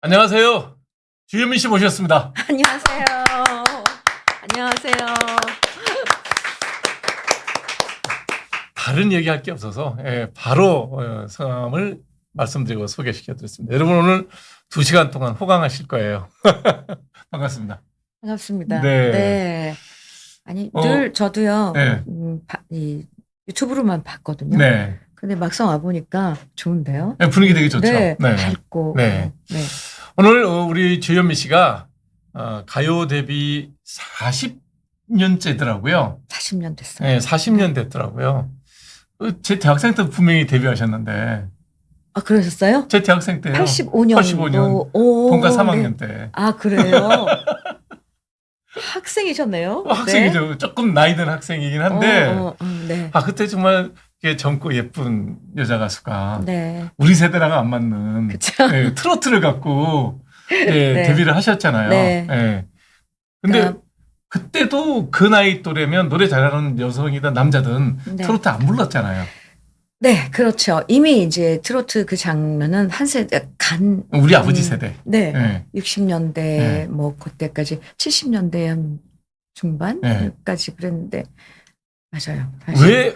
안녕하세요. 주현민 씨 모셨습니다. 안녕하세요. 안녕하세요. 다른 얘기할 게 없어서 바로 성함을 말씀드리고 소개시켜드렸습니다. 여러분 오늘 2시간 동안 호강하실 거예요. 반갑습니다. 반갑습니다. 네. 네. 아니 늘 저도요. 네. 이 유튜브로만 봤거든요. 네. 근데 막상 와 보니까 좋은데요. 네, 분위기 되게 좋죠. 네. 네. 밝고. 네. 네. 오늘 우리 주현미 씨가 가요 데뷔 40년째더라고요. 40년 됐어요. 네, 40년 됐더라고요. 제 대학생 때 분명히 데뷔하셨는데. 아, 그러셨어요? 제 대학생 때요. 85년. 85년. 오, 본과 네. 3학년 때. 아, 그래요? 학생이셨네요? 학생이죠. 네? 조금 나이 든 학생이긴 한데. 네. 그때 정말 젊고 예쁜 여자 가수가 네. 우리 세대랑은 안 맞는 그쵸. 트로트를 갖고 네. 데뷔를 하셨잖아요. 네. 근데 그러니까 그때도 그 나이 또래면 노래 잘하는 여성이든 남자든 네. 트로트 안 불렀잖아요. 네, 그렇죠. 이미 이제 트로트 그 장면은 한 세대 우리 아버지 세대. 네. 네. 60년대 네. 뭐 그때까지 70년대 한 중반까지 그랬는데 맞아요. 다시. 왜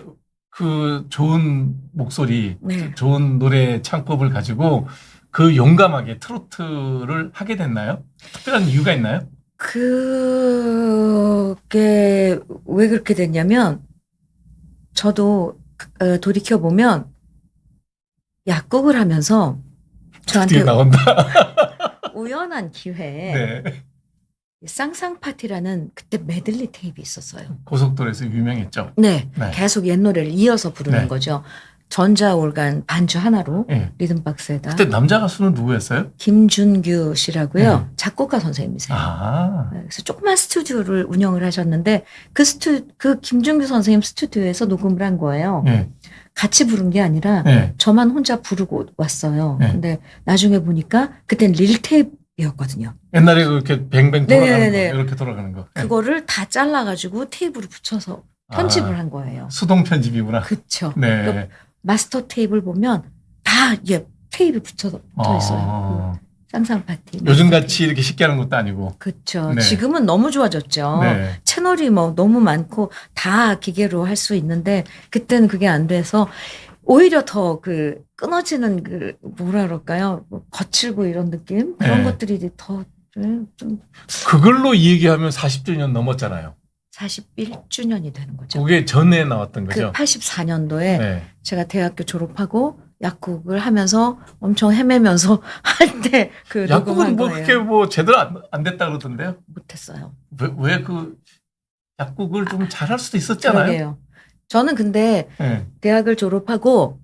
그 좋은 목소리, 네. 좋은 노래 창법을 가지고 그 용감하게 트로트를 하게 됐나요? 특별한 이유가 있나요? 그게 왜 그렇게 됐냐면 저도 돌이켜 보면 약국을 하면서 저한테 뒤에 나온다. 우연한 기회에 네. 쌍쌍파티라는 그때 메들리 테이프 있었어요. 고속도로에서 유명했죠. 네, 네. 계속 옛 노래를 이어서 부르는 네. 거죠. 전자올간 반주 하나로 네. 리듬박스에다. 그때 남자 가수는 누구였어요? 김준규 씨라고요. 네. 작곡가 선생님이세요. 아, 그래서 조그만 스튜디오를 운영을 하셨는데 그 김준규 선생님 스튜디오에서 녹음을 한 거예요. 네. 같이 부른 게 아니라 네. 저만 혼자 부르고 왔어요. 네. 근데 나중에 보니까 그땐 릴테이프였거든요. 옛날에 그렇게 뱅뱅 돌아가는 네네네. 거, 이렇게 돌아가는 거. 네. 그거를 다 잘라가지고 테이프로 붙여서 편집을 한 거예요. 수동 편집이구나. 그쵸. 네. 그러니까 마스터 테이프를 보면 다 이게 테이프 붙여 있어요. 그 쌍쌍파티. 요즘 같이 이렇게 쉽게 하는 것도 아니고. 그렇죠. 네. 지금은 너무 좋아졌죠. 네. 채널이 뭐 너무 많고 다 기계로 할 수 있는데 그때는 그게 안 돼서 오히려 더 그 끊어지는 그 뭐라 그럴까요? 뭐 거칠고 이런 느낌 그런 네. 것들이 더 좀 그걸로 이 얘기하면 40주년 넘었잖아요. 41주년이 되는 거죠. 그게 전에 나왔던 그 거죠. 84년도에 네. 제가 대학교 졸업하고 약국을 하면서 엄청 헤매면서 할 때 그 녹음한 약국은 뭐 거예요. 그렇게 뭐 제대로 안 됐다 그러던데요. 못했어요. 왜 그 약국을 좀 잘할 수도 있었잖아요. 그러게요. 저는 근데 네. 대학을 졸업하고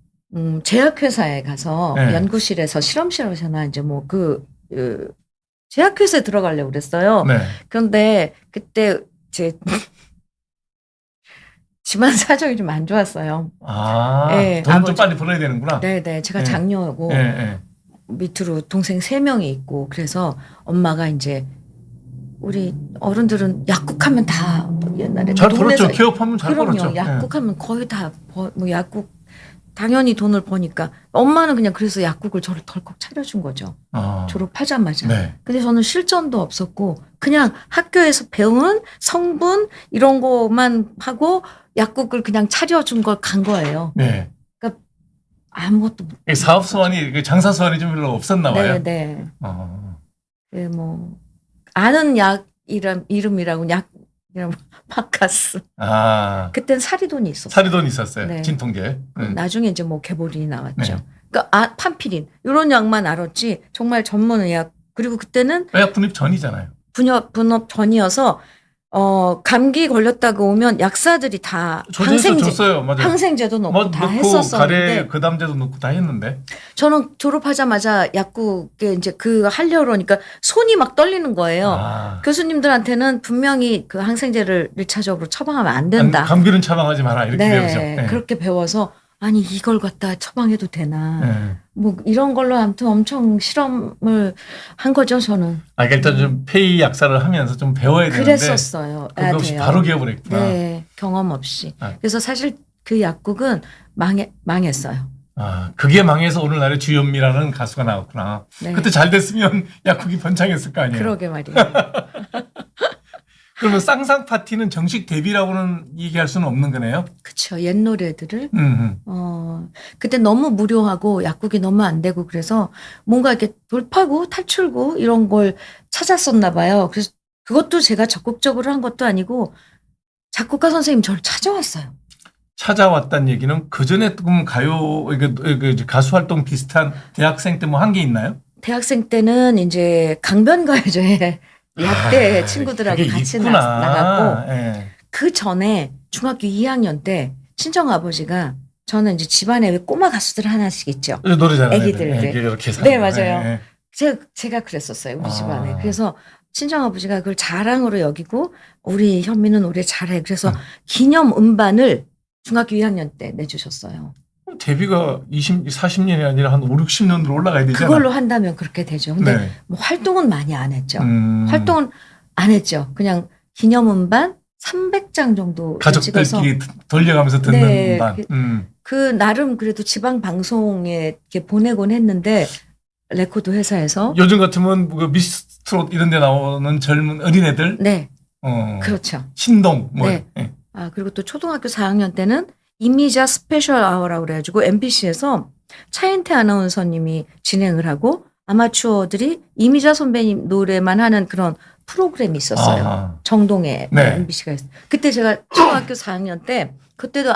제약회사에 가서 네. 연구실에서 실험실에서나 이제 뭐 제약회사에 들어가려고 그랬어요. 네. 그런데 그때 제 집안 사정이 좀 안 좋았어요. 돈은 네, 좀 아버지. 빨리 벌어야 되는구나. 네네. 제가 네. 장녀고 네, 네. 밑으로 동생 3명이 있고 그래서 엄마가 이제 우리 어른들은 약국하면 다 옛날에 잘 동네에서 벌었죠. 기업하면 잘 그럼요. 벌었죠. 약국하면 거의 다 뭐 약국 당연히 돈을 버니까 엄마는 그냥 그래서 약국을 저를 덜컥 차려준 거죠. 졸업하자마자. 네. 근데 저는 실전도 없었고 그냥 학교에서 배운 성분 이런 거만 하고 약국을 그냥 차려준 걸 간 거예요. 네. 아무것도 못. 사업 수완이 장사 수완이 좀 별로 없었나 봐요. 네네. 어. 뭐 아는 약 이름이라고 약이라고 파카스. 그땐 사리돈이 있었어요. 사리돈 있었어요. 네. 진통제. 나중에 이제 뭐 개보린이 나왔죠. 네. 그러니까 판피린 이런 약만 알았지 정말 전문 약. 그리고 그때는 약 분입 전이잖아요. 분업 전이어서 감기 걸렸다고 오면 약사들이 다 조제해서 줬어요. 맞아요. 항생제도 넣고 다 넣고 했었었는데 가래 그담제도 넣고 다 했는데. 저는 졸업하자마자 약국에 이제 하려고 그러니까 손이 막 떨리는 거예요. 교수님들한테는 분명히 그 항생제를 1차적으로 처방하면 안 된다. 감기는 처방하지 마라 이렇게 네, 배우죠. 네. 그렇게 배워서 아니 이걸 갖다 처방해도 되나. 네. 뭐 이런 걸로 아무튼 엄청 실험을 한 거죠 저는. 그러니까 일단 좀 폐의 약사를 하면서 좀 배워야 되는데. 그랬었어요. 그거 없이 바로 기업을 했구나. 네, 경험 없이. 그래서 사실 그 약국은 망했어요. 아, 그게 망해서 오늘날의 주현미라는 가수가 나왔구나. 네. 그때 잘 됐으면 약국이 번창했을 거 아니에요. 그러게 말이에요. 그러면 쌍쌍 파티는 정식 데뷔라고는 얘기할 수는 없는 거네요. 그쵸. 옛 노래들을 음. 그때 너무 무료하고 약국이 너무 안 되고 그래서 뭔가 이렇게 돌파구, 탈출구 이런 걸 찾았었나 봐요. 그래서 그것도 제가 적극적으로 한 것도 아니고 작곡가 선생님 저를 찾아왔어요. 찾아왔다는 얘기는 그 전에 그럼 가수 활동 비슷한 대학생 때 뭐 한 게 있나요? 대학생 때는 이제 강변가요제에 라떼 아, 친구들하고 그게 같이 있구나. 나갔고 예. 그 전에 중학교 2학년 때 친정 아버지가 저는 이제 집안에 왜 꼬마 가수들 하나씩 있죠. 노래 잘하는 애기들. 애기 이렇게 네, 맞아요. 예. 제가 그랬었어요. 우리 아. 집안에. 그래서 친정아버지가 그걸 자랑으로 여기고 우리 현미는 노래 잘해. 그래서 기념 음반을 중학교 2학년 때 내주셨어요. 데뷔가 40년이 아니라 한 5, 60년으로 올라가야 되잖아. 그걸로 한다면 그렇게 되죠. 근데 네. 뭐 활동은 많이 안 했죠. 활동 활동은 안 했죠. 그냥 기념 음반 300장 정도 찍어서 가족들끼리 돌려가면서 듣는 네, 음반. 그 나름 그래도 지방 방송에 이렇게 보내곤 했는데 레코드 회사에서 요즘 같으면 그 미스트롯 이런 데 나오는 젊은 어린애들 네, 그렇죠. 신동 뭐 네. 아, 그리고 또 초등학교 4학년 때는 이미자 스페셜 아워라고 그래가지고 MBC에서 차인태 아나운서님이 진행을 하고 아마추어들이 이미자 선배님 노래만 하는 그런 프로그램이 있었어요. 아하. 정동에 네. MBC가 있어요. 그때 제가 초등학교 4학년 때 그때도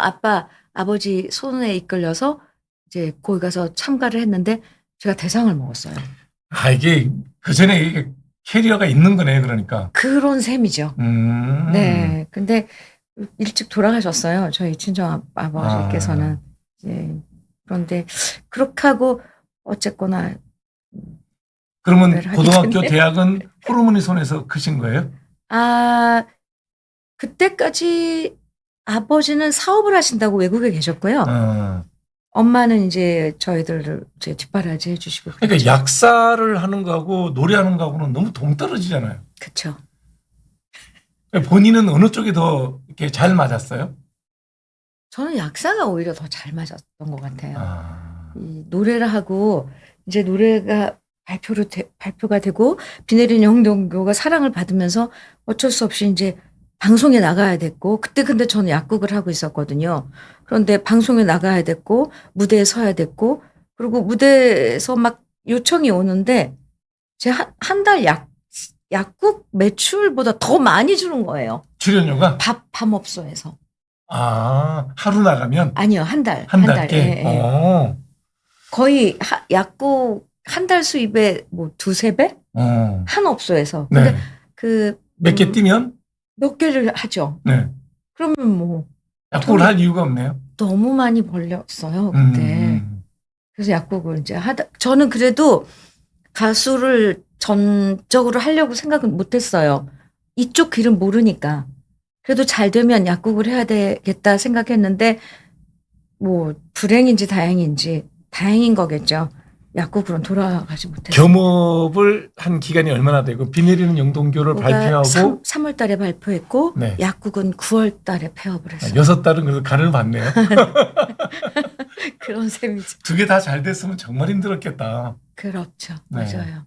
아버지 손에 이끌려서 이제 거기 가서 참가를 했는데 제가 대상을 먹었어요. 아, 이게 그 전에 이게 캐리어가 있는 거네, 그러니까. 그런 셈이죠. 네. 네. 근데 일찍 돌아가셨어요. 저희 친정 아버지께서는. 예. 그런데 그렇게 하고 어쨌거나 그러면 노래를 하게 고등학교, 됐네. 대학은 호르몬이 손에서 크신 거예요? 아, 그때까지 아버지는 사업을 하신다고 외국에 계셨고요. 엄마는 이제 저희들을 이제 뒷바라지 해주시고. 그러니까 약사를 하는 거하고 노래하는 거하고는 너무 동떨어지잖아요. 그렇죠. 본인은 어느 쪽이 더 이렇게 잘 맞았어요? 저는 약사가 오히려 더 잘 맞았던 것 같아요. 아. 이 노래를 하고 이제 노래가 발표가 되고 비 내리는 영동교가 사랑을 받으면서 어쩔 수 없이 이제 방송에 나가야 됐고 그때 근데 저는 약국을 하고 있었거든요. 그런데 방송에 나가야 됐고 무대에 서야 됐고 그리고 무대에서 막 요청이 오는데 제 한 달 약국 매출보다 더 많이 주는 거예요. 출연료가? 밤업소에서. 아, 하루 나가면? 아니요, 한 달. 한 달께? 예, 예. 거의 약국 한 달 수입의 뭐 두세 배? 한 업소에서. 근데 네. 몇 개 뛰면? 몇 개를 하죠. 네. 그러면 뭐. 약국을 할 이유가 없네요. 너무 많이 벌렸어요, 그때. 그래서 약국을 이제 저는 그래도 가수를 전적으로 하려고 생각은 못 했어요. 이쪽 길은 모르니까. 그래도 잘 되면 약국을 해야 되겠다 생각했는데, 뭐, 불행인지 다행인지, 다행인 거겠죠. 약국으로는 돌아가지 못했어요. 겸업을 한 기간이 얼마나 되고, 비 내리는 영동교를 발표하고. 3월 달에 발표했고, 네. 약국은 9월 달에 폐업을 했어요. 6달은 그래도 간을 봤네요. 그런 셈이죠. 두 개 다 잘 됐으면 정말 힘들었겠다. 그렇죠. 네. 맞아요.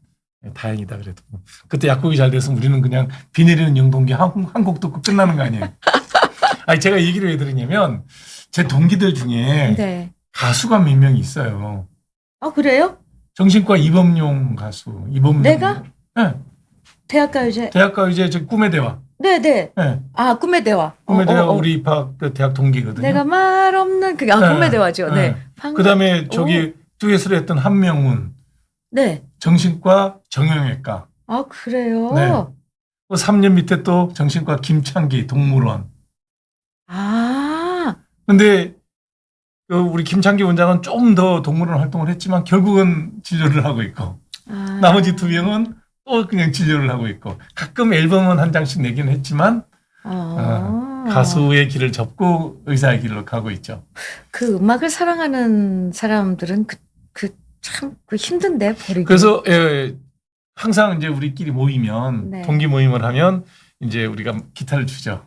다행이다 그래도. 그때 약국이 잘 됐으면 우리는 그냥 비 내리는 영동교 한 곡 듣고 끝나는 거 아니에요. 아니 제가 얘기를 왜 드리냐면 제 동기들 중에 네. 가수가 몇 명이 있어요. 그래요? 정신과 이범용 가수. 이범용. 내가? 네. 대학가요제. 대학가요제 저 꿈의 대화. 네네. 네. 아, 꿈의 대화. 꿈의 대화 우리 입학 그 대학 동기거든요. 내가 말 없는 그게 네. 꿈의 대화죠. 네. 그다음에 저기 듀엣을 했던 한명훈. 네. 정신과 정형외과. 아, 그래요? 네. 또 3년 밑에 또 정신과 김창기 동물원. 아. 근데 우리 김창기 원장은 좀 더 동물원 활동을 했지만 결국은 진료를 하고 있고 나머지 두 명은 또 그냥 진료를 하고 있고 가끔 앨범은 한 장씩 내긴 했지만 가수의 길을 접고 의사의 길로 가고 있죠. 그 음악을 사랑하는 사람들은 참 힘든데 버리기. 그래서 항상 이제 우리끼리 모이면 네. 동기 모임을 하면 이제 우리가 기타를 주죠.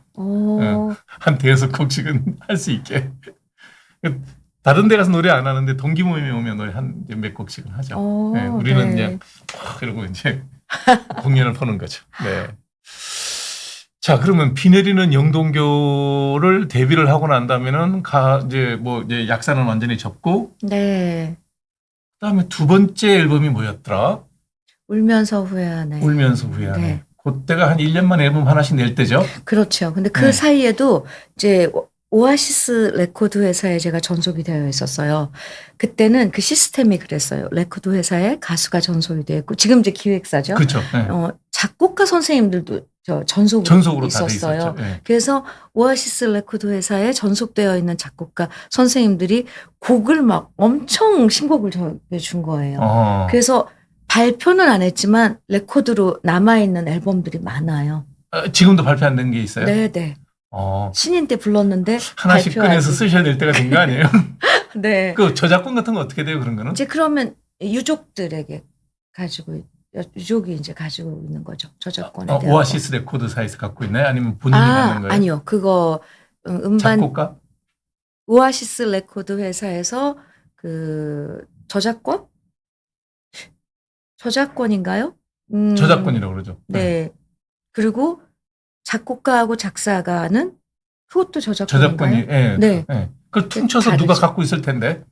한 대여섯 곡씩은 할 수 있게. 다른 데 가서 노래 안 하는데 동기 모임에 오면 노래 몇 곡씩은 하죠. 네, 우리는 네. 그냥 이러고 이제 공연을 보는 거죠. 네. 자, 그러면 비 내리는 영동교를 데뷔를 하고 난다면은 이제 약사는 완전히 접고 네. 그다음에 두 번째 앨범이 뭐였더라? 울면서 후회하네. 울면서 후회하네. 네. 그때가 한 1년만 앨범 하나씩 낼 때죠. 그렇죠. 근데 그 네. 사이에도 이제 오아시스 레코드 회사에 제가 전속이 되어 있었어요. 그때는 그 시스템이 그랬어요. 레코드 회사에 가수가 전속이 되어 있고 지금 이제 기획사죠. 그렇죠. 네. 작곡가 선생님들도 전속으로 다돼 있었어요. 있었죠. 네. 그래서 오아시스 레코드 회사에 전속되어 있는 작곡가 선생님들이 곡을 막 엄청 신곡을 준 거예요. 그래서 발표는 안 했지만 레코드로 남아있는 앨범들이 많아요. 지금도 발표 안 된 게 있어요? 네네. 신인 때 불렀는데 하나씩 꺼내서 쓰셔야 될 때가 된 거 아니에요? 네. 그 저작권 같은 거 어떻게 돼요? 그런 거는? 이제 그러면 유족들에게 유족이 이제 가지고 있는 거죠. 저작권에 대한 오아시스 레코드사에서 갖고 있나요? 아니면 본인이 갖는 거예요? 아니요. 그거 음반 작곡가? 오아시스 레코드 회사에서 그 저작권인가요? 저작권이라고 그러죠. 네. 그리고 작곡가하고 작사가는 그것도 저작권인가요? 저작권이, 예. 네. 예. 그걸 퉁쳐서 다르죠. 누가 갖고 있을 텐데.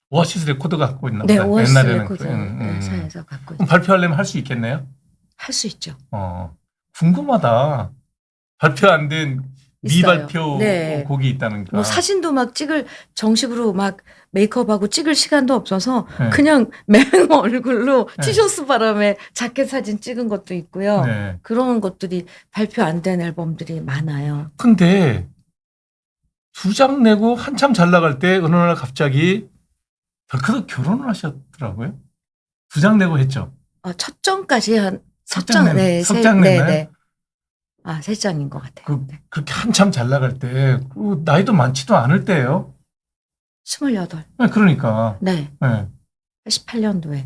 오아시스 레코드가 갖고 있나 네, 보다. 오아시스 옛날에는. 레코드 회사에서 갖고 그럼 발표하려면 할 수 있겠네요? 할 수 있죠. 궁금하다. 발표 안 된 있어요. 미발표 네. 곡이 있다는 거. 뭐 사진도 막 정식으로 막 메이크업하고 찍을 시간도 없어서 네. 그냥 맹 얼굴로 네. 티셔츠 바람에 자켓 사진 찍은 것도 있고요. 네. 그런 것들이 발표 안 된 앨범들이 많아요. 근데 2장 내고 한참 잘 나갈 때 어느 날 갑자기 덜크덕 결혼을 하셨더라고요. 2장 내고 했죠. 첫 장까지 석 장 네, 냈나요? 네. 세 장인 것 같아요. 네. 그렇게 한참 잘 나갈 때, 나이도 많지도 않을 때예요. 28. 네, 그러니까. 네. 네. 88년도에.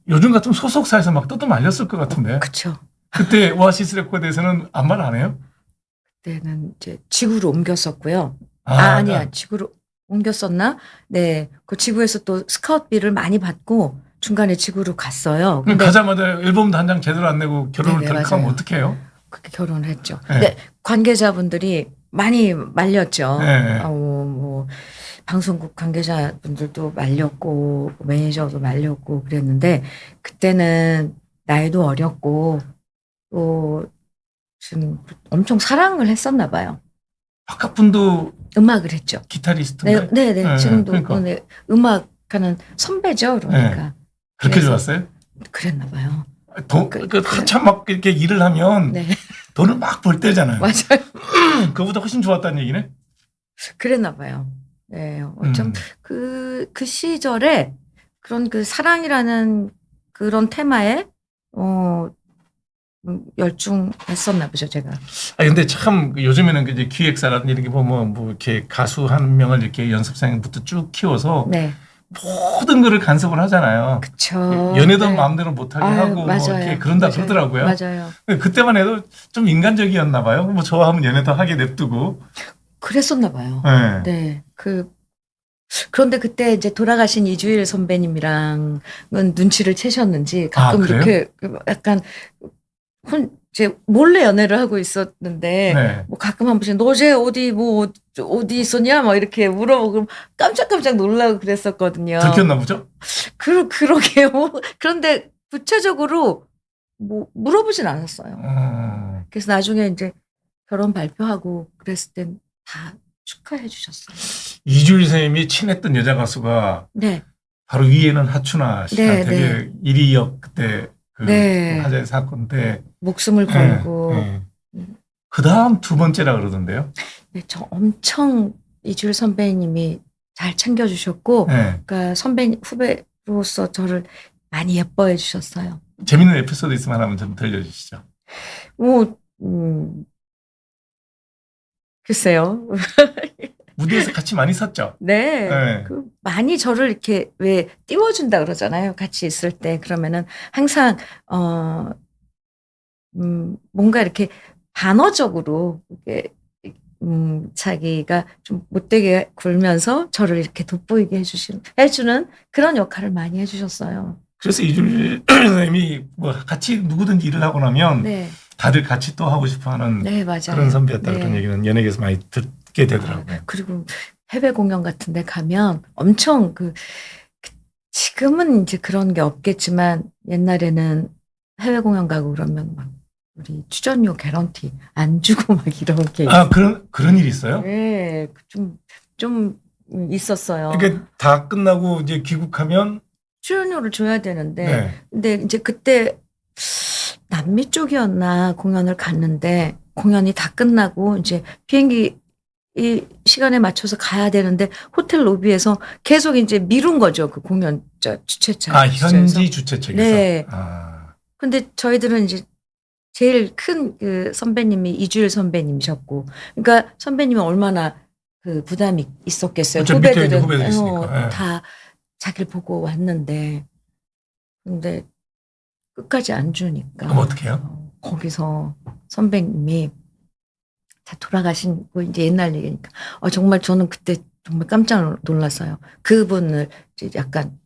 요즘 같으면 소속사에서 막 뜯어말렸을 것 같은데. 그쵸. 그때 오아시스 레코드에서는 아무 말 안 해요? 그때는 이제 지구로 옮겼었고요. 아니야. 지구로 옮겼었나? 네. 그 지구에서 또 스카웃비를 많이 받고 중간에 지구로 갔어요. 근데 가자마자 앨범도 한 장 제대로 안 내고 결혼을 네네, 덜컥하면 맞아요. 어떡해요? 그렇게 결혼을 했죠. 네. 근데 관계자분들이 많이 말렸죠. 네. 뭐 방송국 관계자분들도 말렸고 매니저도 말렸고 그랬는데 그때는 나이도 어렸고 또 지금 엄청 사랑을 했었나 봐요. 바깥분도 음악을 했죠. 기타리스트인데. 네. 지금도 그러니까. 음악하는 선배죠. 그러니까. 그렇게 그래서 좋았어요? 그랬나 봐요. 한참 막 이렇게 일을 하면 네. 돈을 막 벌 때잖아요. 맞아요. 그거보다 훨씬 좋았다는 얘기네? 그랬나 봐요. 네. 어쩜 그 시절에 그런 그 사랑이라는 그런 테마에 열중했었나 보죠, 제가. 근데 참 요즘에는 이제 기획사라든지 이렇게 보면 뭐 이렇게 가수 한 명을 이렇게 연습생부터 쭉 키워서 네. 모든 거를 간섭을 하잖아요. 그쵸. 연애도 네. 마음대로 못하게 하고 뭐 이렇게 그런다 그러더라고요. 맞아요. 그때만 해도 좀 인간적이었나 봐요. 뭐 좋아하면 연애도 하게 냅두고. 그랬었나 봐요. 네. 네. 그런데 그때 이제 돌아가신 이주일 선배님이랑은 눈치를 채셨는지 가끔 이렇게 약간 이제 몰래 연애를 하고 있었는데 네. 뭐 가끔 한 번씩 너 어제 어디 있었냐 막 이렇게 물어보고 깜짝깜짝 놀라고 그랬었거든요. 들켰나 보죠? 그러게요. 그런데 구체적으로 뭐 물어보진 않았어요. 그래서 나중에 이제 결혼 발표하고 그랬을 땐 다 축하해 주셨어요. 이주일 선생님이 친했던 여자 가수가 네. 바로 위에는 하춘아 씨가 네, 되게 일이역 그때 네. 화재 사건 때 목숨을 걸고 그 다음 두 번째라 그러던데요. 네, 저 엄청 이주일 선배님이 잘 챙겨주셨고 그러니까 후배로서 저를 많이 예뻐해 주셨어요. 재밌는 에피소드 있으면 하나만 좀 들려주시죠. 글쎄요. 무대에서 같이 많이 섰죠? 네. 많이 저를 이렇게 왜 띄워준다 그러잖아요. 같이 있을 때. 그러면은 항상, 뭔가 이렇게 반어적으로 이렇게 자기가 좀 못되게 굴면서 저를 이렇게 돋보이게 해주는 그런 역할을 많이 해주셨어요. 그래서 이준일 선생님이 뭐 같이 누구든지 일을 하고 나면 네. 다들 같이 또 하고 싶어하는 네, 맞아요. 그런 선배였다 네. 그런 얘기는 연예계에서 많이 듣게 되더라고요. 그리고 해외 공연 같은 데 가면 엄청 지금은 이제 그런 게 없겠지만 옛날에는 해외 공연 가고 그러면 막 우리 출연료 개런티 안 주고 막 이런 게 아, 그런 일이 있어요? 네, 좀 있었어요. 그러니까 다 끝나고 이제 귀국하면 출연료를 줘야 되는데, 네. 근데 이제 그때 남미 쪽이었나 공연을 갔는데 공연이 다 끝나고 이제 비행기 이 시간에 맞춰서 가야 되는데 호텔 로비에서 계속 이제 미룬 거죠. 그 공연 주최차. 아, 현지 주최 측에서. 네. 아. 근데 저희들은 이제 제일 큰 그 선배님이 이주일 선배님이셨고, 그러니까 선배님은 얼마나 그 부담이 있었겠어요. 그렇죠. 밑에 이제 후배들이 있으니까. 네. 다 자기를 보고 왔는데, 근데 끝까지 안 주니까. 그럼 어떡해요? 거기서 선배님이 다 돌아가신 거 이제 옛날 얘기니까. 정말 저는 그때 정말 깜짝 놀랐어요. 그분을 이제 약간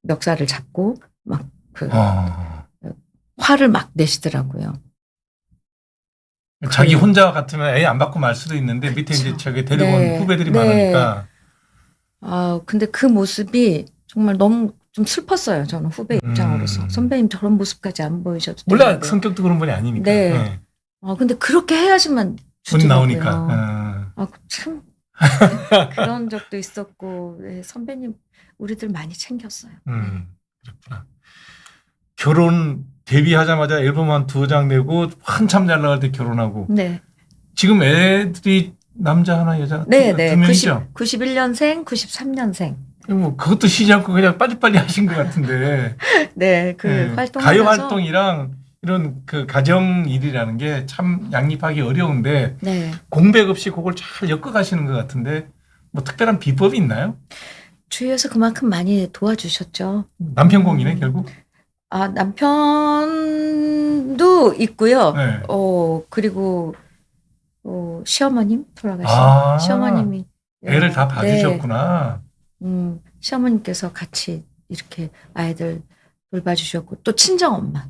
멱살을 잡고 막 화를 막 내시더라고요. 자기 혼자 같으면 애 안 받고 말 수도 있는데 밑에 그쵸. 이제 저기 데리고 온 네. 후배들이 네. 많으니까. 근데 그 모습이 정말 너무 좀 슬펐어요. 저는 후배 입장으로서. 선배님 저런 모습까지 안 보이셔도 원래 되는데. 성격도 그런 분이 아니니까. 네. 네. 근데 그렇게 해야지만 분이 주더라고요. 나오니까. 참 그런 적도 있었고 네, 선배님 우리들 많이 챙겼어요. 그렇구나. 결혼 데뷔하자마자 앨범 한 2장 내고 한참 잘 나갈 때 결혼하고. 네. 지금 애들이 남자 하나 여자 네, 두 명이죠. 91년생, 93년생. 뭐 그것도 쉬지 않고 그냥 빨리빨리 하신 것 같은데. 네, 네. 활동 가요 활동이랑 이런 그 가정 일이라는 게 참 양립하기 어려운데 네. 공백 없이 그걸 잘 엮어가시는 것 같은데 뭐 특별한 비법이 있나요? 주위에서 그만큼 많이 도와주셨죠. 남편 공이네 결국. 남편도 있고요. 네. 그리고 시어머님 돌아가신 시어머님이 애를 다 봐주셨구나. 네. 시어머님께서 같이 이렇게 아이들 돌봐주셨고 또 친정엄마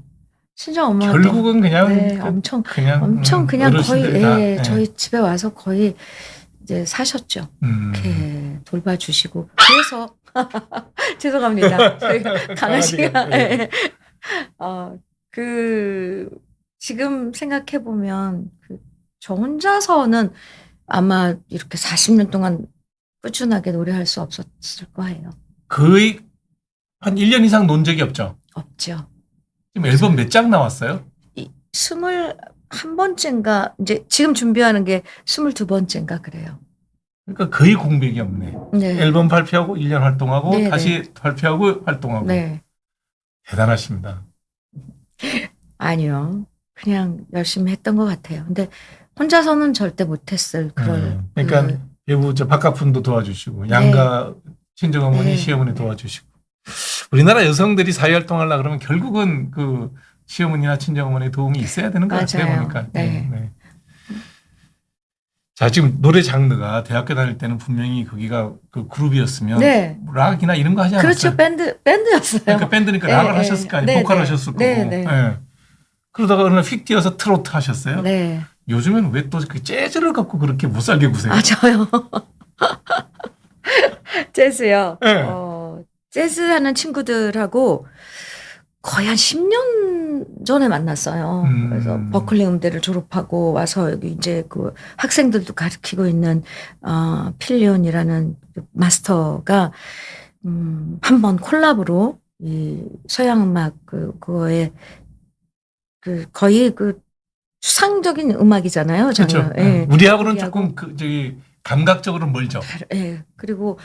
결국은 그냥 네, 엄청 그냥 거의 네. 저희 집에 와서 거의 이제 사셨죠. 이렇게 돌봐주시고 그래서 죄송합니다. 저희가 강아지가 네. 지금 생각해 보면 저 혼자서는 아마 이렇게 40년 동안 꾸준하게 노래할 수 없었을 거예요. 거의 한 1년 이상 논 적이 없죠? 없죠. 지금 앨범 몇 장 나왔어요? 21번째인가 이제 지금 준비하는 게 22번째인가 그래요. 그러니까 거의 공백이 없네. 네. 앨범 발표하고 1년 활동하고 네, 다시 발표하고 활동하고. 네. 대단하십니다. 아니요. 그냥 열심히 했던 것 같아요. 근데 혼자서는 절대 못했을 그런. 그러니까 배우 박가품도 도와주시고 양가 친정어머니 시어머니 도와주시고 우리나라 여성들이 사회활동하려고 그러면 결국은 그 시어머니나 친정어머니 도움이 있어야 되는 것 같아요. 보니까. 네. 자, 지금 노래 장르가 대학교 다닐 때는 분명히 거기가 그 그룹이었으면 락이나 이런 거 하지 않았어요? 그렇죠. 밴드였어요. 그러니까 밴드니까 락을 하셨을 거 아니에요. 보컬 하셨을 거고. 네. 그러다가 어느 날 휙 뛰어서 트로트 하셨어요? 네. 요즘에는 왜 또 그 재즈를 갖고 그렇게 못 살게 구세요? 저요. 재즈요. 네. 재즈 하는 친구들하고 거의 한 10년 전에 만났어요. 그래서 버클리 음대를 졸업하고 와서 여기 이제 그 학생들도 가르치고 있는 필리온이라는 마스터가 한번 콜라보로 이 서양 음악 그거에 거의 추상적인 음악이잖아요. 그렇죠. 네. 우리하고는 조금 감각적으로 멀죠. 네. 그리고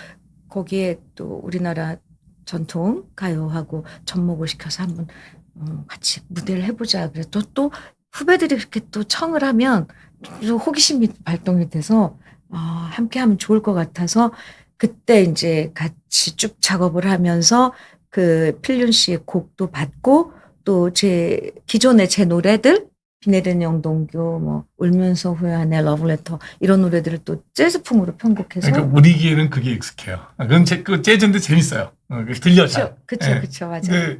거기에 또 우리나라 전통 가요하고 접목을 시켜서 한번 같이 무대를 해보자. 그래서 또 후배들이 그렇게 또 청을 하면 또 호기심이 발동이 돼서 함께 하면 좋을 것 같아서 그때 이제 같이 쭉 작업을 하면서 그 필륜 씨의 곡도 받고 또 기존의 제 노래들 비 내리는 영동교, 뭐 울면서 후회하네, 러브레터 이런 노래들을 또 재즈풍으로 편곡해서. 그러니까 우리 귀에는 그게 익숙해요. 그건 그 재즈인데 재밌어요. 들려 잘. 그쵸, 예. 그쵸, 맞아요. 근데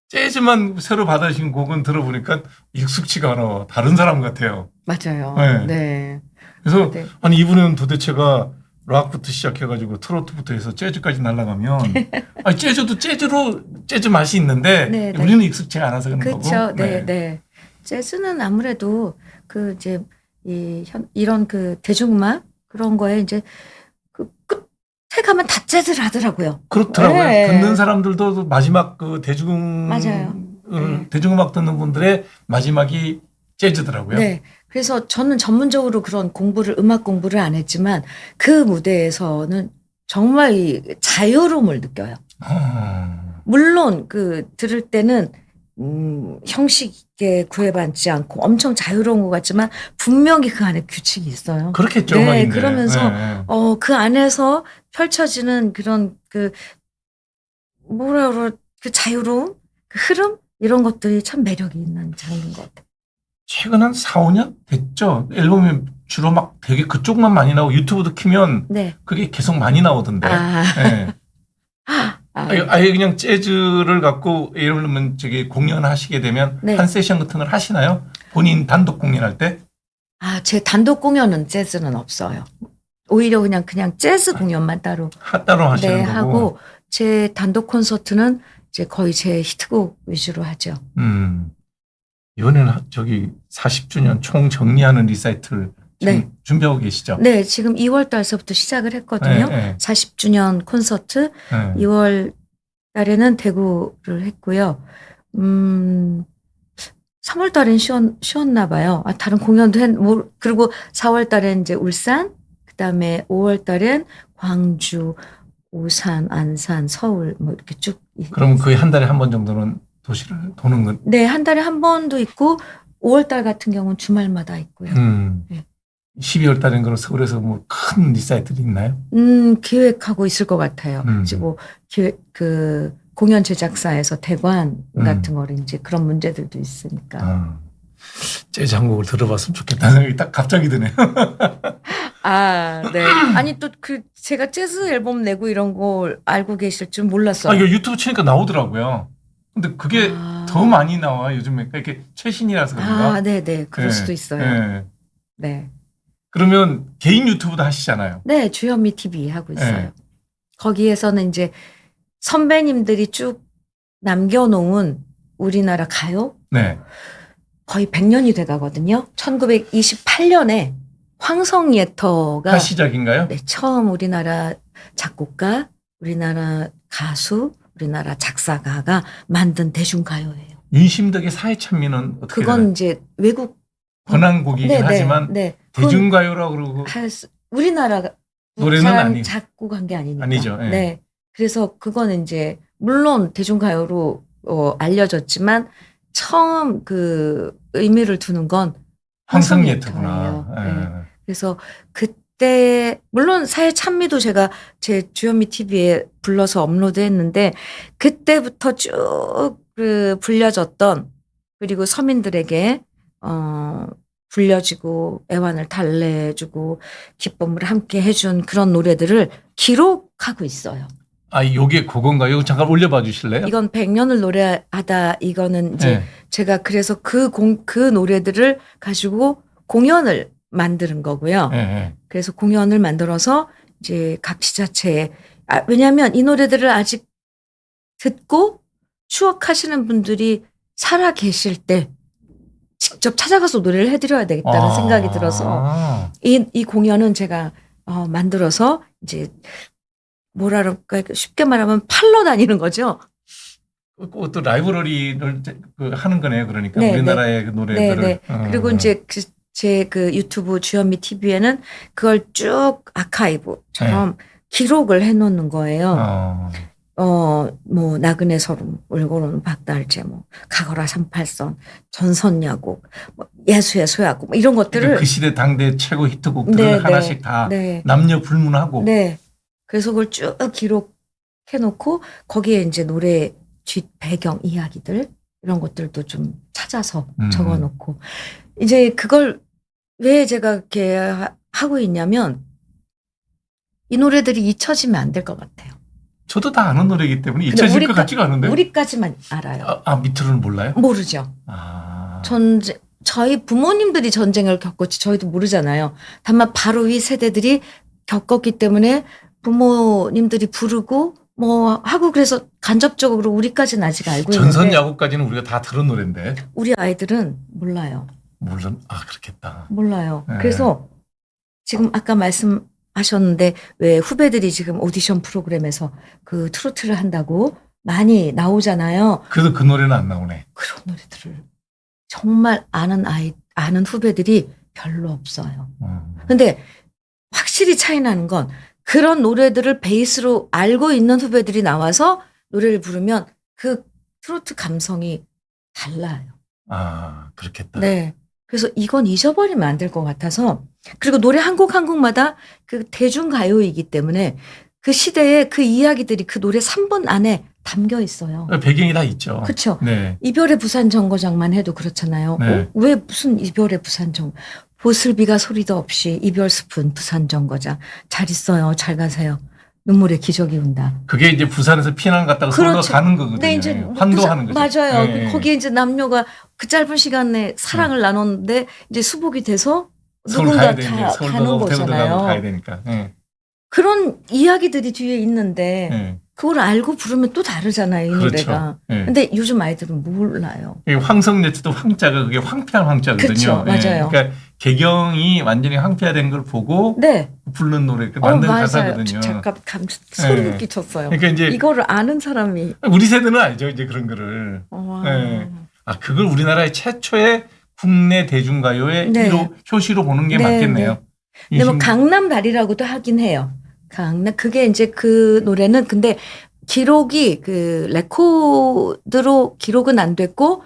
재즈만 새로 받으신 곡은 들어보니까 익숙치가 않아. 다른 사람 같아요. 맞아요. 네. 네. 그래서 네. 아니 이분은 도대체가 락부터 시작해가지고 트로트부터 해서 재즈까지 날아가면 아니 재즈도 재즈로 재즈 맛이 있는데 네, 네. 우리는 익숙치가 않아서 그런 그렇죠. 거고. 네, 네. 재즈는 아무래도 그 이제 이런 그 대중음악 그런 거에 이제 그 끝에 가면 다 재즈를 하더라고요. 그렇더라고요. 네. 듣는 사람들도 마지막 그 맞아요. 네. 대중음악 듣는 분들의 마지막이 재즈더라고요. 네. 그래서 저는 전문적으로 그런 음악 공부를 안 했지만 그 무대에서는 정말 이 자유로움을 느껴요. 물론 그 들을 때는 형식에 구애받지 않고 엄청 자유로운 것 같지만 분명히 그 안에 규칙이 있어요. 그렇겠죠. 네, 음악인데. 그러면서 네. 그 안에서 펼쳐지는 그런 그 뭐라 그러 그 자유로움, 그 흐름 이런 것들이 참 매력이 있는 장르인 것 같아요. 최근 한 4, 5년 됐죠. 앨범이 주로 막 되게 그쪽만 많이 나오고 유튜브도 키면 네. 그게 계속 많이 나오던데. 네. 아예 그냥 재즈를 갖고 예를 들면 저기 공연하시게 되면 네. 한 세션 같은 걸 하시나요? 본인 단독 공연할 때? 제 단독 공연은 재즈는 없어요. 오히려 그냥 재즈 공연만 따로 따로 하시는 네, 거고. 하고 제 단독 콘서트는 이제 거의 제 히트곡 위주로 하죠. 이번에는 저기 40주년 총 정리하는 리사이틀 네. 준비하고 계시죠? 네, 지금 2월 달서부터 시작을 했거든요. 네. 40주년 콘서트 네. 2월 달에는 대구를 했고요. 3월 달엔 쉬었나 봐요. 다른 공연도 그리고 4월 달엔 이제 울산, 그다음에 5월 달엔 광주, 오산, 안산, 서울 뭐 이렇게 쭉. 그러면 거의 한 달에 한 번 정도는 도시를 도는 건? 네, 한 달에 한 번도 있고 5월 달 같은 경우는 주말마다 있고요. 네. 12월 달엔 그럼 서울에서 뭐 큰 리사이틀이 있나요? 기획하고 있을 것 같아요. 이제 뭐 그 공연 제작사에서 대관 같은 거를 이제 그런 문제들도 있으니까. 재즈 한 곡을 들어봤으면 좋겠다는 생각이 딱 갑자기 드네요. 네. 아니 또 제가 재즈 앨범 내고 이런 걸 알고 계실 줄 몰랐어요. 이거 유튜브 치니까 나오더라고요. 근데 그게 더 많이 나와 요즘에. 이렇게 최신이라서 그런가? 네네. 그럴 수도 있어요. 네. 네. 그러면 개인 유튜브도 하시잖아요. 네, 주현미 TV 하고 있어요. 네. 거기에서는 이제 선배님들이 쭉 남겨놓은 우리나라 가요? 네. 거의 100년이 돼 가거든요. 1928년에 황성예터가 시작인가요? 네, 처음 우리나라 작곡가, 우리나라 가수, 우리나라 작사가가 만든 대중가요예요. 윤심덕의 사회찬미는 어떻게 그건 되나요? 이제 외국 번안곡이긴 하지만 대중가요라고 그러고 우리나라 노래는 아니 작곡한 게 아니니까. 아니죠. 네. 네. 그래서 그거는 이제 물론 대중가요로 알려졌지만 처음 그 의미를 두는 건 황성예터구나. 네. 그래서 그때 물론 사회 찬미도 제가 제 주현미 TV에 불러서 업로드했는데 그때부터 쭉 불려졌던 그리고 서민들에게 불려지고 애환을 달래주고 기쁨을 함께 해준 그런 노래들을 기록하고 있어요. 요게 그건가요? 이거 잠깐 올려봐 주실래요? 이건 100년을 노래하다 이거는 이제 제가 그래서 그 노래들을 가지고 공연을 만드는 거고요. 그래서 공연을 만들어서 이제 각 지자체에 왜냐하면 이 노래들을 아직 듣고 추억하시는 분들이 살아 계실 때 직접 찾아가서 노래를 해드려야 되겠다는 생각이 들어서 이 공연은 제가 만들어서 이제 뭐라 그럴까 쉽게 말하면 팔러 다니는 거죠. 또 라이브러리를 하는 거네요. 그러니까 우리나라의 그 노래들을. 그리고 이제 제 유튜브 주현미 TV에는 그걸 쭉 아카이브처럼 기록을 해놓는 거예요. 뭐 나그네 서름, 울고는 박달재, 뭐 가거라 38선, 전선야곡, 뭐 예수의 소야곡 뭐 이런 것들을 그러니까 그 시대 당대 최고 히트곡들을 하나씩 다 남녀 불문하고. 네. 그래서 그걸 쭉 기록해놓고 거기에 이제 노래 뒷 배경 이야기들 이런 것들도 좀 찾아서 적어놓고 이제 그걸 왜 제가 이렇게 하고 있냐면 이 노래들이 잊혀지면 안 될 것 같아요. 저도 다 아는 노래이기 때문에 근데 잊혀질 것 같지가 않은데. 우리까지만 알아요. 밑으로는 몰라요? 모르죠. 저희 부모님들이 전쟁을 겪었지 저희도 모르잖아요. 다만 바로 이 세대들이 겪었기 때문에 부모님들이 부르고 뭐 하고 그래서 간접적으로 우리까지는 아직 알고 있는데 전선 야구까지는 우리가 다 들은 노래인데. 우리 아이들은 몰라요. 물론 그렇겠다. 몰라요. 네. 그래서 지금 아까 말씀하셨는데 왜 후배들이 지금 오디션 프로그램에서 그 트로트를 한다고 많이 나오잖아요. 그래도 그 노래는 안 나오네. 그런 노래들을 정말 아는 후배들이 별로 없어요. 근데 확실히 차이 나는 건 그런 노래들을 베이스로 알고 있는 후배들이 나와서 노래를 부르면 그 트로트 감성이 달라요. 그렇겠다. 네. 그래서 이건 잊어버리면 안 될 것 같아서 그리고 노래 한 곡 한 곡마다 그 대중가요이기 때문에 그 시대의 그 이야기들이 그 노래 3분 안에 담겨 있어요. 배경이 다 있죠. 그렇죠. 네. 이별의 부산정거장만 해도 그렇잖아요. 네. 왜 무슨 이별의 부산정 보슬비가 소리도 없이 이별 스푼 부산정거장 잘 있어요. 잘 가세요. 눈물의 기적이 온다. 그게 이제 부산에서 피난 갔다가 서울로 그렇죠. 가는 거거든요. 네, 이제 환도하는 거죠. 맞아요. 네. 거기에 이제 남녀가 그 짧은 시간에 사랑을 나눴는데 이제 수복이 돼서 서울 누군가 가야 되는데 서울 가는 가고 대구도 가고 가야 거잖아요. 되니까. 네. 그런 이야기들이 뒤에 있는데 네. 그걸 알고 부르면 또 다르잖아요. 이 그렇죠. 노래가. 네. 근데 요즘 아이들은 몰라요. 황성레트도 황자가 그게 황폐한 황자거든요. 그쵸, 맞아요. 그러니까 개경이 완전히 황폐화된 걸 보고 네. 부른 노래, 만든 맞아요. 가사거든요. 잠깐 소름 네. 끼쳤어요. 그러니까 이제 이거를 아는 사람이. 우리 세대는 알죠, 이제 그런 거를. 와. 네. 그걸 우리나라의 최초의 국내 대중가요의 네. 효시로 보는 게 네, 맞겠네요. 근데 뭐 강남다리라고도 하긴 해요. 그게 이제 그 노래는 근데 기록이 그 레코드로 기록은 안 됐고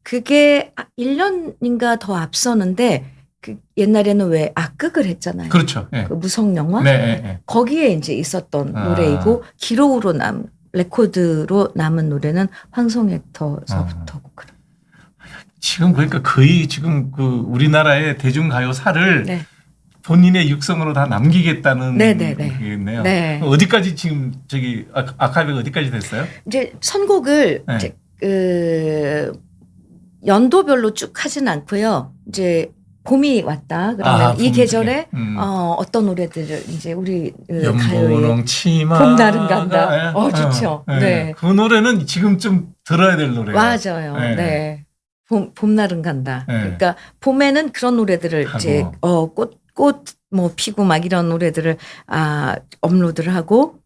그게 1년인가 더 앞서는데 그 옛날에는 왜 악극을 했잖아요. 그렇죠. 네. 그 무성 영화 네, 네. 거기에 이제 있었던 노래이고 기록으로 레코드로 남은 노래는 황송액터서부터고 그런. 지금 그러니까 거의 지금 그 우리나라의 대중가요사를 네. 본인의 육성으로 다 남기겠다는 네네네. 게있네요. 네. 어디까지 지금 저기 아카이브가 어디까지 됐어요? 이제 선곡을 네. 이제 그 연도별로 쭉 하진 않고요. 이제 봄이 왔다 그러면 이 봄 계절에 중에. 어떤 노래들을 이제 우리 가요에 연분홍 치마 봄날은 간다. 좋죠. 네. 그 노래는 지금 좀 들어야 될 노래예요. 맞아요. 네. 네. 봄날은 간다. 네. 그러니까 봄에는 그런 노래들을 하고. 이제 꽃 뭐 피고 막 이런 노래들을 업로드를 하고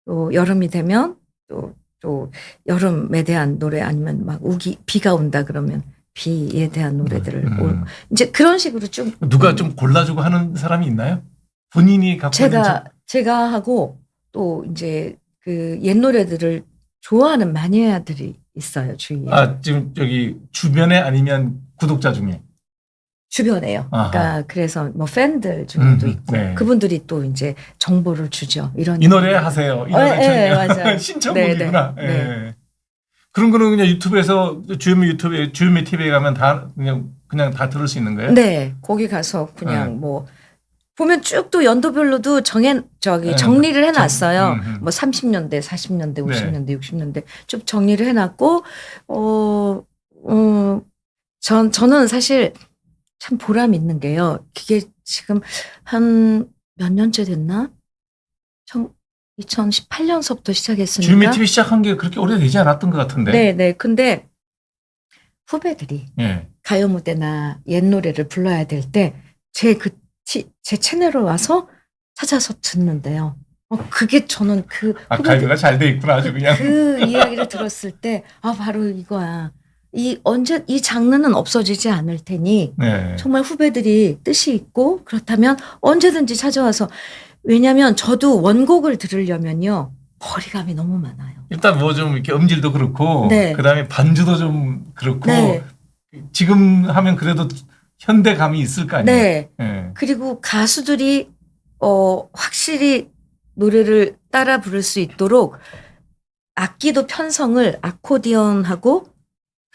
또 여름이 되면 또 여름에 대한 노래 아니면 막 비가 온다 그러면 비에 대한 노래들을 이제 그런 식으로 쭉 누가 좀 골라주고 하는 사람이 있나요? 본인이 갖고 제가 하고 또 이제 그 옛 노래들을 좋아하는 마니아들이 있어요 주위에. 지금 저기 주변에 아니면 구독자 중에 주변에요. 아하. 그러니까 그래서 뭐 팬들 중에도 있고 네. 그분들이 또 이제 정보를 주죠. 이 노래 하세요. 이 노래 네, 맞아요. 신청곡이구나. 네, 네. 예. 그런 거는 그냥 유튜브에서 주현미 TV에 가면 다 그냥 다 들을 수 있는 거예요? 네, 거기 가서 그냥 뭐 보면 쭉 또 연도별로도 정리를 해놨어요. 뭐 30년대, 40년대, 50년대, 60년대 쭉 정리를 해놨고 저는 사실 참 보람 있는 게요. 그게 지금 한 몇 년째 됐나? 2018년서부터 시작했으니까. 주현미 TV 시작한 게 그렇게 오래되지 않았던 것 같은데. 네. 근데 후배들이 가요 무대나 옛 노래를 불러야 될 때 제 채널에 와서 찾아서 듣는데요. 그게 저는 아카이브가 잘 돼 있구나 아주 그냥. 그 이야기를 들었을 때 바로 이거야. 이 장르는 없어지지 않을 테니 정말 후배들이 뜻이 있고 그렇다면 언제든지 찾아와서 왜냐하면 저도 원곡을 들으려면요 거리감이 너무 많아요. 일단 뭐 좀 이렇게 음질도 그렇고 네. 그다음에 반주도 좀 그렇고 네. 지금 하면 그래도 현대감이 있을 거 아니에요. 네. 네. 그리고 가수들이 확실히 노래를 따라 부를 수 있도록 악기도 편성을 아코디언하고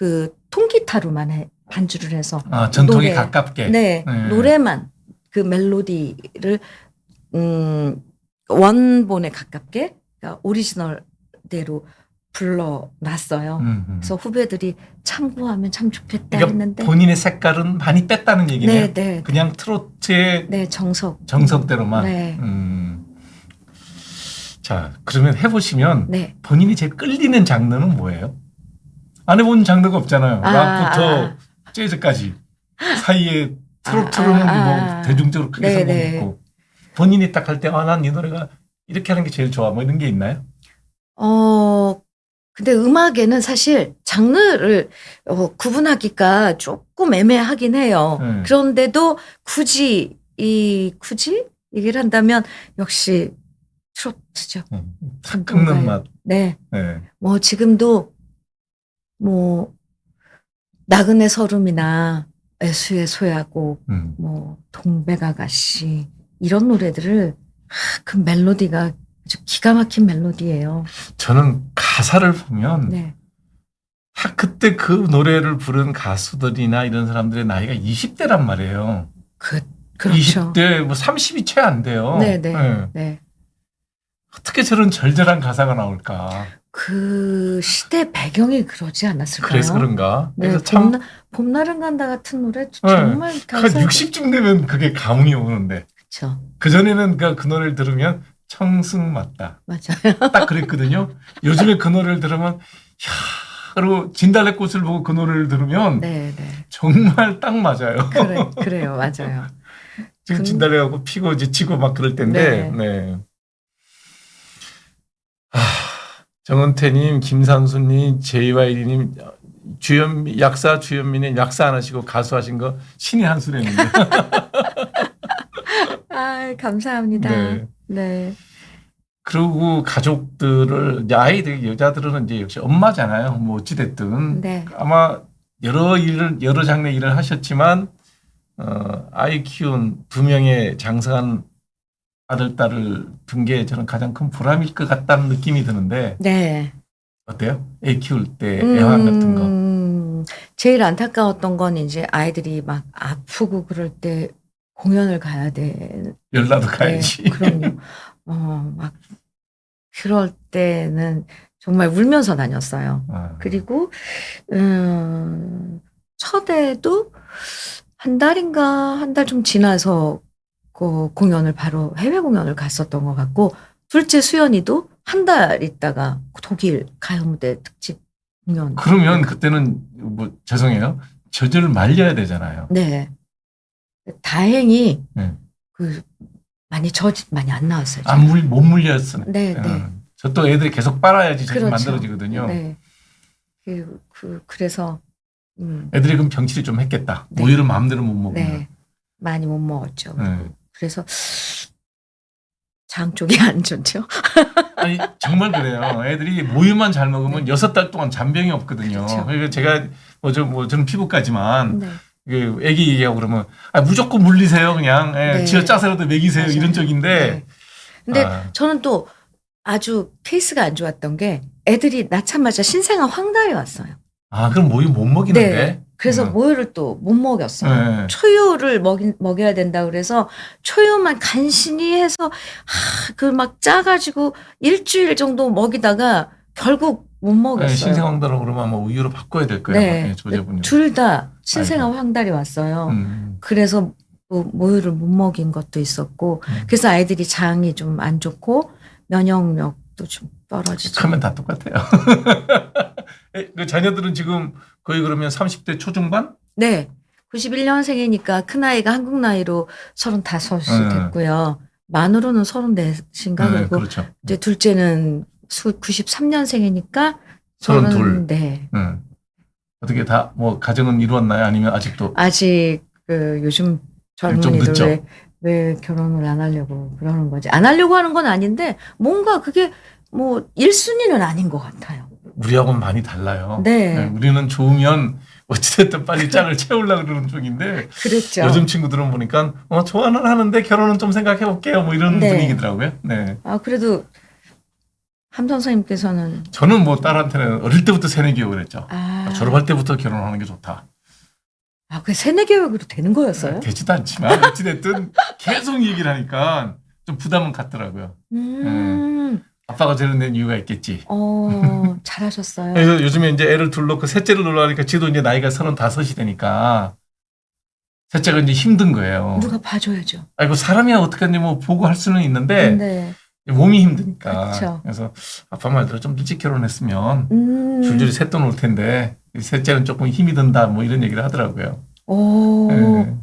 그 통기타로만 반주를 해서 아, 전통에 노래, 가깝게. 네, 네. 노래만 그 멜로디를 원본에 가깝게 그러니까 오리지널대로 불러놨어요. 그래서 후배들이 참고하면 참 좋겠다 그러니까 했는데 본인의 색깔은 많이 뺐다는 얘기네요. 네, 네, 그냥 트로트의 네, 정석대로만. 네. 자, 그러면 해보시면 네. 본인이 제일 끌리는 장르는 뭐예요? 안 해본 장르가 없잖아요. 락부터 재즈까지 사이에 트로트로는 뭐 대중적으로 크게 네, 성공했고 본인이 딱 할 때 난 이 노래가 이렇게 하는 게 제일 좋아 뭐 이런 게 있나요? 근데 음악에는 사실 장르를 구분하기가 조금 애매하긴 해요. 그런데도 굳이 얘기를 한다면 역시 트로트죠. 탁 긁는 맛. 네. 네. 뭐 지금도 뭐 나그네 서름이나 애수의 소야곡, 뭐 동백아가씨 이런 노래들을 그 멜로디가 아주 기가 막힌 멜로디예요. 저는 가사를 보면 네. 그때 그 노래를 부른 가수들이나 이런 사람들의 나이가 20대란 말이에요. 그렇죠. 20대 뭐 30이 채 안 돼요. 네. 어떻게 저런 절절한 가사가 나올까? 그 시대 배경이 그러지 않았을까요? 그래서 그런가? 네, 그래서 참 봄날은 간다 같은 노래 정말 한 60쯤 되면 그게 감흥이 오는데. 그렇죠. 그전에는 그 노래를 들으면 청승 맞다. 맞아요. 딱 그랬거든요. 요즘에 그 노래를 들으면 그리고 진달래꽃을 보고 그 노래를 들으면 네. 정말 딱 맞아요. 그래요. 맞아요. 지금 진달래하고 피고 이제 지고 막 그럴 때인데. 네. 정은태님, 김상수님, JYD님, 약사 주현미님 약사 안 하시고 가수 하신 거 신의 한 수령입니다. 감사합니다. 네. 그리고 가족들을 아이들 여자들은 이제 역시 엄마잖아요. 뭐 어찌 됐든 아마 여러 장르 일을 하셨지만 아이 키운 2명의 장성한 아들 딸을 둔 게 저는 가장 큰 보람일 것 같다는 느낌이 드는데 어때요? 애 키울 때 애환 같은 거. 제일 안타까웠던 건 이제 아이들이 막 아프고 그럴 때 공연을 가야 돼. 열나도 가야지. 그럼요. 막 그럴 때는 정말 울면서 다녔어요. 그리고 첫애도 한 달 좀 지나서 그 공연을 바로 해외 공연을 갔었던 것 같고 둘째 수연이도 한 달 있다가 독일 가요무대 특집 공연. 그러면 그때는 뭐 죄송해요. 젖을 말려야 되잖아요. 네. 다행히 많이 안 나왔어요. 못 물렸어요. 네. 저 또 애들이 계속 빨아야지 젖이 그렇죠. 만들어지거든요. 네. 그래서 애들이 그럼 병치를 좀 했겠다. 우유를 마음대로 못 먹으면. 네. 많이 못 먹었죠. 그래서 장 쪽이 안 좋죠. 아니 정말 그래요. 애들이 모유만 잘 먹으면 6달 동안 잔병이 없거든요. 그렇죠. 그러니까 제가 저는 피부과지만 애기 얘기하고 그러면 무조건 물리세요. 그냥 쥐어 짜서라도 먹이세요. 맞아요. 이런 쪽인데. 근데 저는 또 아주 케이스가 안 좋았던 게 애들이 낳자마자 신생아 황달이 왔어요. 그럼 모유 못 먹이는데? 네. 그래서 모유를 또 못 먹였어요. 초유를 먹여야 된다 그래서 초유만 간신히 해서 그 막 짜가지고 일주일 정도 먹이다가 결국 못 먹였어요. 신생 황달로 그러면 아마 우유로 바꿔야 될 거예요. 저자분이. 둘 다 신생아 황달이 왔어요. 그래서 모유를 못 먹인 것도 있었고 그래서 아이들이 장이 좀 안 좋고 면역력도 좀 떨어지죠. 그러면 다 똑같아요. 그 자녀들은 지금 거의 그러면 30대 초중반? 네. 91년생이니까 큰아이가 한국 나이로 35이 됐고요. 만으로는 34인가 그리고 그렇죠. 이제 둘째는 93년생이니까 32. 네. 어떻게 다 뭐 가정은 이루었나요? 아니면 아직도? 아직 요즘 젊은이들 왜 결혼을 안 하려고 그러는 거지? 안 하려고 하는 건 아닌데 뭔가 그게 뭐 1순위는 아닌 것 같아요. 우리하고는 많이 달라요. 네. 우리는 좋으면 어찌됐든 빨리 짝을 채우려고 그러는 쪽인데 그렇죠. 요즘 친구들은 보니까 좋아는 하는데 결혼은 좀 생각해 볼게요. 뭐 이런 분위기더라고요. 네. 그래도 함 선생님께서는 저는 뭐 딸한테는 어릴 때부터 세뇌 교육을 했죠. 졸업할 때부터 결혼하는 게 좋다. 그 세뇌 교육으로 되는 거였어요? 되지도 않지만 어찌됐든 계속 얘기를 하니까 좀 부담은 갖더라고요. 아빠가 저런 낸 이유가 있겠지. 잘하셨어요. 그래서 요즘에 이제 애를 둘 놓고 셋째를 놓으려니까 지도 이제 나이가 35이 되니까 셋째가 이제 힘든 거예요. 누가 봐줘야죠. 아이고 사람이야 어떡하니 뭐 보고 할 수는 있는데 네. 몸이 힘드니까. 그쵸. 그래서 아빠 말대로 좀 일찍 결혼했으면 줄줄이 셋도 놓을 텐데 셋째는 조금 힘이 든다 뭐 이런 얘기를 하더라고요. 네.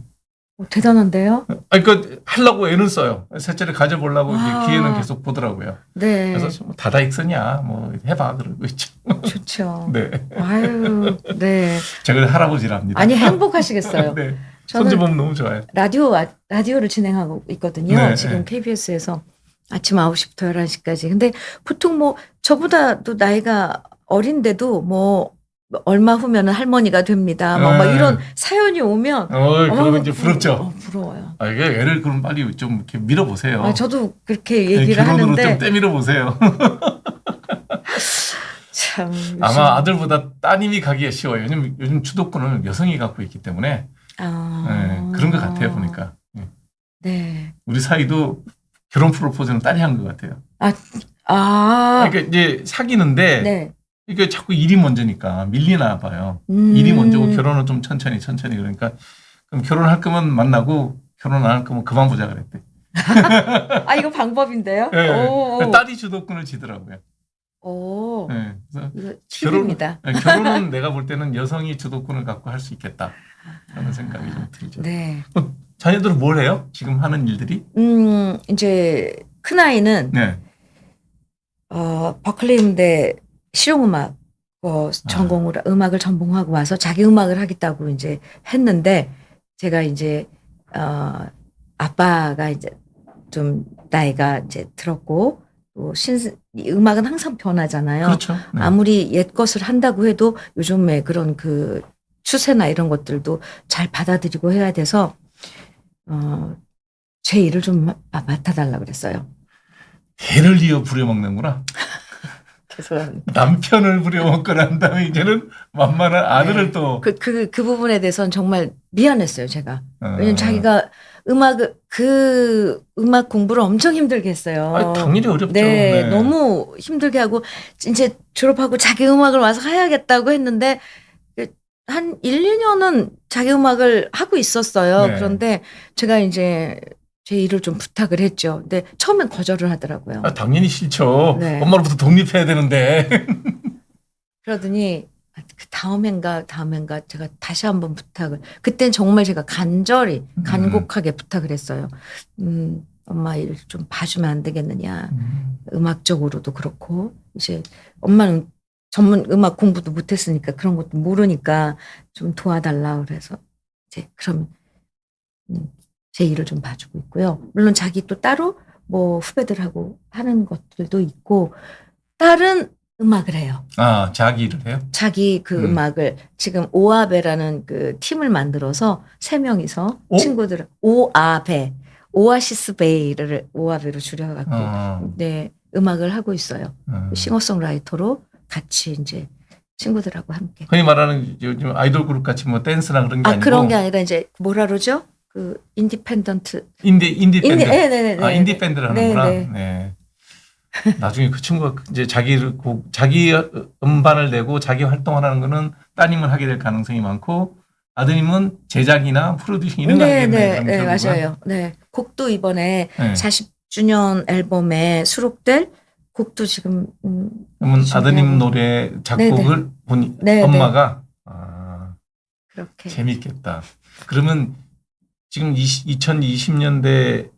대단한데요? 그러니까 하려고 애는 써요. 셋째를 가져보려고 이제 기회는 계속 보더라고요. 네. 그래서 뭐 다다익선이야 뭐 해봐 그러고 있죠. 좋죠. 네. 아유, 네. 제가 할아버지랍니다. 아니 행복하시겠어요. 네. 저는 손주 보면 너무 좋아요. 라디오를 진행하고 있거든요. 네, 지금 네. KBS에서 아침 9시부터 11시까지. 근데 보통 뭐 저보다도 나이가 어린데도 뭐 얼마 후면은 할머니가 됩니다. 막 네. 이런 사연이 오면 그러면 이제 부럽죠. 부러워요. 이게 애를 그럼 빨리 좀 이렇게 밀어보세요. 저도 그렇게 얘기를 결혼으로 하는데 좀 때밀어 보세요. 참 아마 아들보다 따님이 가기가 쉬워요. 요즘 주도권을 여성이 갖고 있기 때문에 그런 것 같아요 보니까. 네. 우리 사이도 결혼 프로포즈는 딸이 한 것 같아요. 그러니까 이제 사귀는데 네. 이게 자꾸 일이 먼저니까 밀리나 봐요. 일이 먼저고 결혼은 좀 천천히 그러니까 그럼 결혼할 거면 만나고 결혼 안 할 거면 그만 보자 그랬대. 이거 방법인데요? 네. 딸이 주도권을 지더라고요. 네. 그래서 이거 팁입니다. 결혼은 내가 볼 때는 여성이 주도권을 갖고 할 수 있겠다 하는 생각이 좀 들죠. 네. 자녀들은 뭘 해요? 지금 하는 일들이? 이제 큰 아이는 네. 버클리 음대 실용음악 전공으로 음악을 전공하고 와서 자기 음악을 하겠다고 이제 했는데 제가 이제 아빠가 이제 좀 나이가 이제 들었고 또 음악은 항상 변하잖아요. 그렇죠. 네. 아무리 옛 것을 한다고 해도 요즘에 그런 그 추세나 이런 것들도 잘 받아들이고 해야 돼서 제 일을 좀 맡아달라 그랬어요. 개를 이어 부려먹는구나. 죄송합니다. 남편을 부려먹고 난 다음에 이제는 만만한 아들을 또. 그 부분에 대해서는 정말 미안했어요, 제가. 왜냐면 자기가 음악 공부를 엄청 힘들게 했어요. 당연히 어렵죠. 네, 너무 힘들게 하고, 이제 졸업하고 자기 음악을 와서 해야겠다고 했는데, 한 1, 2년은 자기 음악을 하고 있었어요. 네. 그런데 제가 이제 제 일을 좀 부탁을 했죠. 근데 처음엔 거절을 하더라고요. 당연히 싫죠. 네. 엄마로부터 독립해야 되는데. 그러더니 다음엔가 제가 다시 한번 부탁을. 그땐 정말 제가 간곡하게 부탁을 했어요. 엄마 일 좀 봐주면 안 되겠느냐. 음악적으로도 그렇고 이제 엄마는 전문 음악 공부도 못했으니까 그런 것도 모르니까 좀 도와달라 그래서 이제 그럼 제 일을 좀 봐주고 있고요. 물론 자기 또 따로 뭐 후배들하고 하는 것들도 있고 딸은 음악을 해요. 자기 일을 해요? 자기 그 음악을 지금 오아베라는 그 팀을 만들어서 3명이서 친구들 오아베 오아시스 베이를 오아베로 줄여갖고 네 음악을 하고 있어요. 싱어송라이터로 같이 이제 친구들하고 함께. 흔히 말하는 요즘 아이돌 그룹 같이 뭐 댄스나 그런 게 아니고 그런 게 아니라 이제 뭐라 그러죠? 그 인디펜던트 인디 밴드. 네네네. 인디 밴드를 하는구나. 네. 나중에 그 친구가 이제 자기 음반을 내고 자기 활동을 하는 거는 따님은 하게 될 가능성이 많고 아드님은 제작이나 프로듀싱 이런 거 하겠네요. 네, 맞아요. 네. 곡도 이번에 40주년 앨범에 수록될 곡도 지금 그러면 아드님 노래 작곡을 본 엄마가 그렇게 재밌겠다. 그러면 지금 2020년대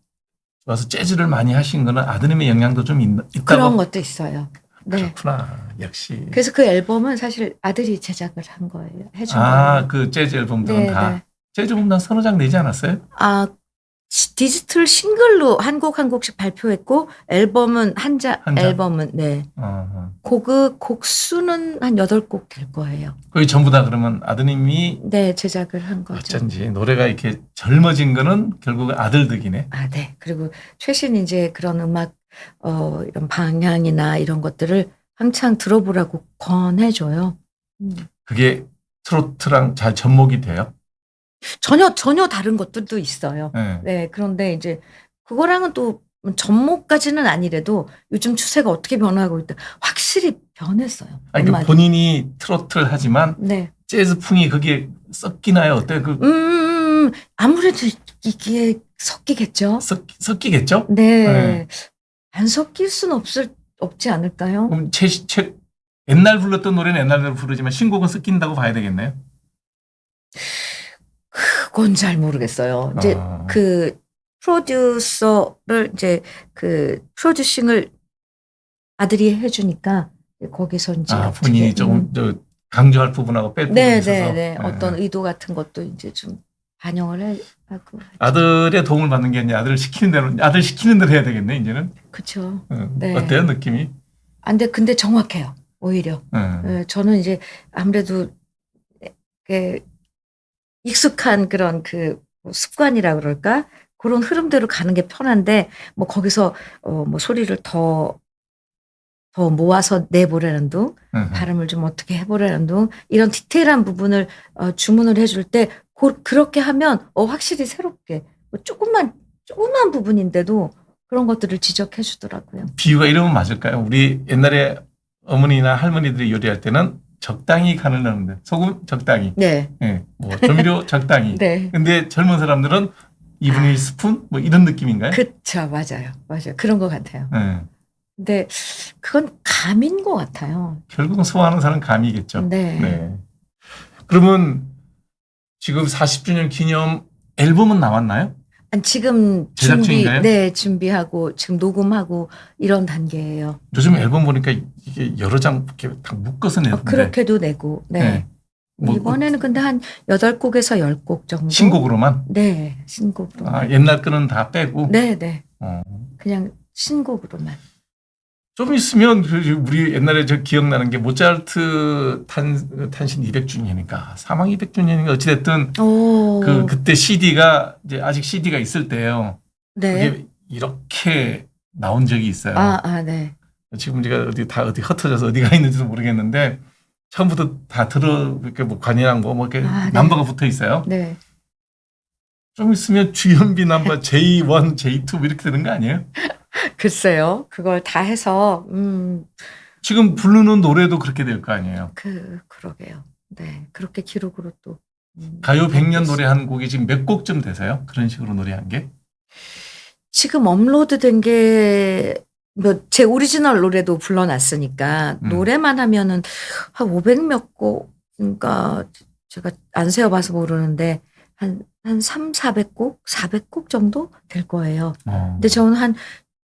와서 재즈를 많이 하신 거는 아드님의 영향도 좀 있다고? 그런 것도 있어요. 네. 그렇구나. 역시. 그래서 그 앨범은 사실 아들이 제작을 한 거예요. 해준 거예요. 그 재즈 앨범들은 다. 재즈 앨범 한 서너 장 내지 않았어요? 디지털 싱글로 한 곡씩 발표했고 앨범은 한 장? 앨범은 곡 수는 한 8곡 될 거예요. 거의 전부 다 그러면 아드님이 제작을 한 거죠. 어쩐지 노래가 이렇게 젊어진 거는 결국은 아들 덕이네. 네. 그리고 최신 이제 그런 음악 이런 방향이나 이런 것들을 한창 들어보라고 권해줘요. 그게 트로트랑 잘 접목이 돼요? 전혀 다른 것들도 있어요. 네. 네, 그런데 이제 그거랑은 또 접목까지는 아니래도 요즘 추세가 어떻게 변하고 있다. 확실히 변했어요. 아니, 그 엄마들이. 본인이 트로트를 하지만 네. 재즈풍이 그게 섞이나요? 어때요? 아무래도 이게 섞이겠죠. 섞이겠죠? 네. 네. 안 섞일 수는 없지 않을까요? 그럼 옛날 불렀던 노래는 옛날대로 부르지만 신곡은 섞인다고 봐야 되겠네요. 그건 잘 모르겠어요. 이제 그 프로듀서를 이제 그 프로듀싱을 아들이 해주니까 거기서 이제 본인이 조금 강조할 부분하고 뺄 부분이 있어서. 네. 어떤 의도 같은 것도 이제 좀 반영을 하고. 아들의 도움을 받는 게 아니라 아들 시키는 대로 해야 되겠네, 이제는. 그렇죠. 네. 어때요, 느낌이? 근데 정확해요, 오히려. 저는 이제 아무래도 익숙한 그런 그 습관이라 그럴까? 그런 흐름대로 가는 게 편한데, 뭐 거기서 뭐 소리를 더 모아서 내보라는 둥, 발음을 좀 어떻게 해보라는 둥, 이런 디테일한 부분을 주문을 해줄 때 그렇게 하면 확실히 새롭게 조금만 부분인데도 그런 것들을 지적해 주더라고요. 비유가 이러면 맞을까요? 우리 옛날에 어머니나 할머니들이 요리할 때는 적당히 간을 넣는데 소금 적당히, 네, 뭐 조미료 적당히. 네. 근데 젊은 사람들은 2분의 1 스푼 뭐 이런 느낌인가요? 그쵸, 맞아요. 그런 것 같아요. 네. 근데 그건 감인 것 같아요. 결국은 소화하는 사람은 감이겠죠. 네. 그러면 지금 40주년 기념 앨범은 나왔나요? 지금 제작 중인가요? 준비하고 지금 녹음하고 이런 단계예요. 요즘 앨범 보니까 이게 여러 장 이렇게 다 묶어서 내는데. 그렇게도 내고. 네. 뭐, 이번에는 근데 한 8곡에서 10곡 정도. 신곡으로만? 네, 신곡으로만. 옛날 거는 다 빼고? 네. 그냥 신곡으로만. 좀 있으면 우리 옛날에 저 기억나는 게 모차르트 탄신 200주년이니까 사망 200주년인가 어찌됐든 그때 CD가 이제 아직 CD가 있을 때예요. 네. 그게 이렇게 나온 적이 있어요. 네. 지금 제가 어디 흩어져서 어디가 있는지도 모르겠는데 처음부터 다 이렇게 뭐 관이랑 뭐 이렇게 넘버가 붙어 있어요. 네. 좀 있으면 주현비 넘버 J1, J2 뭐 이렇게 되는 거 아니에요? 글쎄요. 그걸 다 해서 지금 부르는 노래도 그렇게 될 거 아니에요. 그러게요. 네. 그렇게 기록으로 또 가요 100년 노래 한 곡이 지금 몇 곡쯤 되세요? 그런 식으로 노래한 게? 지금 업로드된 게 제 오리지널 노래도 불러놨으니까 노래만 하면은 한 500몇 곡, 그러니까 제가 안 세어봐서 모르는데 한 300-400곡, 400곡 정도 될 거예요. 근데 저는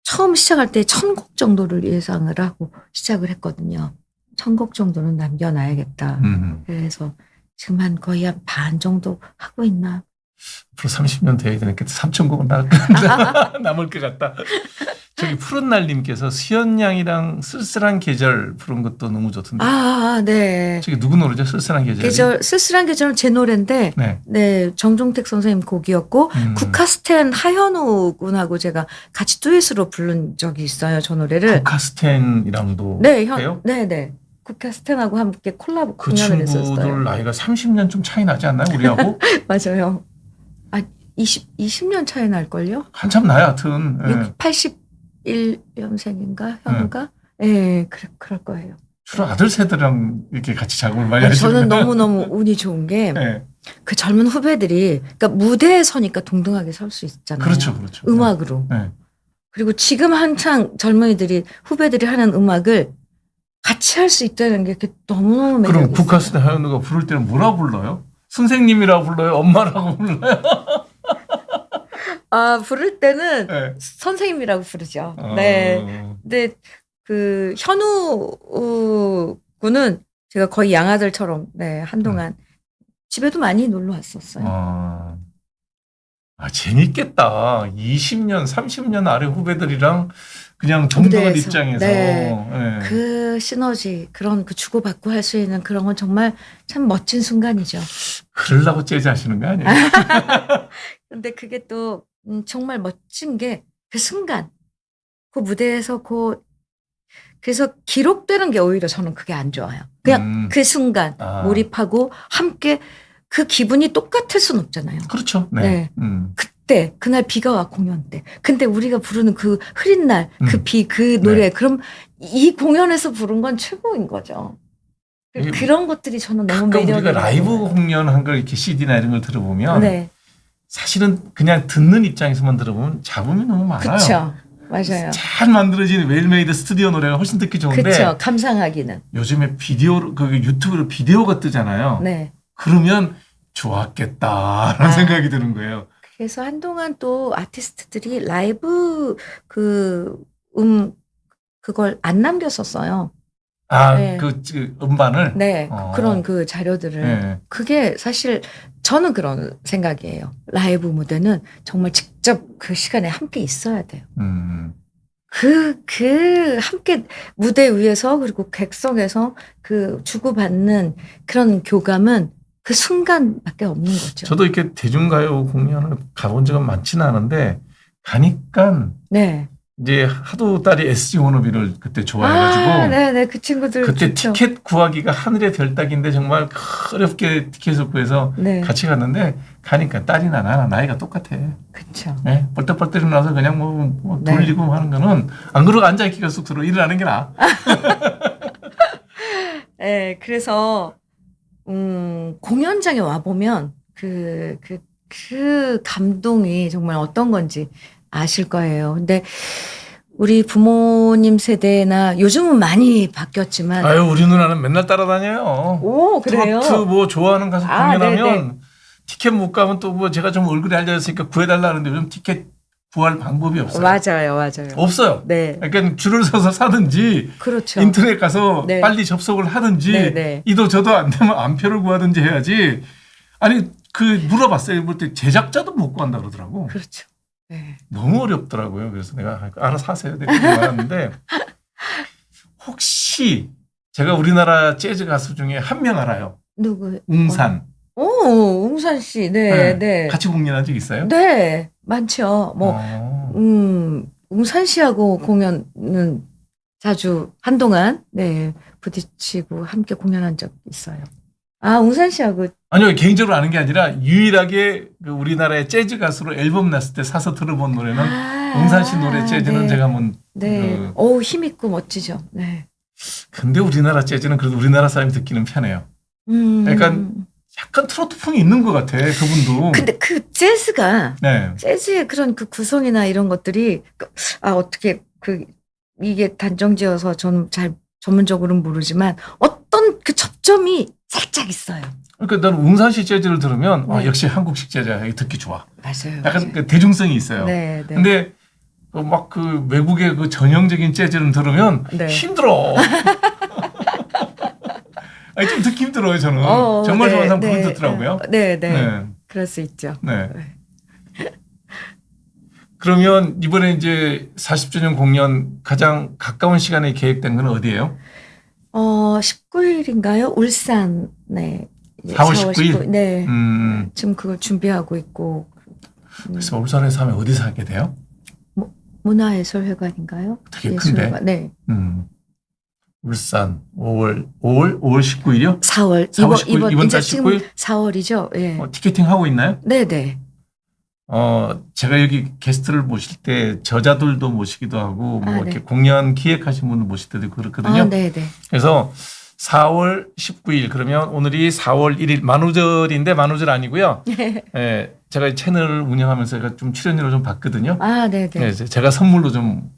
처음 시작할 때 1000곡 정도를 예상을 하고 시작을 했거든요. 1000곡 정도는 남겨놔야겠다. 그래서 지금 거의 한 반 정도 하고 있나. 앞으로 30년 돼야 되니까 3000곡은 남을 것 같다. 저기 푸른 날님께서 수연 양이랑 쓸쓸한 계절 부른 것도 너무 좋던데. 네. 저기 누구 노래죠? 쓸쓸한 계절. 쓸쓸한 계절은 제 노래인데, 네, 정종택 선생님 곡이었고, 국카스텐 하현우 군하고 제가 같이 듀엣으로 부른 적이 있어요, 저 노래를. 국카스텐이랑도 해요? 네. 국카스텐하고 함께 콜라보 그 공연을 했었어요. 친구들 나이가 30년 좀 차이 나지 않나요, 우리하고? 맞아요. 20년 차이 날걸요? 한참 나요, 하여튼. 81년생인가, 현우가? 네, 그럴 거예요. 주로 아들 세대랑 이렇게 같이 작업을 많이 하시는 저는 너무너무 운이 좋은 게, 그 젊은 후배들이, 그러니까 무대에 서니까 동등하게 설 수 있잖아요. 그렇죠. 음악으로. 그리고 지금 한창 젊은이들이, 후배들이 하는 음악을 같이 할 수 있다는 게 너무너무 매력있어요. 그럼 국카스텐 하현우가 부를 때는 뭐라 불러요? 선생님이라고 불러요? 엄마라고 불러요? 부를 때는 선생님이라고 부르죠. 네. 근데 그 현우 군은 제가 거의 양아들처럼 한동안 집에도 많이 놀러 왔었어요. 재밌겠다. 20년, 30년 아래 후배들이랑 그냥 동등한 입장에서. 그 시너지, 그런 그 주고받고 할 수 있는 그런 건 정말 참 멋진 순간이죠. 그러려고 재즈 하시는 거 아니에요? 근데 그게 또 정말 멋진 게 그 순간, 그 무대에서 그래서 기록되는 게 오히려 저는 그게 안 좋아요. 그냥 그 순간 몰입하고 함께 그 기분이 똑같을 순 없잖아요. 그렇죠. 네. 네. 그때 그날 비가 와 공연 때. 근데 우리가 부르는 그 흐린 날, 그 비, 그 노래. 네. 그럼 이 공연에서 부른 건 최고인 거죠. 그런 것들이 저는 너무 가끔 매력이. 우리가 라이브 공연한 걸 이렇게 CD나 이런 걸 들어보면 네. 사실은 그냥 듣는 입장에서만 들어보면 잡음이 너무 많아요. 그렇죠. 맞아요. 잘 만들어진 웰메이드 스튜디오 노래가 훨씬 듣기 좋은데 그렇죠. 감상하기는. 요즘에 비디오 그 유튜브로 비디오가 뜨잖아요. 네. 그러면 좋았겠다라는 생각이 드는 거예요. 그래서 한동안 또 아티스트들이 라이브 그걸 안 남겼었어요. 네. 그 음반을? 네. 그런 그 자료들을. 네. 그게 사실 저는 그런 생각이에요. 라이브 무대는 정말 직접 그 시간에 함께 있어야 돼요. 함께 무대 위에서 그리고 객석에서 그 주고받는 그런 교감은 그 순간밖에 없는 거죠. 저도 이렇게 대중가요 공연을 가본 적은 많지는 않은데 가니까 네. 이제 하도 딸이 SG 워너비를 그때 좋아해가지고 네네 그 친구들 그때 좋죠. 티켓 구하기가 하늘의 별따기인데 정말 어렵게 티켓을 구해서 네. 같이 갔는데 가니까 딸이나 나나 나이가 똑같아. 그렇죠. 네, 벌떡벌떡 일어나서 그냥 뭐 네. 돌리고 하는 거는 안 그러고 앉아있기가 쑥 들어 일어나는 게 나아. 네, 그래서 공연장에 와 보면 그 감동이 정말 어떤 건지 아실 거예요. 근데 우리 부모님 세대나 요즘은 많이 바뀌었지만. 아유, 우리 누나는 맨날 따라다녀요. 오, 그래요? 트로트 뭐 좋아하는 가수 공연하면 네네. 티켓 못 가면 또 뭐 제가 좀 얼굴이 알려졌으니까 구해달라 하는데 요즘 티켓 구할 방법이 없어요. 맞아요. 없어요. 네. 그러니까 줄을 서서 사든지 그렇죠. 인터넷 가서 네. 빨리 접속을 하든지 네. 이도 저도 안 되면 안표를 구하든지 해야지. 아니 물어봤어요. 볼 때 제작자도 못 구한다 그러더라고. 그렇죠. 네. 너무 어렵더라고요. 그래서 내가 알아서 하세요. 내가 말하는데 혹시 제가 우리나라 재즈 가수 중에 한 명 알아요. 누구? 웅산. 오, 웅산 씨. 네. 같이 공연한 적 있어요? 네, 많죠. 웅산 씨하고 공연은 자주 한동안 부딪히고 함께 공연한 적 있어요. 웅산 씨하고. 아니요, 개인적으로 아는 게 아니라 유일하게 그 우리나라의 재즈 가수로 앨범 냈을 때 사서 들어본 노래는 웅산 씨 노래 재즈는 네. 제가 한번. 네. 힘있고 멋지죠. 네. 근데 우리나라 재즈는 그래도 우리나라 사람이 듣기는 편해요. 약간 트로트풍이 있는 것 같아, 그분도. 근데 그 재즈가, 네. 재즈의 그런 그 구성이나 이런 것들이, 어떻게, 이게 단정지어서 저는 잘 전문적으로는 모르지만 어떤 그 접점이 살짝 있어요. 그러니까 나는 웅산 씨 재즈를 들으면, 네. 역시 한국식 재즈야. 듣기 좋아. 맞아요. 약간 그 대중성이 있어요. 네. 근데 막 그 외국의 그 전형적인 재즈를 들으면 네. 힘들어. 아니, 좀 듣기 힘들어요, 저는. 정말 좋아하는 사람 그분 듣더라고요. 네. 그럴 수 있죠. 네. 그러면 이번에 이제 40주년 공연 가장 가까운 시간에 계획된 건 어디예요? 19일인가요? 울산에. 4월 19일? 네. 지금 그걸 준비하고 있고. 그래서 울산에서 하면 어디서 하게 돼요? 문화예술회관인가요? 되게 큰데. 네. 울산 5월 19일이요? 4월 19일, 이번 달 지금 19일? 4월이죠. 예. 티켓팅 하고 있나요? 네네. 제가 여기 게스트를 모실 때 저자들도 모시기도 하고 이렇게 공연 기획하신 분들 모실 때도 그렇거든요. 네네. 그래서 4월 19일 그러면 오늘이 4월 1일 만우절인데 만우절 아니고요. 예, 제가 채널을 운영하면서 제가 좀 출연료를 좀 받거든요. 네네. 예, 제가 선물로 좀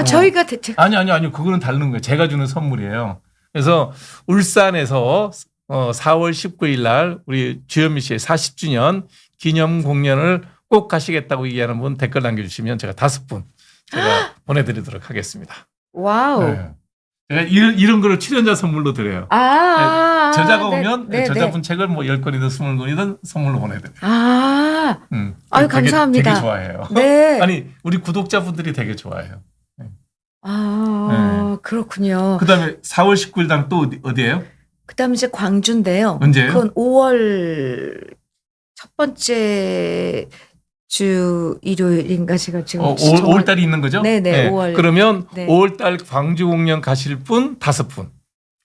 저희가 아니요. 그거는 다른 거예요. 제가 주는 선물이에요. 그래서 울산에서 4월 19일 날 우리 주현미 씨의 40주년 기념 공연을 꼭 가시겠다고 얘기하는 분 댓글 남겨주시면 제가 5분 제가 보내드리도록 하겠습니다. 와우. 네. 제가 이런 거를 출연자 선물로 드려요. 저자가 오면 저자분 책을 10권이든 20권이든 선물로 보내드려요. 아유, 감사합니다. 되게 좋아해요. 네. 아니, 우리 구독자분들이 되게 좋아해요. 그렇군요. 그 다음에 4월 19일 당 또 어디예요? 그 다음에 이제 광주인데요. 언제예요? 그건 5월 첫 번째 주 일요일인가 제가 지금 5월 달이 있는 거죠? 네네, 5월. 그러면 네. 5월 달 광주 공연 가실 분 5분.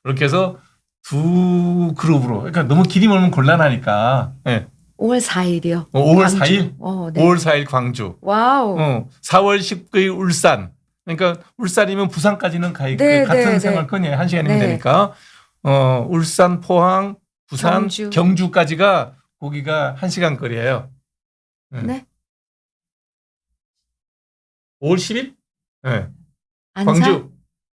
이렇게 해서 두 그룹으로. 그러니까 너무 길이 멀면 곤란하니까. 네. 5월 4일이요. 5월 4일? 네. 5월 4일 광주. 와우. 4월 19일 울산. 그러니까 울산이면 부산까지는 네, 같은 네, 생활권이에요. 1시간이면 네. 되니까. 울산, 포항, 부산, 경주까지가 거기가 1시간 거리예요. 네. 5월 10일? 네. 안산? 광주.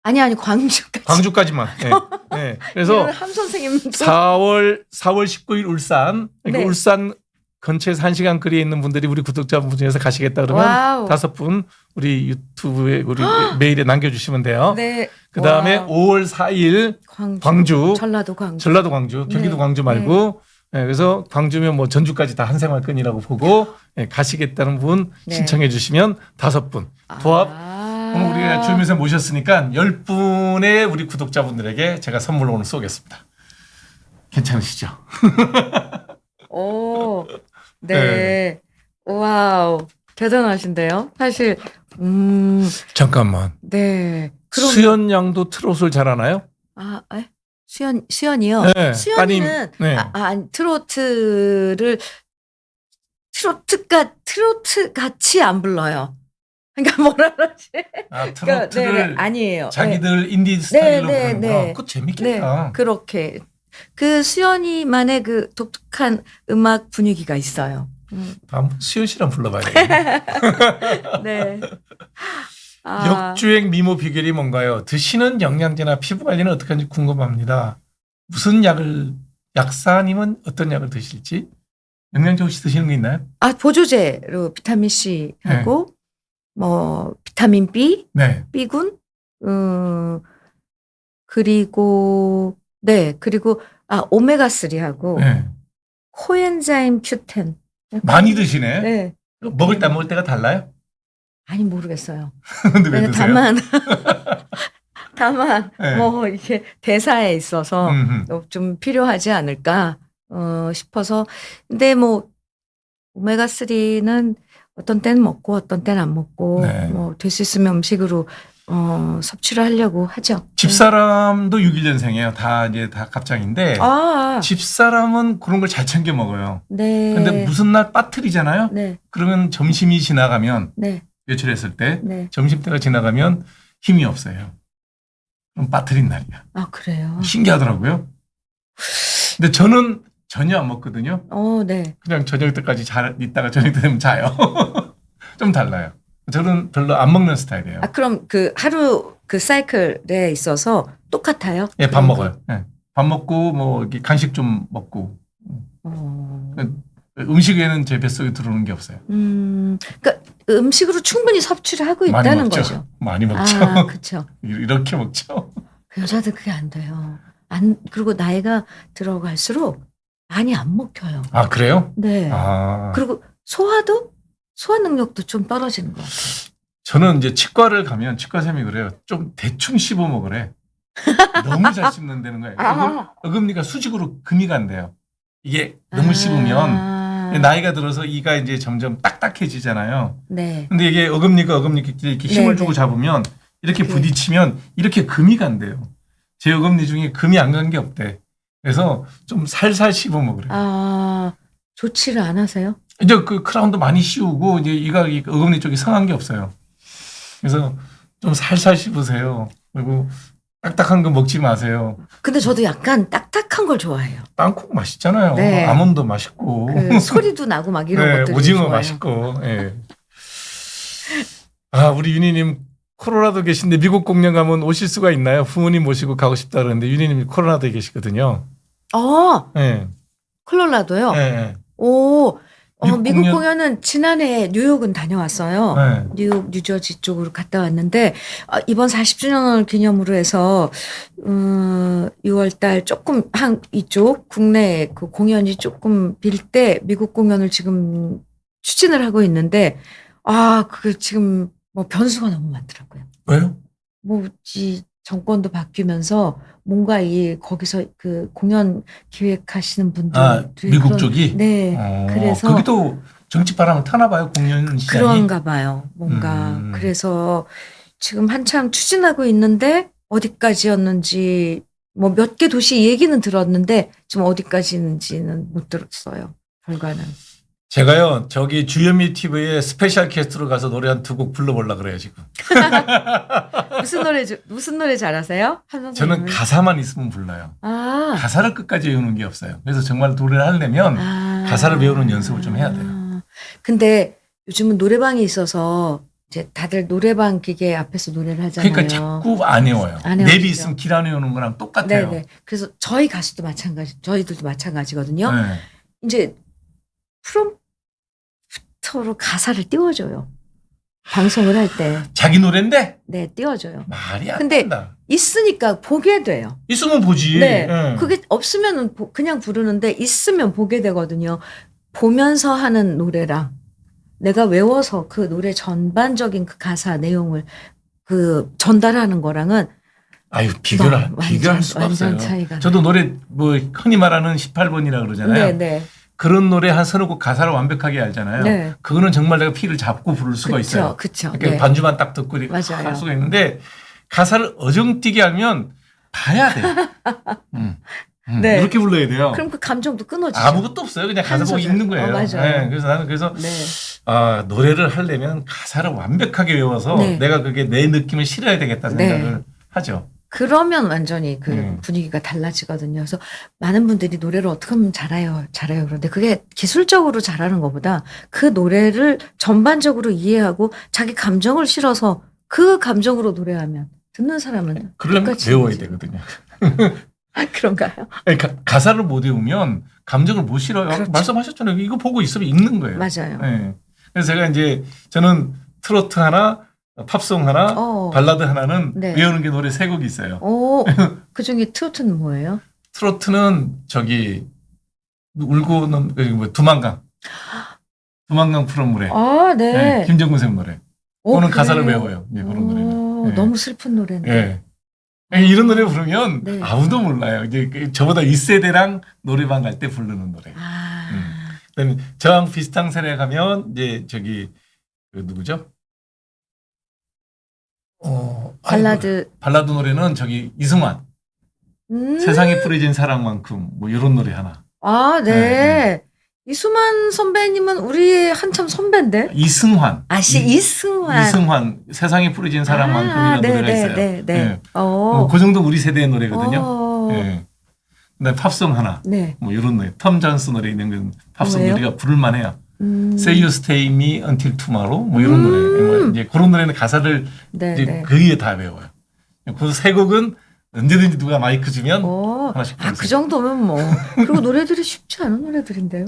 아니 광주까지. 광주까지만. 네. 네. 그래서 함 선생님도 4월 19일 울산. 그러니까 네. 울산 근처에서 1시간 거리에 있는 분들이 우리 구독자분 중에서 가시겠다 그러면 와우. 5분 우리 유튜브에 우리 메일에 남겨주시면 돼요. 네. 그 다음에 와우. 5월 4일 광주. 전라도 광주. 전라도 광주. 경기도 네. 광주 말고. 네. 그래서 광주면 뭐 전주까지 다 한 생활권이라고 보고 네, 가시겠다는 분 네. 신청해 주시면 5분. 도합. 오늘 우리가 주임에서 모셨으니까 10분의 우리 구독자분들에게 제가 선물로 오늘 쏘겠습니다. 괜찮으시죠? 오, 네. 네. 와우, 대단하신데요. 사실, 잠깐만. 네. 그럼 수연 양도 트롯을 잘하나요? 수연이요. 네, 수연이는 네. 트로트 같이 안 불러요. 그러니까 뭐라 그러지? 트로트를 아니에요. 자기들 인디 스타일로 네, 부르는 네, 거. 네. 그거 재밌겠다. 네, 그렇게 그 수연이만의 그 독특한 음악 분위기가 있어요. 다음 수연 씨랑 불러봐야 되겠네. 네. 역주행 미모 비결이 뭔가요? 드시는 영양제나 피부 관리는 어떻게 하는지 궁금합니다. 무슨 약사님은 어떤 약을 드실지? 영양제 혹시 드시는 거 있나요? 보조제로 비타민 C하고 뭐 비타민 B, 네. B군, 그리고 오메가 3하고 네. 코엔자임 Q10 많이 드시네. 네. 먹을 때 먹을 때가 달라요? 아니 모르겠어요. 근데 왜 드세요? 다만 네. 뭐 이게 대사에 있어서 음흠. 좀 필요하지 않을까 싶어서. 근데 뭐 오메가 3는 어떤 때는 먹고 어떤 때는 안 먹고 네. 뭐 될 수 있으면 음식으로 섭취를 하려고 하죠. 집사람도 61년생이에요. 다 갑장인데 아, 집사람은 그런 걸 잘 챙겨 먹어요. 네. 근데 무슨 날 빠뜨리잖아요. 네, 그러면 점심이 지나가면 네, 외출했을 때 네. 점심때가 지나가면 힘이 없어요. 그럼 빠뜨린 날이야. 그래요. 신기하더라고요. 근데 저는 전혀 안 먹거든요. 네. 그냥 저녁 때까지 있다가 저녁 때 되면 자요. 좀 달라요. 저는 별로 안 먹는 스타일이에요. 그럼 그 하루 그 사이클에 있어서 똑같아요? 예, 밥 먹어요. 예. 밥 먹고 뭐 이렇게 간식 좀 먹고. 음식에는 제 뱃속에 들어오는 게 없어요. 그러니까 음식으로 충분히 섭취를 하고 많이 있다는 먹죠. 거죠. 많이 먹죠. 그렇죠. 이렇게 먹죠. 여자들 그게 안 돼요. 그리고 나이가 들어갈수록 많이 안 먹혀요. 그래요? 네. 그리고 소화 능력도 좀 떨어지는 것 같아요. 저는 이제 치과를 가면 치과쌤이 그래요. 좀 대충 씹어 먹으래. 너무 잘 씹는다는 거예요. 어금니가 수직으로 금이 간대요. 이게 너무 씹으면 나이가 들어서 이가 이제 점점 딱딱해지잖아요. 네. 근데 이게 어금니가 이렇게 힘을 주고 잡으면 이렇게 부딪히면 이렇게 금이 간대요. 제 어금니 중에 금이 안 간 게 없대. 그래서 좀 살살 씹어 먹으래. 좋지를 않으세요? 이제 그 크라운도 많이 씌우고 이제 이가 어금니 쪽이 상한 게 없어요. 그래서 좀 살살 씹으세요. 그리고 딱딱한 거 먹지 마세요. 근데 저도 약간 딱딱한 걸 좋아해요. 땅콩 맛있잖아요. 네. 아몬드 맛있고. 그 소리도 나고 막 이런 것들. 오징어 좋아요. 맛있고. 예. 우리 윤희님 코로나도 계신데 미국 공연 가면 오실 수가 있나요? 부모님 모시고 가고 싶다 그러는데 윤희님이 코로나도에 계시거든요. 예. 콜로라도요? 예. 미국 공연은 지난해 뉴욕은 다녀왔어요. 네. 뉴욕, 뉴저지 쪽으로 갔다 왔는데 이번 40주년을 기념으로 해서 6월달 조금 이쪽 국내 그 공연이 조금 빌 때 미국 공연을 지금 추진을 하고 있는데 그게 지금 뭐 변수가 너무 많더라고요. 왜요? 정권도 바뀌면서 뭔가 거기서 그 공연 기획하시는 분들 미국 쪽이? 네. 그래서 거기도 정치 바람을 타나 봐요, 공연 시장이. 그런가 봐요. 뭔가 그래서 지금 한참 추진하고 있는데 어디까지였는지 뭐 몇 개 도시 얘기는 들었는데 지금 어디까지인지는 못 들었어요. 결과는. 제가요, 저기 주현미 TV에 스페셜 캐스트로 가서 노래 한 2곡 불러보려고 그래요, 지금. 무슨 노래 잘하세요? 한 저는 선생님은? 가사만 있으면 불러요. 아, 가사를 끝까지 외우는 게 없어요. 그래서 정말 노래를 하려면 가사를 외우는 연습을 좀 해야 돼요. 근데 요즘은 노래방이 있어서 이제 다들 노래방 기계 앞에서 노래를 하잖아요. 그러니까 자꾸 안 외워요. 안 외워지죠. 랩이 있으면 길 안 외우는 거랑 똑같아요. 네네. 그래서 저희 가수도 저희들도 마찬가지거든요. 네. 이제 프롬프터로 가사를 띄워줘요. 방송을 할 때. 자기 노래인데 네, 띄워줘요. 말이 안 근데 된다. 있으니까 보게 돼요. 있으면 보지. 네. 예. 그게 없으면 그냥 부르는데 있으면 보게 되거든요. 보면서 하는 노래랑 내가 외워서 그 노래 전반적인 그 가사 내용을 그 전달하는 거랑은 아유, 비교할 완전 수가 없어요. 차이가 저도 노래 뭐 흔히 말하는 18번이라 그러잖아요. 네, 네. 그런 노래 한 서너 곡 가사를 완벽하게 알잖아요. 네. 그거는 정말 내가 피를 잡고 부를 수가 있어요. 그렇죠. 이렇게 네. 반주만 딱 듣고 이렇게 맞아요. 할 수가 있는데 가사를 어정뛰게 하면 봐야 돼. 네. 이렇게 불러야 돼요. 그럼 그 감정도 끊어지죠. 아무것도 없어요. 그냥 가사 보고 소절. 읽는 거예요. 맞아요. 네, 그래서 나는 네. 노래를 하려면 가사를 완벽하게 외워서 네. 내가 그게 내 느낌을 실어야 되겠다 생각을 네. 하죠. 그러면 완전히 그 분위기가 달라지거든요. 그래서 많은 분들이 노래를 어떻게 하면 잘해요. 그런데 그게 기술적으로 잘하는 것보다 그 노래를 전반적으로 이해하고 자기 감정을 실어서 그 감정으로 노래하면 듣는 사람은 그러려면 똑같이 외워야 이제. 되거든요. 아, 그런가요? 그러니까 가사를 못 외우면 감정을 못 실어요. 그렇죠. 말씀하셨잖아요. 이거 보고 있으면 읽는 거예요. 맞아요. 네. 그래서 저는 트로트 하나, 팝송 하나, 발라드 하나는 네. 외우는 게 노래 3곡이 있어요. 그 중에 트로트는 뭐예요? 트로트는 울고는 두만강 푸른 물에. 아, 네. 네, 김정근 쌤 노래. 그거는 가사를 그래요? 외워요. 네, 그런 노래는. 네. 너무 슬픈 노래인데. 네. 이런 노래 부르면 네. 아무도 몰라요. 이제 저보다 1세대랑 노래방 갈 때 부르는 노래. 그다음에 저랑 비슷한 세대 가면 이제 그 누구죠? 발라드 노래는 이승환. 세상에 뿌려진 사랑만큼 뭐 이런 노래 하나. 아, 네. 네. 이수만 선배님은 우리 한참 선배인데. 이승환. 이승환. 세상에 뿌려진 사랑만큼이라는 노래가 있어요. 네. 그 정도 우리 세대의 노래거든요. 네. 그다음에 팝송 하나. 네. 뭐 이런 노래. 톰 존스 노래 있는 팝송 뭐예요? 노래가 부를만해요. Say You Stay Me Until Tomorrow 뭐 이런 노래. 뭐 이제 그런 노래는 가사를 이제 거의 다 외워요. 그 3곡은 언제든지 누가 마이크 주면 하나씩 부르세요. 그 정도면 뭐. 그리고 노래들이 쉽지 않은 노래들인데요.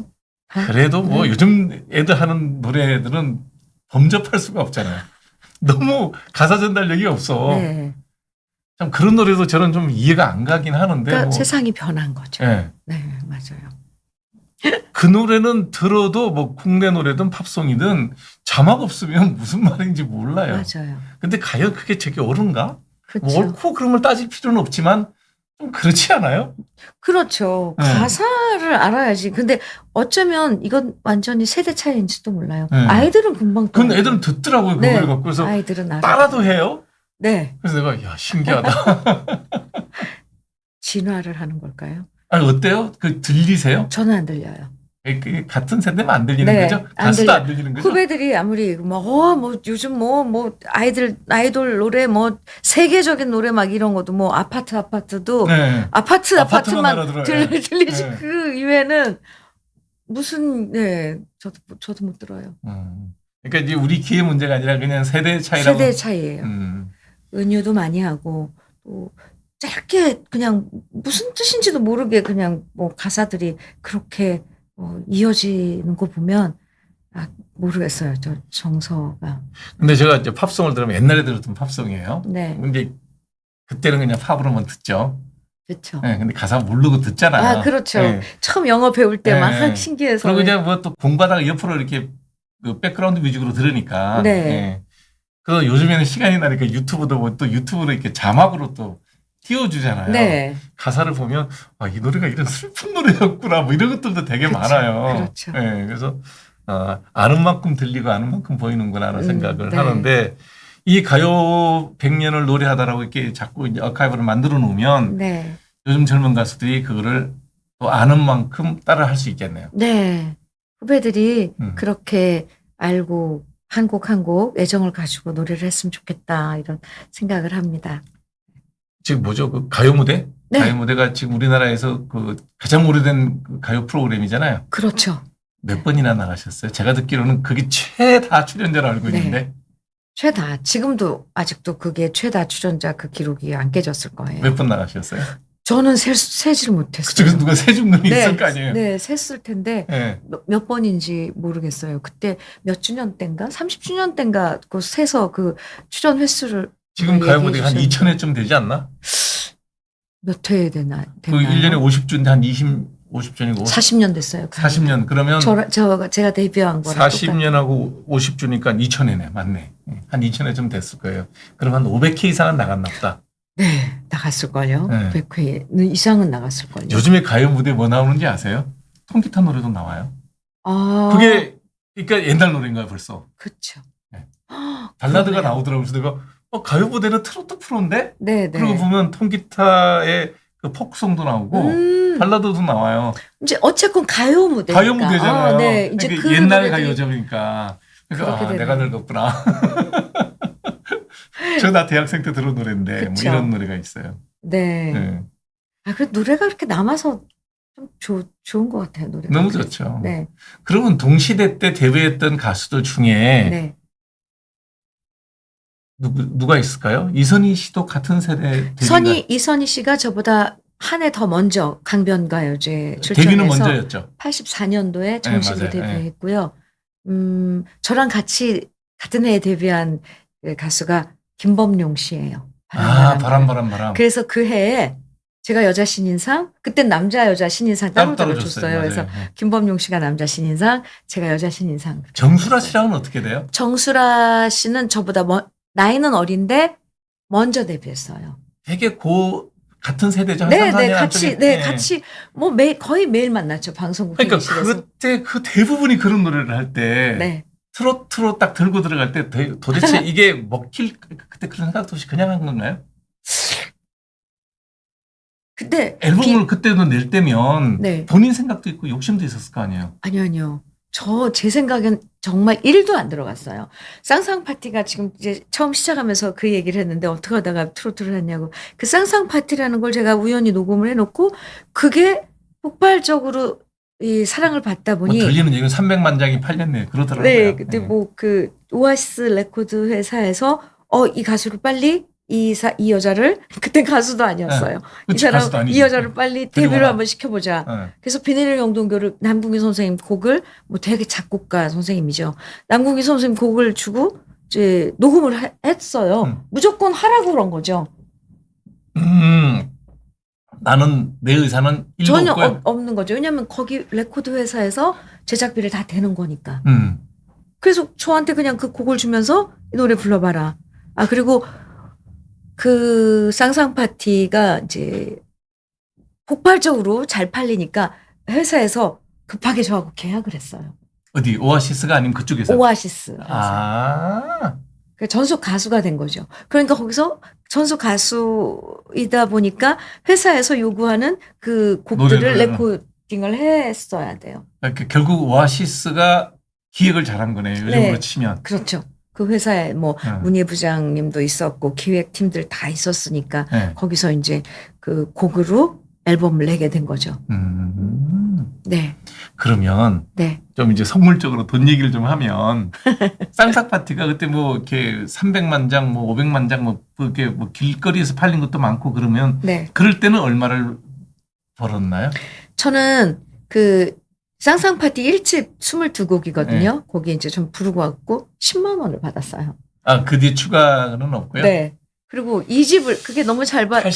그래도 뭐 요즘 애들 하는 노래들은 범접할 수가 없잖아요. 너무 가사 전달력이 없어. 네. 참 그런 노래도 저는 좀 이해가 안 가긴 하는데. 그러니까 세상이 변한 거죠. 네. 네, 맞아요. 그 노래는 들어도 뭐 국내 노래든 팝송이든 자막 없으면 무슨 말인지 몰라요. 맞아요. 근데 과연 그게 되게 옳은가? 그렇죠. 뭐 옳고 그런 걸 따질 필요는 없지만 좀 그렇지 않아요? 그렇죠. 네. 가사를 알아야지. 근데 어쩌면 이건 완전히 세대 차이인지도 몰라요. 네. 아이들은 금방 그건 따라요. 애들은 듣더라고요. 네. 그걸 갖고. 그래서 아이들은 알아요. 따라도 해요. 네. 그래서 내가 야 신기하다. 진화를 하는 걸까요? 아니 어때요? 들리세요? 저는 안 들려요. 그게 같은 세대면 안 들리는 네, 거죠? 안 가수도 들려. 안 들리는 거죠? 후배들이 아무리 요즘 아이돌 노래 세계적인 노래 막 이런 것도 아파트도 네. 아파트만 아파트만 알아들어요. 들리지. 네. 그 이외에는 무슨 저도 못 들어요. 그러니까 이제 우리 기회 문제가 아니라 그냥 세대 차이라고. 세대 차이예요. 은유도 많이 하고 또 짧게 그냥 무슨 뜻인지도 모르게 그냥 가사들이 그렇게 이어지는 거 보면 모르겠어요. 저 정서가. 근데 제가 이제 팝송을 들으면 옛날에 들었던 팝송이에요. 네. 근데 그때는 그냥 팝으로만 듣죠. 그렇죠. 네, 근데 가사 모르고 듣잖아요. 그렇죠. 네. 처음 영어 배울 때 막 네. 신기해서. 그리고 그냥 뭐 또 공부하다가 옆으로 이렇게 그 백그라운드 뮤직으로 들으니까. 네. 네. 그래서 요즘에는 시간이 나니까 유튜브도 또 유튜브로 이렇게 자막으로 또 띄워주잖아요. 네. 가사를 보면 이 노래가 이런 슬픈 노래였구나 뭐 이런 것들도 되게 그렇죠. 많아요. 그렇죠. 네, 그래서 아는 만큼 들리고 아는 만큼 보이는구나 하는 생각을 네. 하는데 이 가요 100년을 노래하다라고 이렇게 자꾸 이제 아카이브를 만들어 놓으면 네. 요즘 젊은 가수들이 그거를 또 아는 만큼 따라 할 수 있겠네요. 네. 후배들이 음. 그렇게 알고 한 곡 한 곡 애정을 가지고 노래를 했으면 좋겠다 이런 생각을 합니다. 지금 뭐죠? 그 가요 무대? 네. 가요 무대가 지금 우리나라에서 그 가장 오래된 그 가요 프로그램이잖아요. 그렇죠. 몇 번이나 나가셨어요? 제가 듣기로는 그게 최다 출연자로 알고 네. 있는데 최다 지금도 아직도 그게 최다 출연자 그 기록이 안 깨졌을 거예요. 몇 번 나가셨어요? 저는 세지를 못했어요. 그쪽에서 누가 세준 놈이 있을 거 아니에요? 네, 셌을 텐데 네. 몇 번인지 모르겠어요. 그때 몇 주년 때인가? 30주년 때인가 그 세서 그 출연 횟수를 지금 가요 무대가 한 얘기해 2,000회쯤 되지 않나? 몇 회 됐나요? 그 1년에 50주인데 한 50주년이고 40년 됐어요. 40년 그러면 제가 데뷔한 거랑 40년하고 50주니까 2,000회네. 맞네. 한 2,000회쯤 됐을 거예요. 그럼 한 500회 이상은 나갔나 보다. 네, 나갔을걸요. 네. 100회 이상은 나갔을걸요. 요즘에 가요 무대 뭐 나오는지 아세요? 통기타 노래도 나와요. 아, 그게 그러니까 옛날 노래인 거야 벌써. 그렇죠. 네. 아, 발라드가 그러네요. 나오더라고요. 그래서 내가 가요 무대는 트로트 프로인데? 네, 네. 그러고 보면 통기타의 그 포크송도 나오고 발라드도 나와요. 이제 어쨌건 가요 무대니까. 가요 무대잖아요. 네, 이제 그러니까 그 옛날 노래들이- 가요점이니까. 그래서 그렇게 내가 되네요. 늙었구나. 저 나 대학생 때 들은 노래인데 뭐 그쵸. 이런 노래가 있어요. 네. 네. 그 노래가 그렇게 남아서 좀 좋은 것 같아요, 노래가. 너무 좋죠. 네. 그러면 동시대 때 데뷔했던 가수들 중에 네. 누가 있을까요? 이선희 씨도 같은 세대 데뷔가 이선희 씨가 저보다 한 해 더 먼저 강변가요제 데뷔는 출전해서 먼저였죠. 84년도에 정식으로 맞아요. 데뷔했고요. 저랑 같이 같은 해에 데뷔한 그 가수가 김범용 씨예요. 바람. 그래서 그 해에 제가 여자 신인상, 그땐 남자 여자 신인상 따로 줬어요. 그래서 김범용 씨가 남자 신인상, 제가 여자 신인상. 정수라 씨랑은 어떻게 돼요? 정수라 씨는 저보다 나이는 어린데 먼저 데뷔했어요. 되게 같은 세대죠. 한 네, 3, 4년 같이, 안쪽에. 같이 뭐 거의 매일 만났죠. 방송국 그러니까 대기실에서. 그때 그 대부분이 그런 노래를 할 때 네. 트로트로 딱 들고 들어갈 때 도대체 이게 먹힐 그때 그런 생각도 없이 그냥 한 건가요? 근데 앨범을 그때도 낼 때면 네. 본인 생각도 있고 욕심도 있었을 거 아니에요. 아니요. 제 생각엔 정말 1도 안 들어갔어요. 쌍쌍 파티가 지금 이제 처음 시작하면서 그 얘기를 했는데 어떻게 하다가 트로트를 했냐고. 그 쌍쌍 파티라는 걸 제가 우연히 녹음을 해놓고 그게 폭발적으로 이 사랑을 받다 뭐 보니. 들리는 얘기는 300만 장이 팔렸네. 그러더라고요. 네. 근데 뭐 그 오아시스 레코드 회사에서 이 가수를 빨리 이 여자를 그때 가수도 아니었어요. 그치, 가수도 아니지. 이 여자를 빨리 데뷔를 데리고 한번 시켜보자. 네. 그래서 비내릴 영동교를 남궁희 선생님 곡을 뭐 되게 작곡가 선생님이죠. 남궁희 선생님 곡을 주고 이제 녹음을 했어요. 무조건 하라고 그런 거죠. 나는 내 의사는 일도 전혀 없고요. 없는 거죠. 왜냐하면 거기 레코드 회사에서 제작비를 다 대는 거니까. 그래서 저한테 그냥 그 곡을 주면서 이 노래 불러봐라. 그리고 그 쌍쌍 파티가 이제 폭발적으로 잘 팔리니까 회사에서 급하게 저하고 계약을 했어요. 어디 오아시스가 아니면 그쪽에서? 오아시스. 그 전속 가수가 된 거죠. 그러니까 거기서 전속 가수이다 보니까 회사에서 요구하는 그 곡들을 레코딩을 했어야 돼요. 그러니까 결국 오아시스가 기획을 잘한 거네요. 요즘으로 치면. 그렇죠. 그 회사에 뭐 문예부장님도 있었고 기획팀들 다 있었으니까 거기서 이제 그 곡으로 앨범을 내게 된 거죠. 네. 그러면 좀 이제 선물적으로 돈 얘기를 좀 하면 쌍쌍 파티가 그때 뭐 이렇게 300만 장, 뭐 500만 장, 뭐 이렇게 뭐 길거리에서 팔린 것도 많고 그러면 그럴 때는 얼마를 벌었나요? 저는 그 쌍쌍 파티 1집 22곡이거든요. 거기 이제 좀 부르고 왔고 10만 원을 받았어요. 그 뒤에 추가는 없고요? 네. 그리고 2집을 그게 너무 잘 팔리니까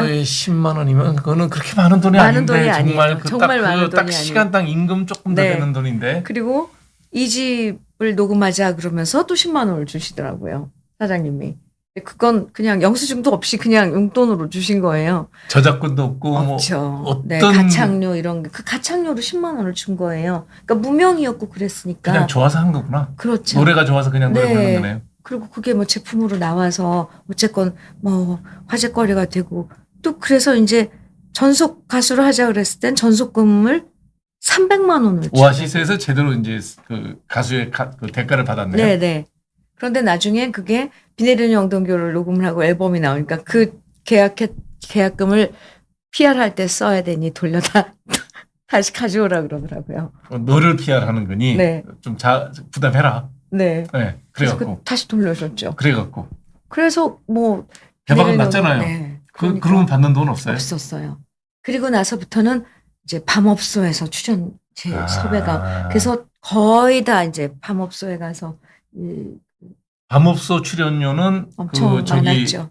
85년도에 10만 원이면 그거는 그렇게 많은 돈이 많은 아닌데 돈이 정말 아니에요. 정말 많은 돈이 아니에요. 시간당 임금 조금 더 되는 돈인데. 그리고 2집을 녹음하자 그러면서 또 10만 원을 주시더라고요. 사장님이. 그건 그냥 영수증도 없이 그냥 용돈으로 주신 거예요. 저작권도 없고 없죠. 뭐 어떤 네, 가창료 이런 게 그 가창료로 10만 원을 준 거예요. 그러니까 무명이었고 그랬으니까. 그냥 좋아서 한 거구나. 그렇죠. 노래가 좋아서 그냥 노래 네. 부르는 거네요. 그리고 그게 뭐 제품으로 나와서 어쨌건 뭐 화제거리가 되고 또 그래서 이제 전속 가수를 하자 그랬을 땐 전속금을 300만 원을 오아시스에서 제대로 이제 그 가수의 그 대가를 받았네요. 네네. 그런데 나중에 그게 비 내리는 영동교를 녹음을 하고 앨범이 나오니까 그 계약금을 PR 할 때 써야 되니 돌려다 다시 가져오라 그러더라고요. 너를 PR하는 거니 네. 좀 부담해라. 네. 네, 그래서 그래갖고 다시 돌려줬죠. 그래갖고 그래서 뭐 대박은 내리는 났잖아요. 네. 그러면 받는 돈 없어요? 없었어요. 그리고 나서부터는 이제 밤업소에서 출연 제 섭외가 그래서 거의 다 이제 밤업소에 가서 밤업소 출연료는 엄청 많았죠.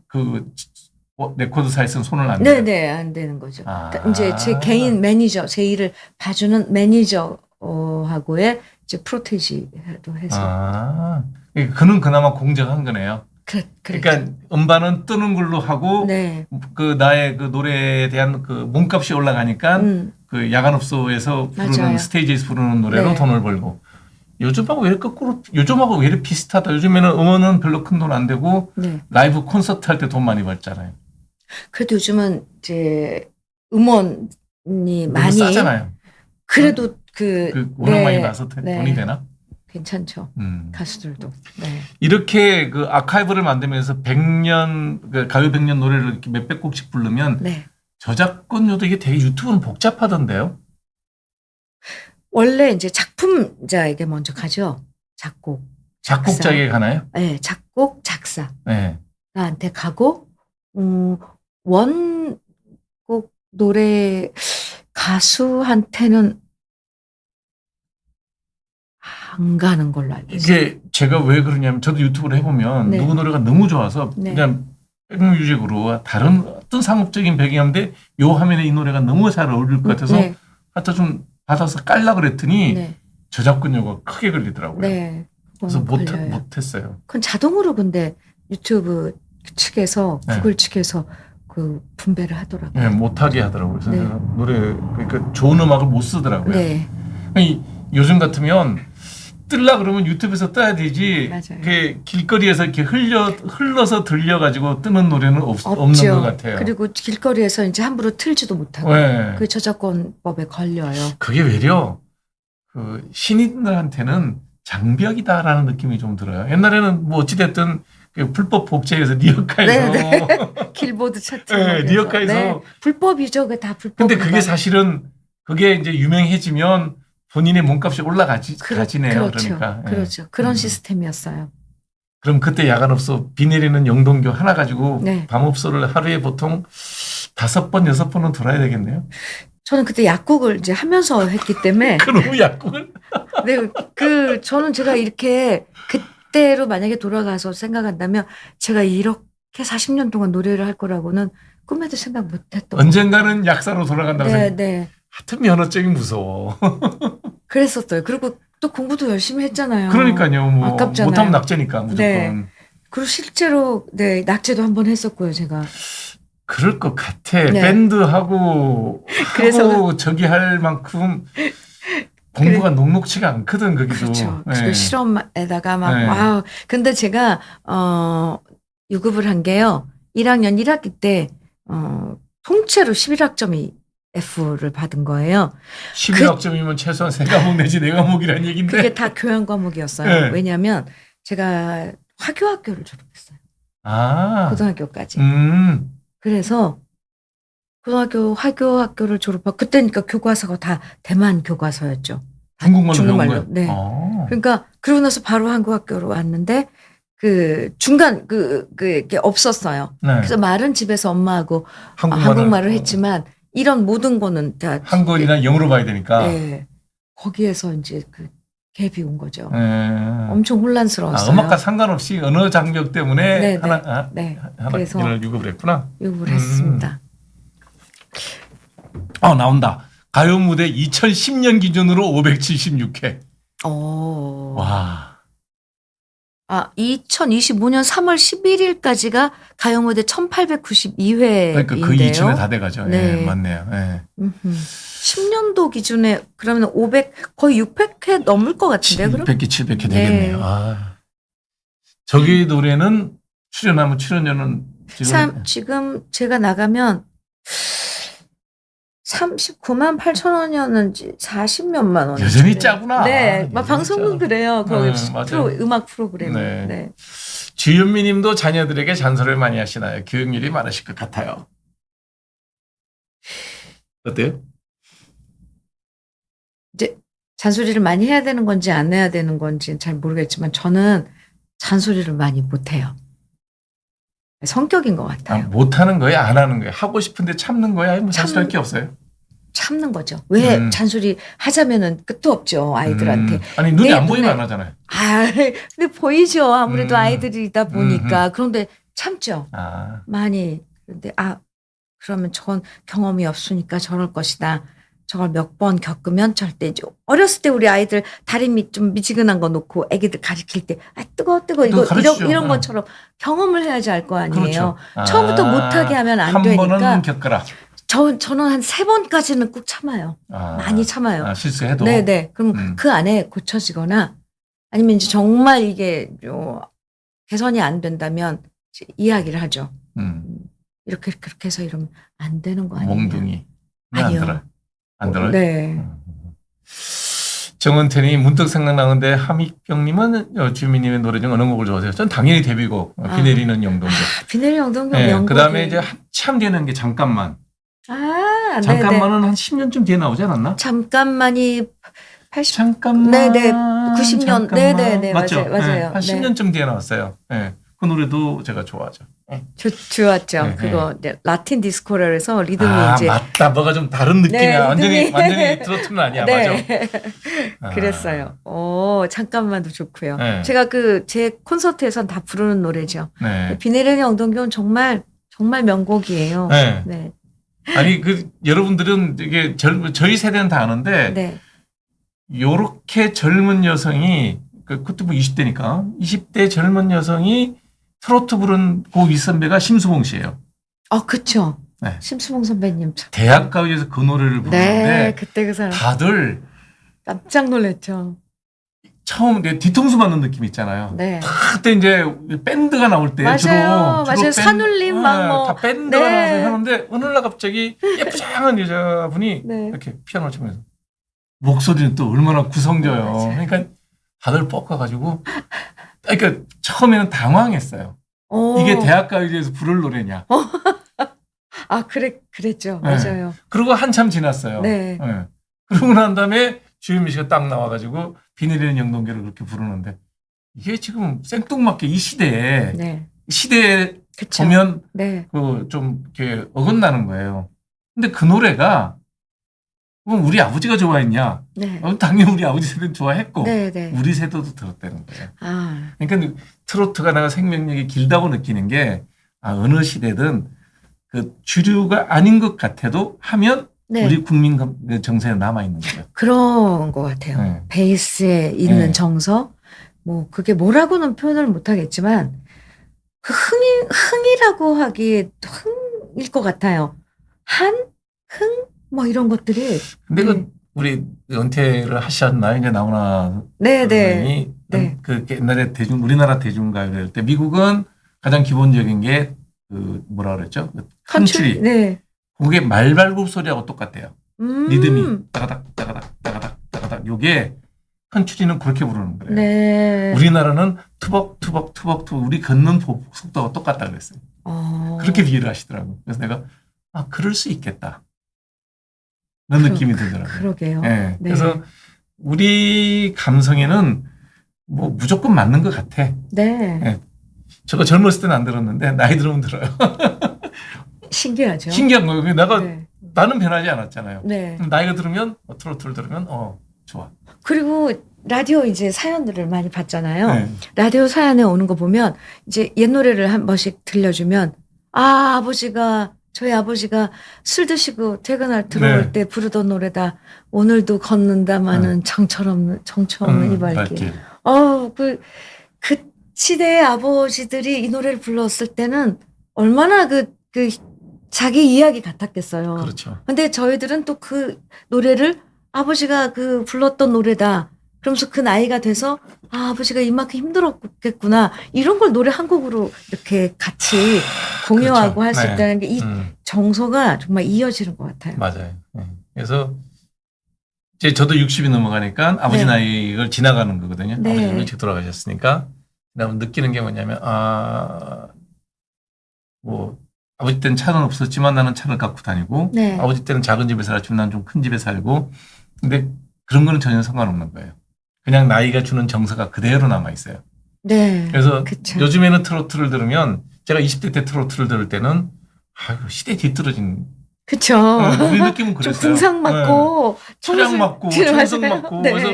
레코드사에서는 손을 안 대요. 네네 안 되는 거죠. 그러니까 이제 제 개인 매니저 제 일을 봐주는 매니저하고의 이제 프로테지도 해서 그는 그나마 공정한 거네요. 그러니까 음반은 뜨는 걸로 하고 네. 그 나의 그 노래에 대한 그 몸값이 올라가니까 그 야간업소에서 부르는 맞아요. 스테이지에서 부르는 노래로 네. 돈을 벌고 요즘하고 왜 이렇게 거꾸로 요즘하고 왜 이렇게 비슷하다. 요즘에는 음원은 별로 큰 돈 안 되고 네. 라이브 콘서트 할 때 돈 많이 벌잖아요. 그래도 요즘은 이제 음원이 많이 싸잖아요. 그래도 워낙 네. 많이 나서 네. 돈이 되나? 괜찮죠. 가수들도. 네. 이렇게 그 아카이브를 만들면서 100년 그 가요 100년 노래를 이렇게 몇백 곡씩 부르면 네. 저작권료도 이게 되게 유튜브는 복잡하던데요. 원래 이제 작품자에게 먼저 가죠. 작곡자에게 가나요? 네, 작곡, 작사. 네. 나한테 가고, 원곡 노래 가수한테는 안 가는 걸로 알고 있어요. 이게 제가 왜 그러냐면 저도 유튜브를 해보면 네. 누구 노래가 너무 좋아서 네. 그냥 백뮤직으로 다른 어떤 상업적인 배경인데 요 화면에 이 노래가 너무 잘 어울릴 것 같아서 네. 하여튼 좀 받아서 깔라 그랬더니 네. 저작권료가 크게 걸리더라고요. 네. 그래서 걸려요. 못했어요. 그건 자동으로 근데 유튜브 측에서 네. 구글 측에서 그 분배를 하더라고요. 네, 못하게 하더라고요. 그래서 네. 제가 노래 그러니까 좋은 음악을 못 쓰더라고요. 네. 아니, 요즘 같으면 뜰라 그러면 유튜브에서 떠야 되지. 맞아요. 그 길거리에서 이렇게 흘러서 들려가지고 뜨는 노래는 없는 것 같아요. 그리고 길거리에서 이제 함부로 틀지도 못하고 네. 그 저작권법에 걸려요. 그게 외려 그 신인들한테는 장벽이다라는 느낌이 좀 들어요. 옛날에는 뭐 어찌됐든 그 불법 복제해서 리어카에서 네, 길보드 차트. 네, 리어카에서. 네. 불법이죠. 그게 다 불법. 근데 그게 사실은 그게 이제 유명해지면 본인의 몸값이 가지네요. 그렇죠. 그러니까. 예. 그렇죠. 그런 시스템이었어요. 그럼 그때 야간업소 비 내리는 영동교 하나 가지고 네. 밤업소를 하루에 보통 5번, 6번은 돌아야 되겠네요. 저는 그때 약국을 이제 하면서 했기 때문에 그럼 약국을? 네, 저는 제가 이렇게 그때로 만약에 돌아가서 생각한다면 제가 이렇게 40년 동안 노래를 할 거라고는 꿈에도 생각 못했던. 언젠가는 약사로 돌아간다고 네, 생각. 네. 하여튼 면허증이 무서워. 그랬었어요. 그리고 또 공부도 열심히 했잖아요. 그러니까요. 뭐 아깝잖아요. 못하면 낙제니까 무조건. 네. 그리고 실제로 네 낙제도 한번 했었고요, 제가. 그럴 것 같아. 네. 밴드하고 그래서 저기 할 만큼 공부가 녹록치가 않거든 거기도. 그렇죠. 네. 그 실험에다가 막 네. 와우. 근데 제가 유급을 한 게요. 1학년 1학기 때 통째로 11학점이 F를 받은 거예요. 11학점이면 최소한 3과목 내지 4과목이라는 얘기인데. 그게 다 교양 과목이었어요. 네. 왜냐하면 제가 화교학교를 졸업했어요. 고등학교까지. 그래서 고등학교 화교학교를 졸업하고 그때니까 교과서가 다 대만 교과서였죠. 중국말로 배운 거예요? 네. 그러니까 그러고 나서 바로 한국학교로 왔는데 그 중간 그게 없었어요. 네. 그래서 말은 집에서 엄마하고 한국말을 했지만 이런 모든 거는 다 한글이나 영어로 봐야 되니까. 네. 거기에서 이제 그 갭이 온 거죠. 네. 엄청 혼란스러웠어요. 음악과 상관없이 언어 장벽 때문에 네, 하나 그래서 이걸 유급을 했구나. 유급을 했습니다. 나온다. 가요 무대 2010년 기준으로 576회. 오. 와. 아, 2025년 3월 11일까지가 가요무대 1892회인데요. 그러니까 그 이쯤에 다 돼가죠. 네. 예, 맞네요. 예. 10년도 기준에 그러면 500 거의 600회 넘을 것 같은데요. 그럼? 600개, 700개 네. 되겠네요. 아. 저기 노래는 출연하면 출연료는 지금 제가 나가면 39만 8천 원이었는지 40몇만 원. 여전히 짜구나. 네, 막 여전히 방송은 짜. 그래요. 거기 맞아요. 음악 프로그램. 네. 네. 주현미 님도 자녀들에게 잔소리를 많이 하시나요? 교육률이 많으실 것 같아요. 어때요? 이제 잔소리를 많이 해야 되는 건지 안 해야 되는 건지 잘 모르겠지만 저는 잔소리를 많이 못 해요. 성격인 것 아, 같아요. 못하는 거예요? 안 하는 거예요? 하고 싶은데 참는 거예요? 아니면 잔소리할 게 없어요? 참는 거죠. 왜 잔소리 하자면은 끝도 없죠. 아이들한테. 아니 눈이 내 안 보이면 눈에- 안 하잖아요. 아, 근데 보이죠. 아무래도 음. 아이들이다 보니까. 그런데 참죠. 아, 많이. 그런데 그러면 전 경험이 없으니까 저럴 것이다. 저걸 몇 번 겪으면 절대 이제 어렸을 때 우리 아이들 다리 밑 좀 미지근한 거 놓고 애기들 가르칠 때 뜨거워 이거 가르치죠. 이런 것처럼 경험을 해야지 알 거 아니에요. 그렇죠. 처음부터 아, 못하게 하면 안 한 되니까. 번은 겪어라. 저는 한 3번까지는 꼭 참아요. 아, 많이 참아요. 아, 실수해도. 네네. 그럼 그 안에 고쳐지거나 아니면 이제 정말 이게 개선이 안 된다면 이제 이야기를 하죠. 이렇게 그렇게 해서 이러면 안 되는 거 아니에요? 몽둥이. 안 아니요. 들어요. 안 들어요? 네. 정은태님 문득 생각나는데 하미경님은 주민님의 노래 중 어느 곡을 좋아하세요? 전 당연히 데뷔곡 비 내리는 영동교. 비 내리는 영동교 네, 명곡이. 그다음에 이제 한참 되는 게 잠깐만. 네네. 잠깐만은 한 10년쯤 뒤에 나오지 않았나? 잠깐만이 80. 잠깐만. 네네. 90년. 잠깐만. 네네네. 맞죠? 맞아요. 네, 한 네. 10년쯤 뒤에 나왔어요. 네, 그 노래도 제가 좋아하죠. 좋았죠. 네, 그거 이제 라틴 디스코라 해서 리듬이 아, 이제. 맞다. 뭐가 좀 다른 느낌이야. 네, 완전히 리듬이. 트로트는 아니야. 네. 맞아. 그랬어요. 잠깐만도 좋고요. 네. 제가 제 콘서트에선 다 부르는 노래죠. 네. 비 내리는 영동교는 정말 명곡이에요. 네. 네. 아니 여러분들은 이게 저희 세대는 다 아는데 네. 요렇게 젊은 여성이 그것도 뭐 20대니까 20대 젊은 여성이 트로트 부른 고 윗선배가 심수봉 씨예요. 그쵸. 네. 심수봉 선배님 참. 대학가요제에서 그 노래를 부르는데 네, 그때 그 사람 다들 깜짝 놀랐죠. 처음 뒤통수 맞는 느낌 있잖아요. 네. 그때 이제 밴드가 나올 때 맞아요. 주로 맞아요. 산울림 막 뭐. 다 밴드가 네. 나와서 하는데 어느 날 갑자기 예쁘장한 여자분이 네. 이렇게 피아노를 치면서 목소리는 또 얼마나 구성져요. 맞아요. 그러니까 다들 뻗어가지고 그러니까 처음에는 당황했어요. 이게 대학가요제에서 부를 노래냐. 그랬죠. 네. 맞아요. 그리고 한참 지났어요. 네. 네. 그러고 난 다음에 주현미 씨가 딱 나와가지고 비 내리는 영동교를 그렇게 부르는데 이게 지금 생뚱맞게 이 시대에 네. 시대에 그쵸. 보면 네. 좀 이렇게 어긋나는 거예요. 근데 그 노래가 그럼 우리 아버지가 좋아했냐? 네. 당연히 우리 아버지 세대는 좋아했고 네, 네. 우리 세대도 들었다는 거예요. 아, 그러니까 트로트가 내가 생명력이 길다고 느끼는 게 어느 시대든 그 주류가 아닌 것 같아도 하면 네. 우리 국민 정서에 남아 있는 거죠. 그런 것 같아요. 네. 베이스에 있는 네. 정서, 뭐 그게 뭐라고는 표현을 못하겠지만 그 흥이라고 하기 흥일 것 같아요. 뭐 이런 것들이. 근데 네. 그 우리 은퇴를 하셨나요? 이제 나훈아 네네. 선생님이 네. 그 옛날에 우리나라 대중가요 할 때 미국은 가장 기본적인 게 그 뭐라 그랬죠? 컨츄리. 네. 그게 말발굽 소리하고 똑같대요. 리듬이 따가닥 요게 컨츄리는 그렇게 부르는 거예요. 네. 우리나라는 투벅 우리 걷는 속도가 똑같다 그랬어요. 그렇게 비유를 하시더라고요. 그래서 내가 그럴 수 있겠다. 그런 느낌이 들더라고요. 그러게요. 네. 네. 그래서 우리 감성에는 뭐 무조건 맞는 것 같아. 네. 네. 저거 젊었을 때는 안 들었는데 나이 들으면 들어요. 신기하죠. 신기한 거예요. 네. 나는 변하지 않았잖아요. 네. 나이가 들으면 트로트를 들으면 좋아. 그리고 라디오 이제 사연들을 많이 받잖아요. 네. 라디오 사연에 오는 거 보면 이제 옛 노래를 한 번씩 들려주면 저희 아버지가 술 드시고 들어올 네. 때 부르던 노래다. 오늘도 걷는다마는 정처 없는 이 발길. 그 시대의 아버지들이 이 노래를 불렀을 때는 얼마나 자기 이야기 같았겠어요. 그렇죠. 근데 저희들은 또 그 노래를 아버지가 그 불렀던 노래다. 그러면서 그 나이가 돼서 아버지가 이만큼 힘들었겠구나. 이런 걸 노래 한 곡으로 이렇게 같이 공유하고 그렇죠. 할 수 네. 있다는 게 이 정서가 정말 이어지는 것 같아요. 맞아요. 네. 그래서 이제 저도 60이 넘어가니까 아버지 네. 나이를 지나가는 거거든요. 네. 아버지 일찍 돌아가셨으니까. 그다음에 느끼는 게 뭐냐면 뭐 아버지 때는 차는 없었지만 나는 차를 갖고 다니고 네. 아버지 때는 작은 집에 살았지만 나는 좀 큰 집에 살고 근데 그런 거는 전혀 상관없는 거예요. 그냥 나이가 주는 정서가 그대로 남아 있어요. 네. 그래서 그쵸. 요즘에는 트로트를 들으면 제가 20대 때 트로트를 들을 때는 시대 뒤떨어진 그쵸. 우리 느낌은 좀 그랬어요. 궁상 맞고. 차량 맞고 천성 맞고 네. 그래서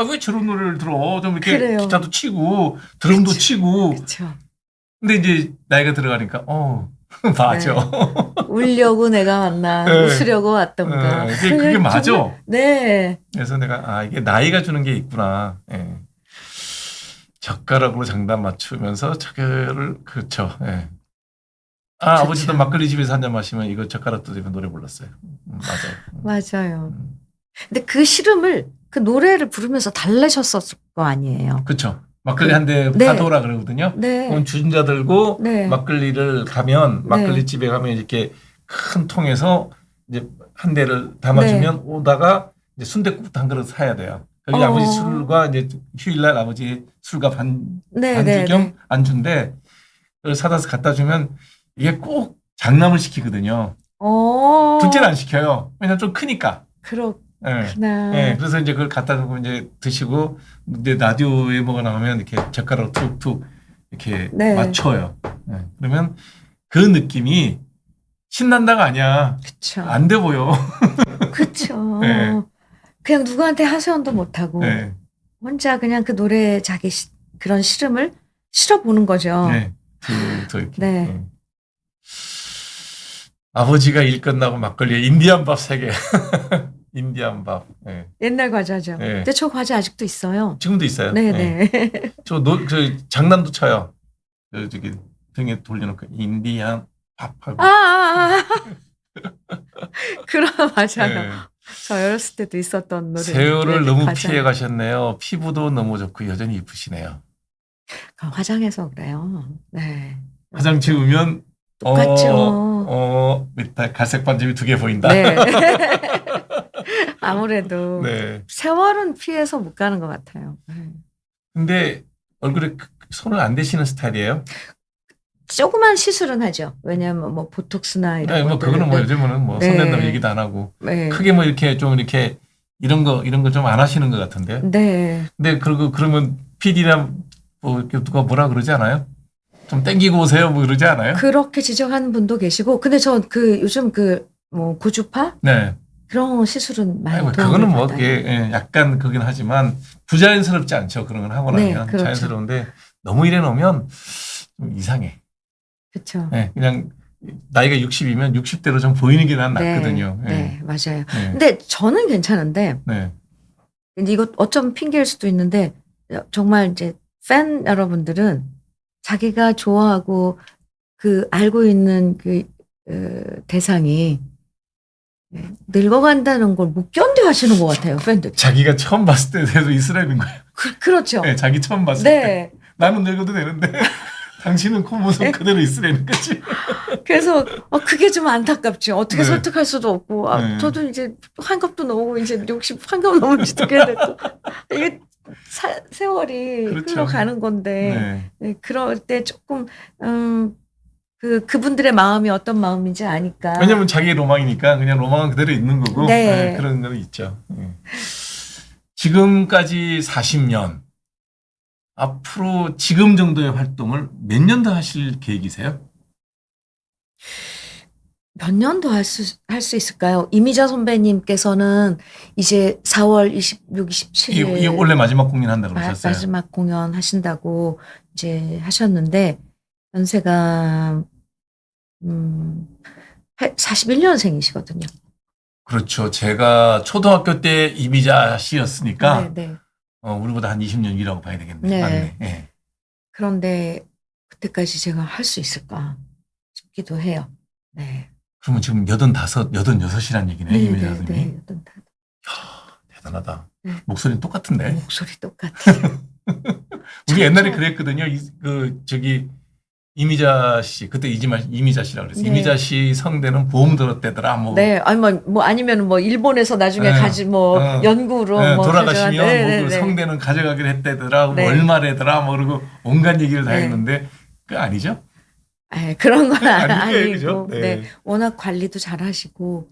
왜 저런 노래를 들어 좀 이렇게 그래요. 기타도 치고 드럼도 그쵸. 치고 그쵸. 근데 이제 나이가 들어가니까 맞아. 울려고 내가 왔나, 네. 웃으려고 왔던가. 그게 맞아. 정말, 네. 그래서 내가 이게 나이가 주는 게 있구나. 예. 젓가락으로 장단 맞추면서 저거를 그렇죠. 예. 아버지도 막걸리 집에서 한 잔 마시면 이거 젓가락도 들면 노래 불렀어요. 맞아요. 맞아요. 근데 그 시름을 그 노래를 부르면서 달래셨었을 거 아니에요. 그렇죠. 막걸리 한 대 네. 파도라 그러거든요. 네. 그럼 주전자 들고 네. 막걸리를 가면 막걸리 집에 가면 이렇게 큰 통에서 이제 한 대를 담아주면 오다가 이제 순댓국도 한 그릇 사야 돼요. 거기 아버지 술과 이제 휴일날 아버지 술과 반주 겸 안주인데 그걸 사다 갖다 주면 이게 꼭 장남을 시키거든요. 둘째는 안 시켜요. 왜냐면 좀 크니까. 그렇구나. 네, 그래서 이제 그걸 갖다 주고 이제 드시고 이제 라디오에 뭐가 나오면 이렇게 젓가락 툭툭 이렇게 맞춰요. 네, 그러면 그 느낌이 신난다가 아니야. 그쵸. 안 돼 보여. 그쵸. 네. 그냥 누구한테 하소연도 못하고 네. 혼자 그냥 그 노래 그런 시름을 실어보는 거죠. 네. 이렇게. 네. 아버지가 일 끝나고 막걸리에 인디안 밥 3개. 인디안 밥. 네. 옛날 과자죠. 네. 근데 저 과자 아직도 있어요. 지금도 있어요. 네네. 저 장난도 쳐요. 저기 등에 돌려놓고 인디안 밥하고. 그럼 맞아요. 네. 저 어렸을 때도 있었던 노래. 세월을 너무 피해 가셨네요. 피부도 너무 좋고 여전히 이쁘시네요. 화장해서 그래요. 네. 화장 지우면 똑같죠. 밑에 갈색 반점이 2개 보인다. 네. 아무래도 네. 세월은 피해서 못 가는 것 같아요. 근데 얼굴에 손을 안 대시는 스타일이에요? 조그만 시술은 하죠. 왜냐하면 뭐 보톡스나 이런 뭐 그거는 뭐 요즘은 뭐 손 댄다고 얘기도 안 하고 크게 뭐 이렇게 좀 이렇게 이런 거 좀 안 하시는 것 같은데요. 네. 근데 그러면 PD나 뭐 이렇게 누가 뭐라 그러지 않아요? 좀 땡기고 오세요 뭐 그러지 않아요? 그렇게 지적하는 분도 계시고, 근데 저 요즘 뭐 고주파 네. 그런 시술은 많이 그거는 뭐 그게 약간 그긴 하지만 부자연스럽지 않죠. 그런 걸 하고 나면 그렇죠. 자연스러운데 너무 이래 놓으면 좀 이상해. 그렇죠. 네, 그냥 나이가 60이면 60대로 좀 보이는 게 난 낫거든요. 네, 맞아요. 네. 근데 저는 괜찮은데, 네. 근데 이거 어쩌면 핑계일 수도 있는데, 정말 이제 팬 여러분들은 자기가 좋아하고 알고 있는 대상이 늙어간다는 걸 못 견뎌 하시는 것 같아요, 팬들. 자기가 처음 봤을 때도 있으라는 거예요. 그렇죠. 네, 자기 처음 봤을 때. 나는 늙어도 되는데 당신은 그 모습 그대로 있으라는 거지. 그래서 그게 좀 안타깝죠. 어떻게 설득할 수도 없고. 저도 이제 환갑도 넘고 이제 60 환갑 넘은지도 꽤 됐고. 이게 세월이 흘러가는 건데 그럴 때 조금 그분들의 마음이 어떤 마음인지 아니까. 왜냐면 자기의 로망이니까 그냥 로망은 그대로 있는 거고 그런 거 있죠. 지금까지 40년 앞으로 지금 정도의 활동을 몇 년 더 하실 계획이세요? 몇 년 더 할 수 있을까요? 이미자 선배님께서는 이제 4월 26, 27일 이 원래 마지막 공연 한다고 그러셨어요. 마지막 공연 하신다고 이제 하셨는데 연세가 41년생이시거든요. 그렇죠. 제가 초등학교 때 이미자 씨였으니까 네. 우리보다 한 20년 위라고 봐야 되겠네요. 네. 맞네. 네. 그런데 그때까지 제가 할 수 있을까 싶기도 해요. 네. 그러면 지금 85, 86이라는 얘기네, 네, 이미자님이. 네. 대단하다. 네. 목소리는 똑같은데. 목소리 똑같아요. 우리 옛날에 그랬거든요. 이미자 씨, 그때 이미자 씨라고 그랬어요. 네. 이미자 씨 성대는 보험 들었대더라. 뭐. 네, 아니 뭐 아니면 뭐 일본에서 나중에 네. 가지 뭐 연구로 네, 뭐 돌아가시면 가져간- 뭐 네, 그 네, 네. 성대는 가져가기로 했대더라. 네. 뭐 얼마래더라. 뭐 그러고 온갖 얘기를 다 네. 했는데 그거 아니죠? 아, 그런 건 아니에요, 아니고, 그죠? 네. 네. 워낙 관리도 잘하시고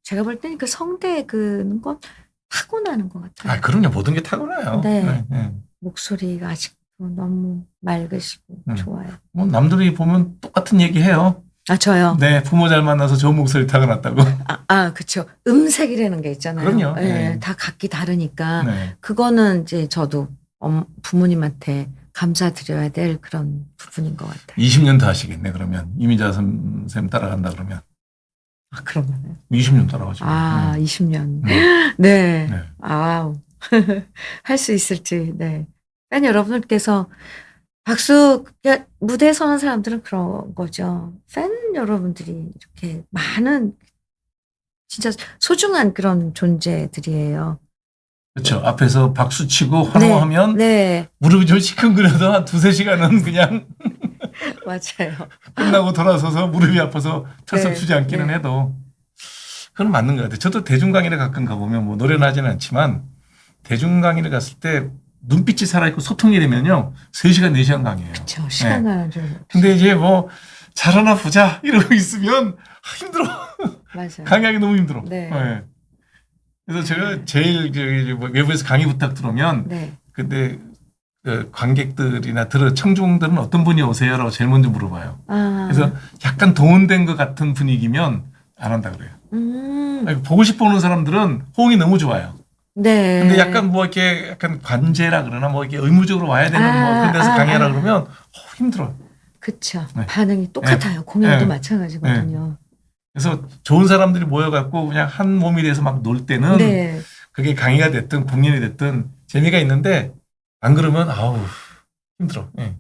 제가 볼 때는 그 성대 그건 타고나는 것 같아요. 아, 그럼요. 모든 게 타고나요. 네. 네. 목소리가 아직도 너무 맑으시고 좋아요. 뭐 남들이 보면 똑같은 얘기 해요. 아, 저요? 네, 부모 잘 만나서 좋은 목소리 타고났다고. 그쵸. 음색이라는 게 있잖아요. 그럼요. 네, 네. 다 각기 다르니까. 네. 그거는 이제 저도 부모님한테 감사드려야 될 그런 부분인 것 같아요. 20년 더 하시겠네, 그러면. 이미자 선생님 따라간다 그러면. 그러면은. 20년 따라가죠. 20년. 네. 네. 네. 아우. 할 수 있을지, 네. 팬 여러분들께서 박수, 무대에 서는 사람들은 그런 거죠. 팬 여러분들이 이렇게 많은, 진짜 소중한 그런 존재들이에요. 그렇죠. 앞에서 박수 치고 환호하면 네. 무릎이 좀 시큰거려도 한 2-3시간은 그냥 맞아요. 끝나고 돌아서서 무릎이 아파서 털썩 네, 주지 않기는 네. 해도 그건 맞는 것 같아요. 저도 대중강의를 가끔 가보면 뭐 노래는 하지는 않지만 대중강의를 갔을 때 눈빛이 살아있고 소통이 되면요. 3시간, 4시간 강의해요. 그렇죠. 시간 가는 줄. 근데 이제 뭐 잘하나 보자 이러고 있으면 힘들어. 맞아요. 강의하기 너무 힘들어. 네. 네. 그래서 제가 제일 외부에서 강의 부탁 들어오면 네. 근데 그 관객들이나 청중들은 어떤 분이 오세요라고 제일 먼저 물어봐요. 그래서 약간 동원된 것 같은 분위기면 안 한다 그래요. 아니, 보고 싶어 오는 사람들은 호응이 너무 좋아요. 네. 근데 약간 뭐 이렇게 약간 관제라 그러나 뭐 이렇게 의무적으로 와야 되는 뭐 그런 데서 강의하라 그러면 힘들어요. 그쵸. 네. 반응이 똑같아요. 공연도 마찬가지거든요. 그래서 좋은 사람들이 모여갖고 그냥 한 몸이 돼서 막 놀 때는 네. 그게 강의가 됐든 공연이 됐든 재미가 있는데 안 그러면 아우 힘들어. 예.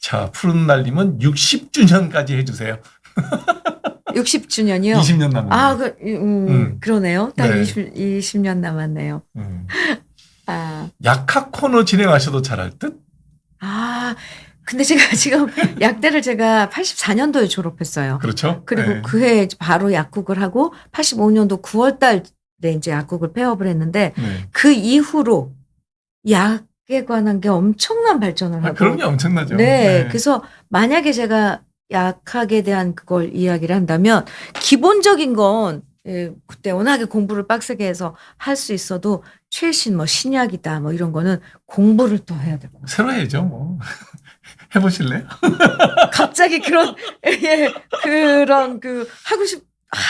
자, 푸른 날님은 60주년까지 해주세요. 60주년이요? 20년 남았네요. 그러네요. 딱 네. 20년 남았네요. 약학 코너 진행하셔도 잘할 듯? 근데 제가 지금 약대를 제가 84년도에 졸업했어요. 그렇죠. 그리고 네. 그해 바로 약국을 하고 85년도 9월 달에 이제 약국을 폐업을 했는데 네. 그 이후로 약에 관한 게 엄청난 발전을 하고. 그럼요. 엄청나죠. 네. 그래서 만약에 제가 약학에 대한 그걸 이야기를 한다면 기본적인 건 그때 워낙에 공부를 빡세게 해서 할 수 있어도 최신 뭐 신약이다 뭐 이런 거는 공부를 또 해야 되고. 새로 해야죠. 뭐. 해보실래요? 갑자기 그런 그런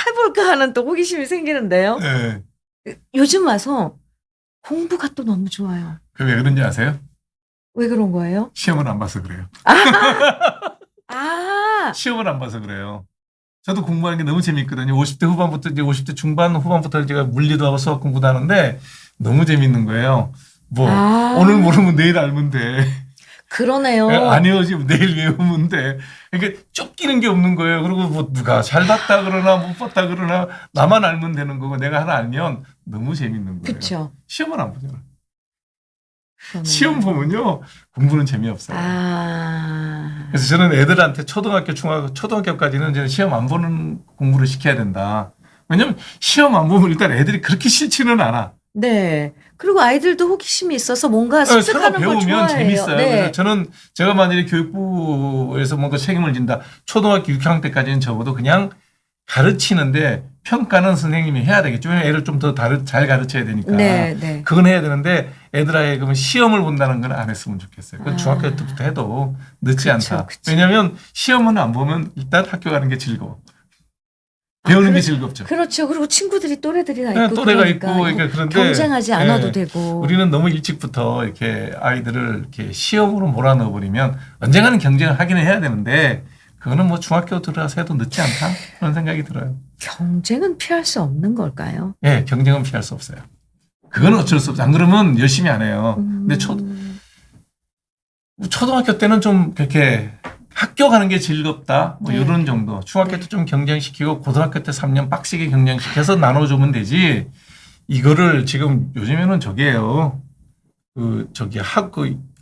해볼까 하는 또 호기심이 생기는데요. 네. 요즘 와서 공부가 또 너무 좋아요. 그 왜 그런지 아세요? 왜 그런 거예요? 시험을 안 봐서 그래요. 시험을 안 봐서 그래요. 저도 공부하는 게 너무 재밌거든요. 50대 후반부터 이제 50대 중반 후반부터 제가 물리도 하고 수학 공부도 하는데 너무 재밌는 거예요. 오늘 모르면 내일 알면 돼. 그러네요. 안 외워지면 내일 외우면 돼. 그러니까 쫓기는 게 없는 거예요. 그리고 뭐 누가 잘 봤다 그러나 못 봤다 그러나 나만 알면 되는 거고 내가 하나 알면 너무 재밌는 거예요. 그렇죠. 시험을 안 보잖아. 시험 보면요 공부는 재미없어요. 그래서 저는 애들한테 초등학교까지는 저는 시험 안 보는 공부를 시켜야 된다. 왜냐면 시험 안 보면 일단 애들이 그렇게 싫지는 않아. 네. 그리고 아이들도 호기심이 있어서 뭔가 서로 습득하는 걸 배우면 좋아해요. 재밌어요. 네. 그래서 제가 만약에 교육부에서 뭔가 책임을 진다. 초등학교 6학년 때까지는 적어도 그냥 가르치는데 평가는 선생님이 해야 되겠죠. 왜냐면 애를 좀 더 잘 가르쳐야 되니까. 네, 네. 그건 해야 되는데 애들 아예 그러면 시험을 본다는 건 안 했으면 좋겠어요. 그건 중학교 때부터 해도 늦지 않다. 왜냐하면 시험은 안 보면 일단 학교 가는 게 즐거워. 배우는 게 즐겁죠. 그렇죠. 그리고 친구들이 또래들이 다 있고 또래가 그러니까 있고 그런데 경쟁하지 않아도 되고. 우리는 너무 일찍부터 이렇게 아이들을 이렇게 시험으로 몰아넣어 버리면 언젠가는 경쟁을 하기는 해야 되는데 그거는 뭐 중학교 들어가서 해도 늦지 않다 그런 생각이 들어요. 경쟁은 피할 수 없는 걸까요? 네, 경쟁은 피할 수 없어요. 그거는 어쩔 수 없어요. 안 그러면 열심히 안 해요. 근데 초등학교 때는 좀 그렇게 학교 가는 게 즐겁다. 뭐 네. 이런 정도. 중학교 때 좀 경쟁시키고 고등학교 때 3년 빡시게 경쟁시켜서 나눠주면 되지. 이거를 지금 요즘에는 저게요. 그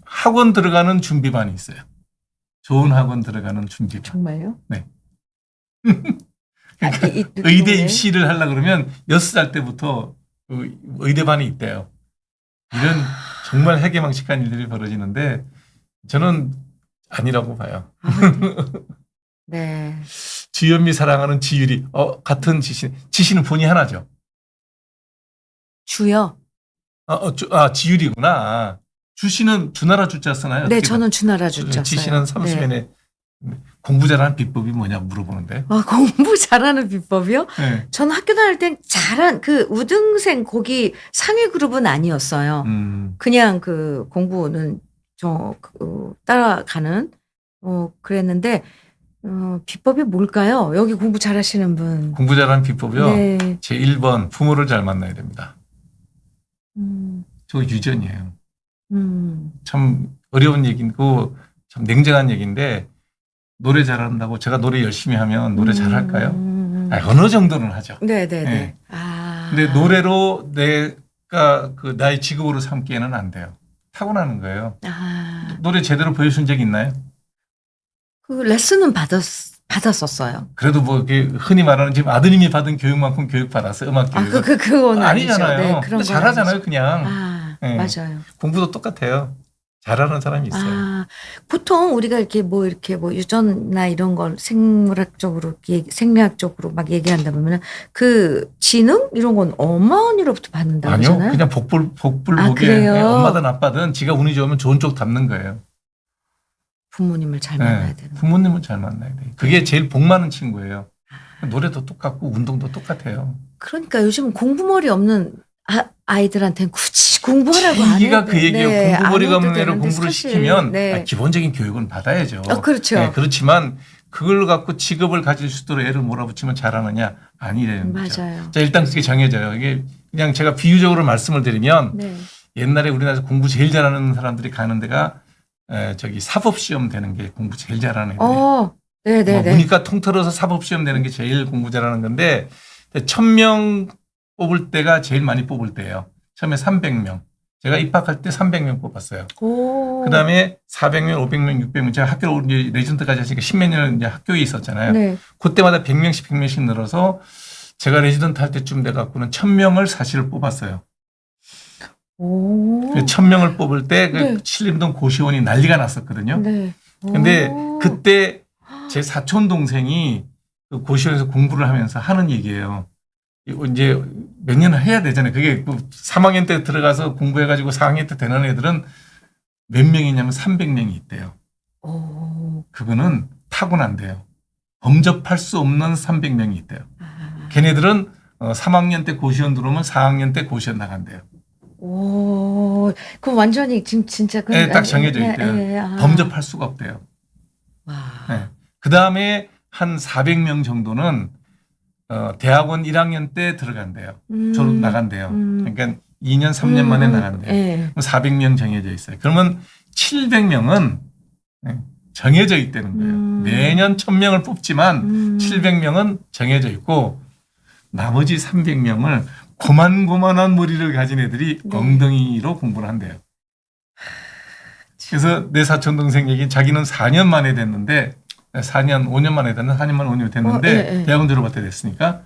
학원 들어가는 준비반이 있어요. 좋은 학원 들어가는 준비반. 정말요? 네. 아, 의대 입시를 하려고 그러면 6살 때부터 그 의대반이 있대요. 이런 정말 해괴망측한 일들이 벌어지는데 저는 아니라고 봐요. 아, 네. 주현미 사랑하는 지율이 같은 지시는 본이 하나죠. 주요? 지율이구나. 주씨는 주나라 주자 쓰나요? 네, 어떻게 저는 주나라 주자 지시는 써요. 삼수면에 공부 잘하는 비법이 뭐냐 물어보는데. 아, 공부 잘하는 비법이요? 네. 저는 학교 다닐 땐 잘한 그 우등생 거기 상위 그룹은 아니었어요. 그냥 그 공부는 따라가는 그랬는데 비법이 뭘까요? 여기 공부 잘하시는 분. 공부 잘하는 비법이요. 네. 제 1번 부모를 잘 만나야 됩니다. 저 유전이에요. 참 어려운 얘기고 참 냉정한 얘기인데 노래 잘한다고 제가 노래 열심히 하면 노래 잘할까요? 어느 정도는 하죠. 네네네. 네. 아. 근데 노래로 내가 그 나의 직업으로 삼기에는 안 돼요. 타고나는 거예요. 아. 노래 제대로 보여준 적 있나요? 그 레슨은 받았었어요. 그래도 뭐 흔히 말하는 지금 아드님이 받은 교육만큼 교육 받았어요. 음악 교육. 그건 아니잖아요. 아니죠. 네, 그런 건 잘하잖아요, 아니죠. 그냥. 네. 맞아요. 공부도 똑같아요. 잘하는 사람이 있어요. 보통 우리가 이렇게 유전이나 이런 걸 생물학적으로 막 얘기한다 보면은 그 지능 이런 건 어머니로부터 받는다고 아니요, 하잖아요. 그냥 복불복에 그래요? 엄마든 아빠든 지가 운이 좋으면 좋은 쪽 담는 거예요. 부모님을 잘 만나야 되는. 부모님을 잘 만나야 돼. 그게 제일 복 많은 친구예요. 노래도 똑같고 운동도 똑같아요. 그러니까 요즘 공부머리 없는 아이들한테는 굳이 공부하라고 안 해도 얘기가 그 얘기예요. 네, 공부머리가 안 해도 없는 애를 되는데 공부를 사실, 시키면 네. 기본적인 교육은 받아야죠. 그렇죠. 네, 그렇지만 그걸 갖고 직업을 가질 수 있도록 애를 몰아붙이면 잘하느냐 아니라는 거죠. 맞아요. 자, 일단 그게 정해져요. 이게 그냥 제가 비유적으로 말씀을 드리면 네. 옛날에 우리나라에서 공부 제일 잘하는 사람들이 가는 데가 사법시험 되는 게 공부 제일 잘하는 애들이에요. 네네네. 문이과 통틀어서 사법시험 되는 게 제일 공부 잘하는 건데 1000명 뽑을 때가 제일 많이 뽑을 때예요. 처음에 300명. 제가 입학할 때 300명 뽑았어요. 그다음에 400명, 500명, 600명. 제가 학교 레지던트까지 했으니까 10몇 년을 이제 학교에 있었잖아요. 네. 그때마다 100명씩 늘어서 제가 레지던트 할 때쯤 돼 갖고는 1000명을 사실을 뽑았어요. 1000명을 뽑을 때 네. 신림동 고시원이 난리가 났었거든요. 네. 근데 그때 제 사촌 동생이 그 고시원에서 공부를 하면서 하는 얘기예요. 이제 몇 년을 해야 되잖아요. 그게 3학년 때 들어가서 공부해가지고 4학년 때 되는 애들은 몇 명이냐면 300명이 있대요. 그거는 타고난대요. 범접할 수 없는 300명이 있대요. 걔네들은 3학년 때 고시원 들어오면 4학년 때 고시원 나간대요. 그럼 완전히 진짜 딱 정해져 있대요. 범접할 수가 없대요. 네. 그 다음에 한 400명 정도는 대학원 1학년 때 들어간대요. 졸업 나간대요. 그러니까 2년, 3년 만에 나간대요. 네. 400명 정해져 있어요. 그러면 700명은 정해져 있다는 거예요. 매년 1000명을 뽑지만 700명은 정해져 있고 나머지 300명을 고만고만한 머리를 가진 애들이 엉덩이로 공부를 한대요. 그래서 내 사촌 동생 얘기 자기는 4년 만에 됐는데 4년, 5년 만에 됐는데 4년 만에 5년 됐는데 대학원 졸업할 때 됐으니까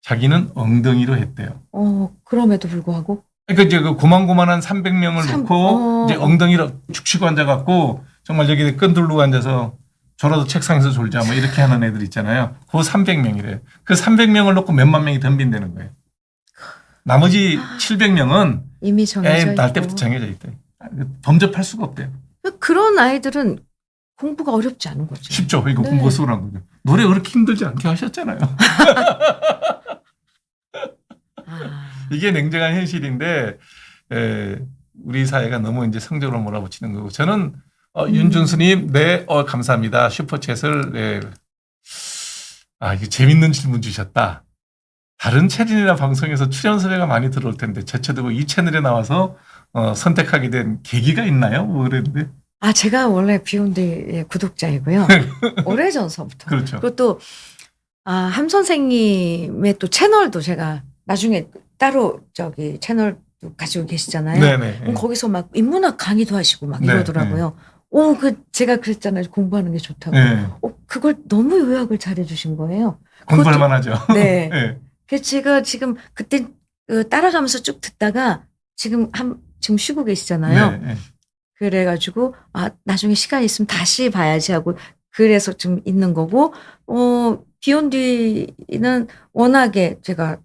자기는 엉덩이로 했대요. 그럼에도 불구하고? 그러니까 이제 그 고만고만한 300명을 놓고 이제 엉덩이로 축 치고 앉아갖고 정말 여기 끈들고 앉아서 저라도 책상에서 졸자 뭐 이렇게 하는 애들 있잖아요. 그 300명이래요. 그 300명을 놓고 몇만 명이 덤빈다는 거예요. 나머지 700명은 이미 정해져 있고. 날 때부터 정해져 있대. 범접할 수가 없대요. 그런 아이들은 공부가 어렵지 않은 거죠. 쉽죠. 이거 네. 공부가 수월한 거죠. 노래 그렇게 힘들지 않게 하셨잖아요. 이게 냉정한 현실인데 우리 사회가 너무 이제 성적으로 몰아붙이는 거고 저는 윤준수님 감사합니다. 슈퍼챗을 이게 재밌는 질문 주셨다. 다른 채널이나 방송에서 출연 섭외가 많이 들어올 텐데 저쳐두고 이 채널에 나와서 선택하게 된 계기가 있나요? 뭐 그랬는데 아, 제가 원래 비욘드의 구독자이고요. 오래전서부터. 그렇죠. 그것도, 함 선생님의 또 채널도 제가 나중에 따로 채널도 가지고 계시잖아요. 네네. 그럼 거기서 막 인문학 강의도 하시고 막 네, 이러더라고요. 제가 그랬잖아요. 공부하는 게 좋다고. 네. 그걸 너무 요약을 잘 해주신 거예요. 공부할 그것도- 만하죠. 네. 네. 그래서 제가 지금 그때 따라가면서 쭉 듣다가 지금 쉬고 계시잖아요. 네, 네. 그래가지고 나중에 시간 있으면 다시 봐야지 하고 그래서 좀 있는 거고 비욘디는 워낙에 제가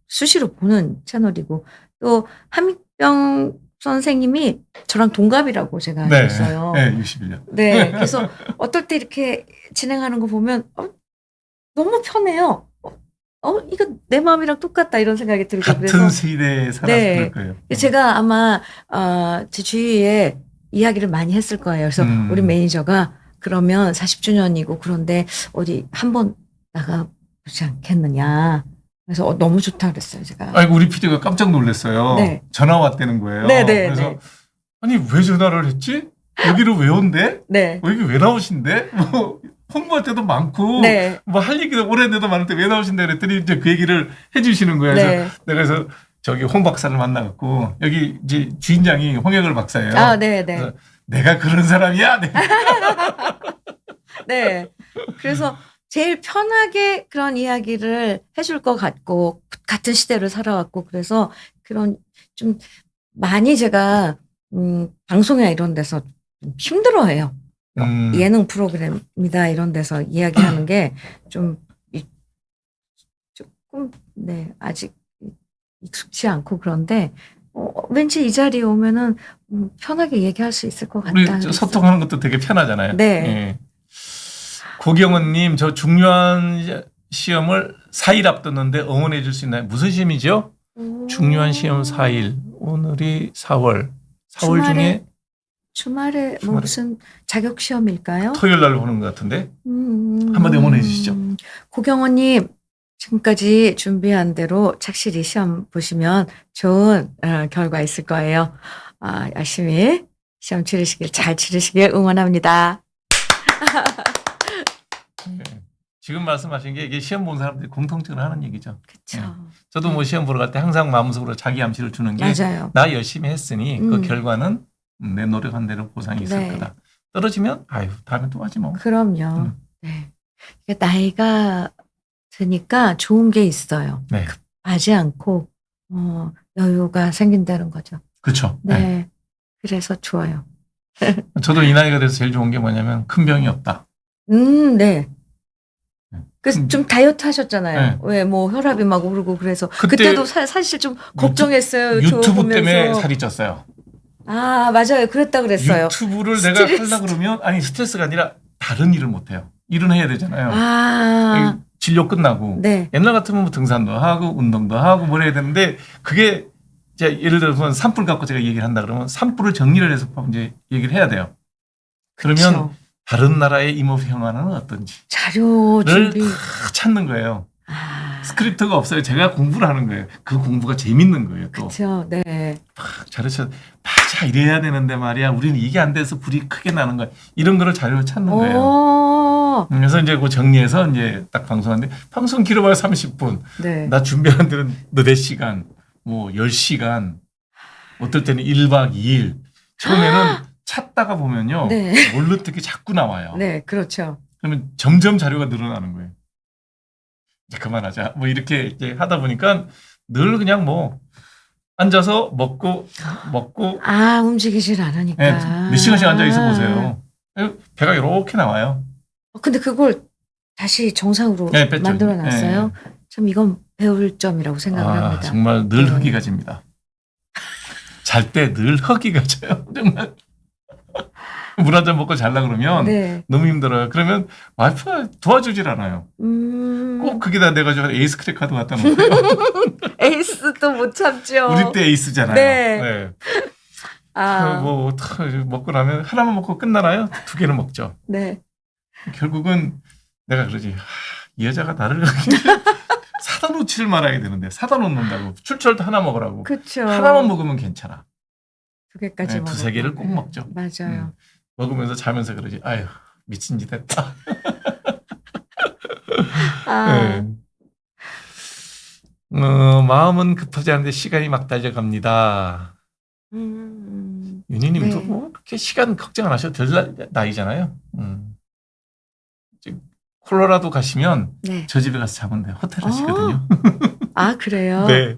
수시로 보는 채널이고 또 함익병 선생님이 저랑 동갑이라고 제가 알고 네. 있어요. 네, 61년. 네, 그래서 어떨 때 이렇게 진행하는 거 보면 너무 편해요. 이거 내 마음이랑 똑같다 이런 생각이 들고 같은 그래서 세대에 살아서 네. 그럴 거예요. 제가 아마 제 주위에 이야기를 많이 했을 거예요. 그래서 우리 매니저가 그러면 40주년이고 그런데 어디 한번 나가보지 않겠느냐. 그래서 너무 좋다 그랬어요. 제가. 아이고 우리 PD가 깜짝 놀랐어요. 네. 전화 왔다는 거예요. 네네. 그래서 아니 왜 전화를 했지? 여기를 왜 온대? 네. 여기 왜 나오신대? 뭐 홍보할 때도 많고 네. 뭐 할 얘기도 오래돼도 많은데 왜 나오신대 그랬더니 이제 그 얘기를 해주시는 거예요. 네. 그래서 내가 그래서 저기 홍 박사를 만나갖고 여기 이제 주인장이 홍혁을 박사예요. 네네. 그래서 내가 그런 사람이야. 네. 그래서 제일 편하게 그런 이야기를 해줄 것 같고 같은 시대를 살아왔고 그래서 그런 좀 많이 제가 방송이나 이런 데서 좀 힘들어해요. 예능 프로그램이다 이런 데서 이야기하는 게 좀 조금 아직 익숙치 않고 그런데 왠지 이 자리에 오면은 편하게 얘기할 수 있을 것 같다. 우리 그래서. 소통하는 것도 되게 편하잖아요. 네. 예. 고경은님, 저 중요한 시험을 4일 앞뒀는데 응원해 줄 수 있나요? 무슨 시험이죠? 중요한 시험 4일. 오늘이 4월. 4월 중에 주말에 뭐 무슨 자격 시험일까요? 토요일 날 보는 것 같은데. 한번 응원해 주시죠. 고경원님, 지금까지 준비한 대로 착실히 시험 보시면 좋은 결과 있을 거예요. 열심히 시험 잘 치르시길 응원합니다. 네. 지금 말씀하신 게 이게 시험 본 사람들이 공통적으로 하는 얘기죠. 그렇죠. 저도 뭐 시험 보러 갈 때 항상 마음속으로 자기 암시를 주는 게 맞아요. 나 열심히 했으니 그 결과는 내 노력한 대로 보상이 있을 네. 거다. 떨어지면 다음에 또 하지 뭐. 그럼요. 네. 이게 나이가 드니까 좋은 게 있어요. 네. 급하지 않고 여유가 생긴다는 거죠. 그렇죠. 네. 그래서 좋아요. 저도 이 나이가 돼서 제일 좋은 게 뭐냐면 큰 병이 없다. 네. 그래서 좀 다이어트 하셨잖아요. 네. 왜 뭐 혈압이 막 오르고 그래서 그때 그때도 사실 좀 걱정했어요. 저 유튜브 보면서. 때문에 살이 쪘어요. 맞아요. 그랬다 그랬어요. 유튜브를 내가 하려 그러면 스트레스가 아니라 다른 일을 못 해요. 일은 해야 되잖아요. 진료 끝나고 네. 옛날 같으면 뭐 등산도 하고 운동도 하고 뭘 해야 되는데 그게 이제 예를 들어서 산불 갖고 제가 얘기를 한다 그러면 산불을 정리를 해서 이제 얘기를 해야 돼요. 그러면 그쵸. 다른 나라의 임업 평화는 어떤지 자료 를 준비. 다 찾는 거예요. 스크립트가 없어요. 제가 공부를 하는 거예요. 그 공부가 재밌는 거예요. 또 그렇죠. 네. 자료쳐 맞아 이래야 되는데 말이야. 우리는 이게 안 돼서 불이 크게 나는 거야. 이런 거를 자료를 찾는 거예요. 그래서 이제 그 정리해서 이제 딱 방송하는데 방송 길어봐야 30분. 네. 나 준비하는 데는 4시간, 뭐 10시간, 어떨 때는 1박 2일. 처음에는 찾다가 보면요. 네. 몰르트게 자꾸 나와요. 네, 그렇죠. 그러면 점점 자료가 늘어나는 거예요. 이제 그만하자. 뭐 이렇게 이제 하다 보니까 늘 그냥 뭐 앉아서 먹고 움직이질 않으니까. 몇 시간씩 앉아 있어 보세요. 배가 이렇게 나와요. 근데 그걸 다시 정상으로 네, 뺐죠. 만들어 놨어요. 참 이건 배울 점이라고 생각을 합니다. 정말 늘 허기가 집니다. 잘 때 늘 허기가 져요. 정말. 물 한 잔 먹고 잘라 그러면 네. 너무 힘들어요. 그러면 와이프가 도와주질 않아요. 꼭 그게다 내가지고 에이스 크래커도 갖다 놓고요. 에이스도 못 참죠. 우리 때 에이스잖아요. 네. 뭐 먹고 나면 하나만 먹고 끝나나요? 2개는 먹죠. 네. 결국은 내가 그러지. 이 여자가 나를 사다 놓지를 말아야 되는데 사다 놓는다고 출출할 때 하나 먹으라고. 그렇죠. 하나만 먹으면 괜찮아. 2개까지 먹어요. 2-3개를 꼭 먹죠. 맞아요. 먹으면서 자면서 그러지. 아유, 미친 짓 했다. 아, 네. 마음은 급하지 않은데 시간이 막 달려갑니다. 윤희님도 네. 뭐 그렇게 시간 걱정 안 하셔도 될 나이잖아요. 지금 콜로라도 가시면 네. 저 집에 가서 자면 돼요. 호텔 아. 하시거든요. 아, 그래요? 네.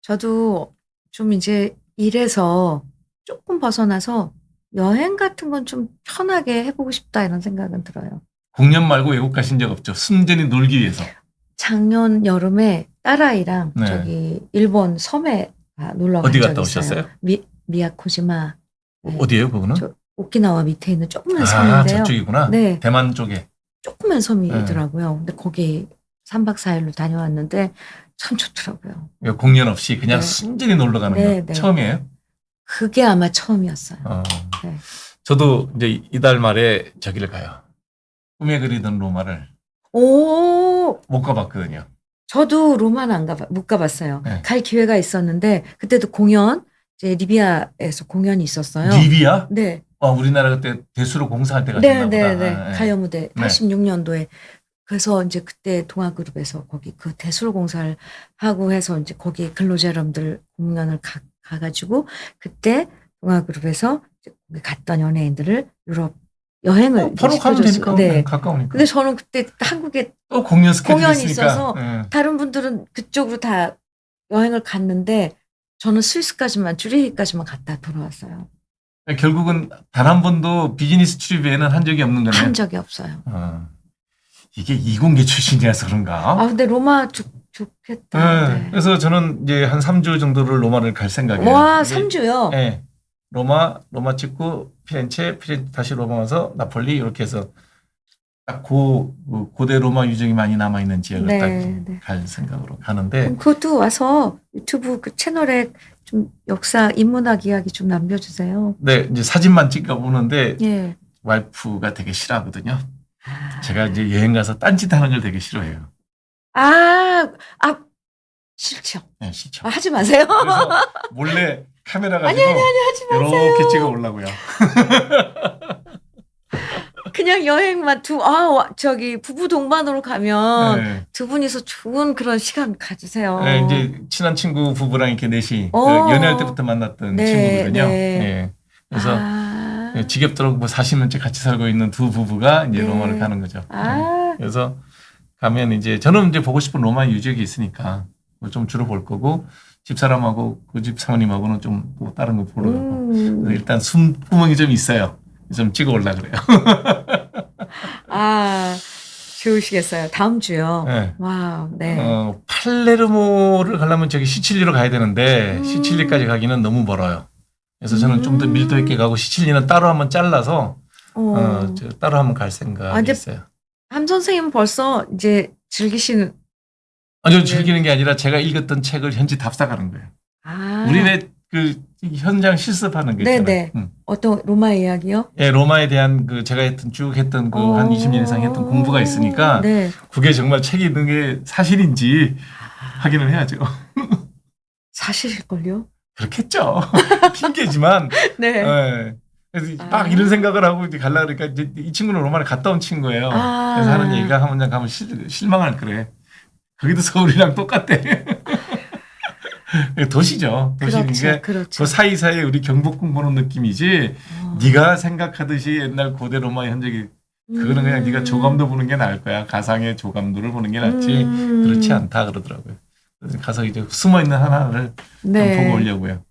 저도 좀 이제 일에서 조금 벗어나서 여행 같은 건 좀 편하게 해보고 싶다 이런 생각은 들어요. 공연 말고 외국 가신 적 없죠? 순전히 놀기 위해서. 작년 여름에 딸아이랑 네. 저기 일본 섬에 놀러 간 어디 적이 갔다 있어요. 오셨어요? 미야코지마. 네. 어디예요, 그거는? 저 오키나와 밑에 있는 조그만 아, 섬인데요. 저쪽이구나. 네. 대만 쪽에. 조그만 섬이더라고요. 근데 거기 3박 4일로 다녀왔는데 참 좋더라고요. 공연 없이 그냥 네. 순전히 놀러 가는 네, 거. 네. 처음이에요? 그게 아마 처음이었어요. 네. 저도 이제 이달 말에 저기를 가요. 꿈에 그리던 로마를 오, 못 가봤거든요. 저도 로마는 못 가봤어요. 네. 갈 기회가 있었는데 그때도 공연, 이제 리비아에서 공연이 있었어요. 리비아? 네. 우리나라 그때 대수로 공사할 때 네, 가셨나 네, 보다. 네. 아, 가요 무대 네. 86년도에. 그래서 이제 그때 동아그룹에서 거기 그 대수로 공사를 하고 해서 이제 거기 근로자분들 공연을 가가지고 그때 동아그룹에서 거기 갔던 연예인들을 유럽 여행을 바로 가면 되니까. 네. 가까우니까. 근데 저는 그때 한국에 또 공연 스케줄이 공연이 있으니까. 있어서 네. 다른 분들은 그쪽으로 다 여행을 갔는데 저는 스위스까지만 쭈리히까지만 갔다 돌아왔어요. 결국은 단 한 번도 비즈니스 출입에는 한 적이 없는 거네요. 한 적이 없어요. 이게 이공계 출신이라서 그런가? 근데 로마 좋겠다. 네. 네. 그래서 저는 이제 한 3주 정도를 로마를 갈 생각이에요. 와, 이게 3주요? 네. 로마 찍고 피렌체 다시 로마 와서 나폴리 이렇게 해서 딱 고대 로마 유적이 많이 남아있는 지역을 네, 딱 네. 갈 생각으로 가는데 그럼 그것도 와서 유튜브 그 채널에 좀 역사 인문학 이야기 좀 남겨주세요. 네, 이제 사진만 찍어 보는데 예. 와이프가 되게 싫어하거든요. 제가 이제 여행 가서 딴짓 하는 걸 되게 싫어해요. 싫죠. 네, 싫죠. 하지 마세요. 그래서 몰래 카메라 가지고 하지 마세요. 이렇게 찍어 오려고요. 그냥 여행만 저기 부부 동반으로 가면 네. 두 분이서 좋은 그런 시간 가지세요. 네, 이제 친한 친구 부부랑 이렇게 넷이 연애할 때부터 만났던 네, 친구거든요. 네. 네. 그래서 지겹도록 뭐 40년째 같이 살고 있는 두 부부가 이제 네. 로마를 가는 거죠. 네. 그래서 가면 이제 저는 이제 보고 싶은 로마 유적이 있으니까 좀 주로 볼 거고 집사람하고 그 집 사모님하고는 좀 뭐 다른 거 보려고. 그래서 일단 숨구멍이 좀 있어요. 좀 찍어 올라 그래요. 좋으시겠어요. 다음 주요. 네. 와우, 네. 팔레르모를 가려면 저기 시칠리로 가야 되는데 시칠리까지 가기는 너무 멀어요. 그래서 저는 좀 더 밀도 있게 가고 시칠리는 따로 한번 잘라서 따로 한번 갈 생각이 있어요. 함 선생님은 벌써 이제 즐기시는. 아니요, 즐기는 게 아니라 제가 읽었던 책을 현지 답사가는 거예요. 우리네 그 현장 실습하는 게 있잖아요. 네네. 어떤 로마 이야기요? 예, 로마에 대한 제가 쭉 했던 한 20년 이상 했던 공부가 있으니까 네. 그게 정말 책이 있는 게 사실인지 확인을 해야죠. 사실일걸요? 그렇겠죠. 핑계지만. 네. 예. 그래서 막 이런 생각을 하고 이제 가려고 그러니까 이제 이 친구는 로마를 갔다 온 친구예요. 그래서 하는 얘기가 한 번장 가면 실망할 그래. 거기도 서울이랑 똑같대. 도시죠. 도시니까 그렇죠. 그 사이사이에 우리 경복궁 보는 느낌이지. 네가 생각하듯이 옛날 고대 로마 현적이 그거는 그냥 네가 조감도 보는 게 나을 거야. 가상의 조감도를 보는 게 낫지. 그렇지 않다 그러더라고요. 그래서 가서 이제 숨어 있는 하나를 좀 보고 오려고요.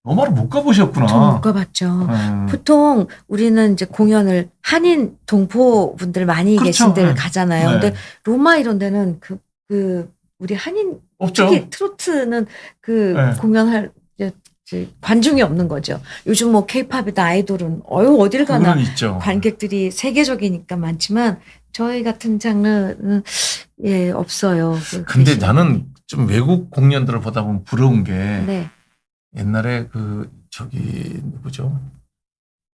로마를 못 가보셨구나. 전 못 가봤죠. 보통 우리는 이제 공연을 한인 동포 분들 많이 계신 데를 가잖아요. 네. 근데 로마 이런 데는 우리 한인 없죠. 특히 트로트는 공연할 관중이 없는 거죠. 요즘 뭐 케이팝이다 아이돌은 어딜 가나 있죠. 관객들이 세계적이니까 많지만 저희 같은 장르는 없어요. 근데 나는 좀 외국 공연들을 보다 보면 부러운 게 네. 옛날에 누구죠?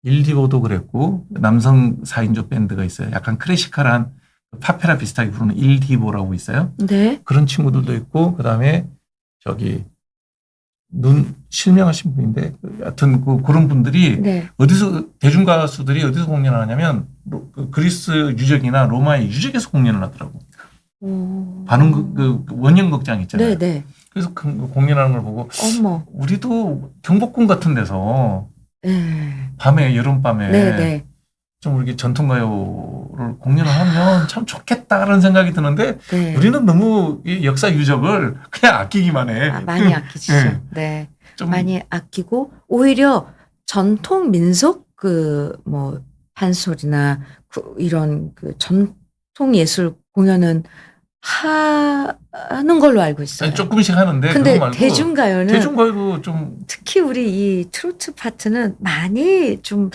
일디보도 그랬고 남성 4인조 밴드가 있어요. 약간 클래시컬한 파페라 비슷하게 부르는 일디보라고 있어요. 네. 그런 친구들도 있고 그다음에 눈 실명하신 분인데 하여튼 그런 분들이 네. 어디서 대중 가수들이 어디서 공연을 하냐면 그 그리스 유적이나 로마의 유적에서 공연을 하더라고. 반응 그 원형 극장 있잖아요. 네네. 그래서 그 공연하는 걸 보고 어머. 우리도 경복궁 같은 데서 네. 밤에 여름밤에 네네. 좀 이렇게 전통가요를 공연을 하면 참 좋겠다라는 생각이 드는데 네. 우리는 너무 이 역사 유적을 그냥 아끼기만 해. 많이 아끼시죠. 네. 네. 좀 많이 아끼고 오히려 전통 민속 그 뭐 판소리나 이런 그 전통 예술 공연은 하는 걸로 알고 있어요. 아니, 조금씩 하는데 근데 그거 말고 대중가요도 좀 특히 우리 이 트로트 파트는 많이 좀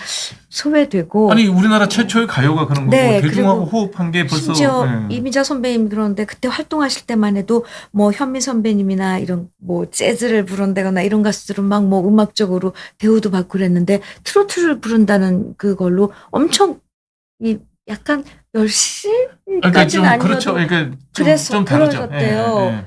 소외되고 아니 우리나라 최초의 가요가 그런 거고 네, 대중하고 그리고 호흡한 게 벌써 심지어 이미자 선배님 그러는데 그때 활동하실 때만 해도 뭐 현미 선배님이나 이런 뭐 재즈를 부른다거나 이런 가수들은 막 뭐 음악적으로 대우도 받고 그랬는데 트로트를 부른다는 그걸로 엄청 이 약간 그러니까 좀 10시까지는 아니어도 그렇죠. 그러니까 그래서 좀 다르죠. 그러셨대요.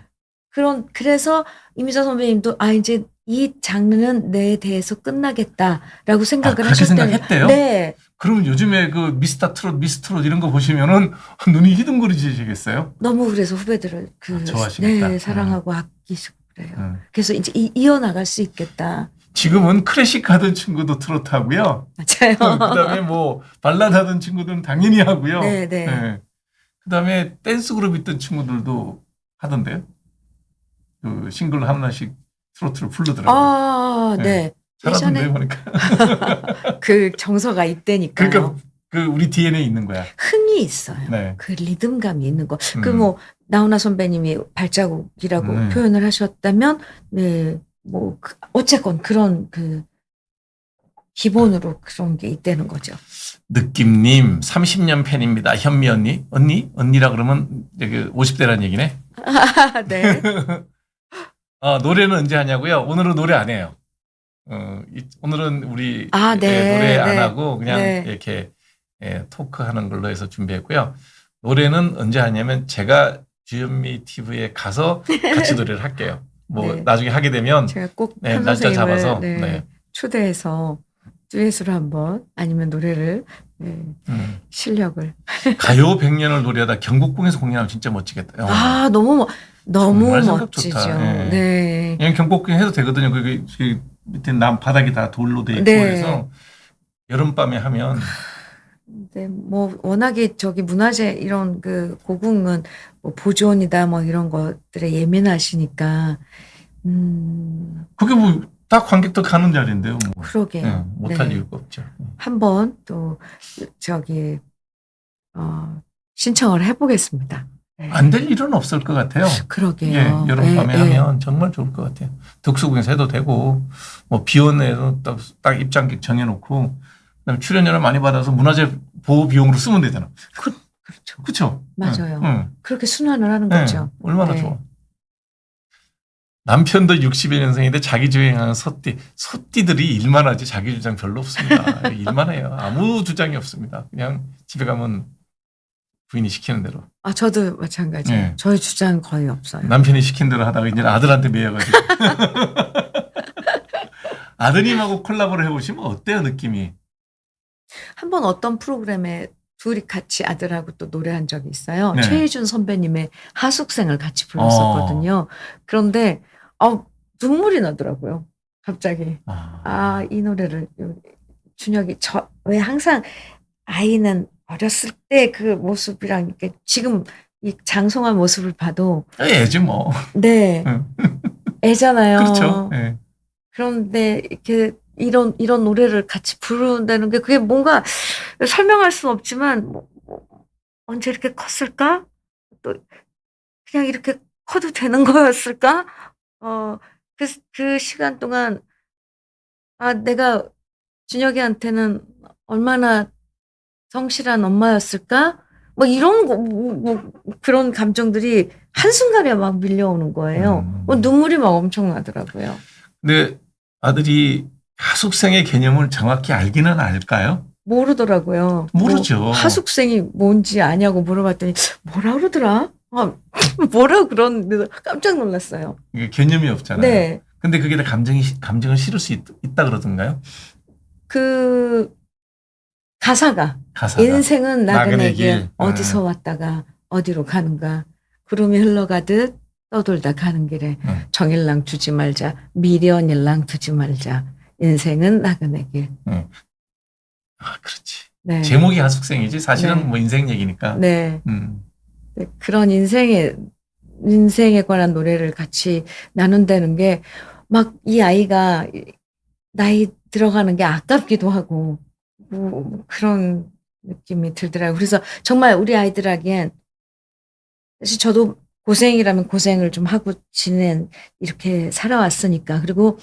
그래서 이미자 선배님도 이제 이 장르는 내에 대해서 끝나겠다라고 생각을 그렇게 하셨대요. 생각했대요? 네. 그러면 요즘에 그 미스터 트롯, 미스 트롯 이런 거 보시면은 눈이 희둥거리시겠어요? 너무 그래서 후배들을 좋아하시겠다. 네, 사랑하고 아끼시고 그래요. 그래서 이제 이어나갈 수 있겠다. 지금은 클래식 하던 친구도 트로트 하고요. 맞아요. 그다음에 뭐 발라드 하던 친구들은 당연히 하고요. 네, 네. 그다음에 댄스 그룹 있던 친구들도 하던데요. 그 싱글 하나씩 트로트를 부르더라고요. 네. 잘하던데 예전에 보니까. 그 정서가 있다니까요. 그러니까 그 우리 DNA에 있는 거야. 흥이 있어요. 네. 그 리듬감이 있는 거. 그 뭐 나훈아 선배님이 발자국이라고 표현을 하셨다면, 네, 뭐 어쨌건 그런 그 기본으로 그런 게 있다는 거죠. 느낌님 30년 팬입니다. 현미 언니라 그러면 여기 50대라는 얘기네. 네. 노래는 언제 하냐고요? 오늘은 노래 안 해요. 오늘은 우리 네. 노래 안 네. 하고 그냥 네. 이렇게 토크하는 걸로 해서 준비했고요. 노래는 언제 하냐면 제가 주현미 TV에 가서 같이 노래를 할게요. 뭐 네. 나중에 하게 되면 제가 꼭 날짜 잡아서 초대해서 듀엣으로 한번 아니면 노래를 실력을 가요 100년을 노래하다 경복궁에서 공연하면 진짜 멋지겠다. 너무 멋지죠. 좋다. 네. 그냥 경복궁 해도 되거든요. 그 밑에 남 바닥이 다 돌로 돼 있고 네. 그래서 여름밤에 하면 네, 뭐 워낙에 문화재 이런 그 고궁은 뭐 보존이다 뭐 이런 것들에 예민하시니까 그게 뭐 다 관객들 가는 자리인데요. 뭐. 그러게요. 못할 이유가 없죠. 한번 또 신청을 해보겠습니다. 네. 안 될 일은 없을 것 같아요. 그러게요. 여름밤에 하면 정말 좋을 것 같아요. 덕수궁에서 해도 되고 뭐 비원에서 딱 입장객 정해놓고 그다음에 출연료를 많이 받아서 문화재 보호 비용으로 쓰면 되잖아. 그렇죠. 그렇죠. 맞아요. 그렇게 순환을 하는 거죠. 얼마나 좋아. 남편도 61년생인데 자기 주장하는 소띠들이 일만 하지 자기 주장 별로 없습니다. 일만 해요. 아무 주장이 없습니다. 그냥 집에 가면 부인이 시키는 대로. 저도 마찬가지예요. 저희 주장 거의 없어요. 남편이 시킨 대로 하다가 이제 아들한테 매여가지고. 아드님하고 콜라보를 해보시면 어때요, 느낌이? 한번 어떤 프로그램에 둘이 같이 아들하고 또 노래한 적이 있어요. 네. 최희준 선배님의 하숙생을 같이 불렀었거든요. 그런데 눈물이 나더라고요. 갑자기. 이 노래를 준혁이 왜 항상 아이는 어렸을 때 그 모습이랑 이렇게 지금 이 장성한 모습을 봐도 애지 뭐. 네. 애잖아요. 그렇죠. 네. 그런데 이렇게 이런 노래를 같이 부른다는 게 그게 뭔가 설명할 수는 없지만 언제 이렇게 컸을까? 또 그냥 이렇게 커도 되는 거였을까? 그 시간 동안 내가 준혁이한테는 얼마나 성실한 엄마였을까? 뭐 이런 거 그런 감정들이 한순간에 막 밀려오는 거예요. 눈물이 막 엄청 나더라고요. 근데 아들이 하숙생의 개념을 정확히 알기는 알까요? 모르더라고요. 모르죠. 하숙생이 뭔지 아냐고 물어봤더니 뭐라 그러더라? 뭐라 깜짝 놀랐어요. 이게 개념이 없잖아요. 네. 근데 그게 다 감정을 실을 수 있다 그러던가요? 그 가사가 인생은 나그네 길 어디서 왔다가 어디로 가는가 구름이 흘러가듯 떠돌다 가는 길에 정일랑 주지 말자 미련일랑 두지 말자 인생은 나그네 길. 아, 그렇지. 네. 제목이 하숙생이지 사실은 네. 뭐 인생 얘기니까. 네. 네. 그런 인생에 관한 노래를 같이 나눈다는 게 막 이 아이가 나이 들어가는 게 아깝기도 하고 뭐 그런 느낌이 들더라고요. 그래서 정말 우리 아이들에겐 사실 저도 고생이라면 고생을 좀 하고 이렇게 살아왔으니까 그리고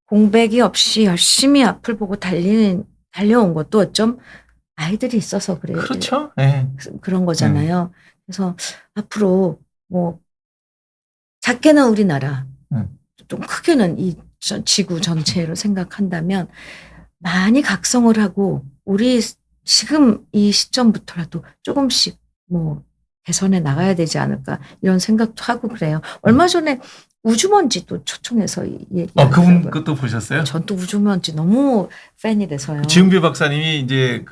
공백이 없이 열심히 앞을 보고 달려온 것도 좀 아이들이 있어서 그래요. 그렇죠. 네. 그런 거잖아요. 그래서 앞으로 뭐 작게는 우리나라 좀 크게는 이 지구 전체로 생각한다면 많이 각성을 하고 우리 지금 이 시점부터라도 조금씩 뭐 개선해 나가야 되지 않을까 이런 생각도 하고 그래요. 얼마 전에 우주먼지도 초청해서 얘기하더라고요. 그분 그것도 보셨어요? 전 또 우주먼지 너무 팬이 돼서요. 지흥배 박사님이 이제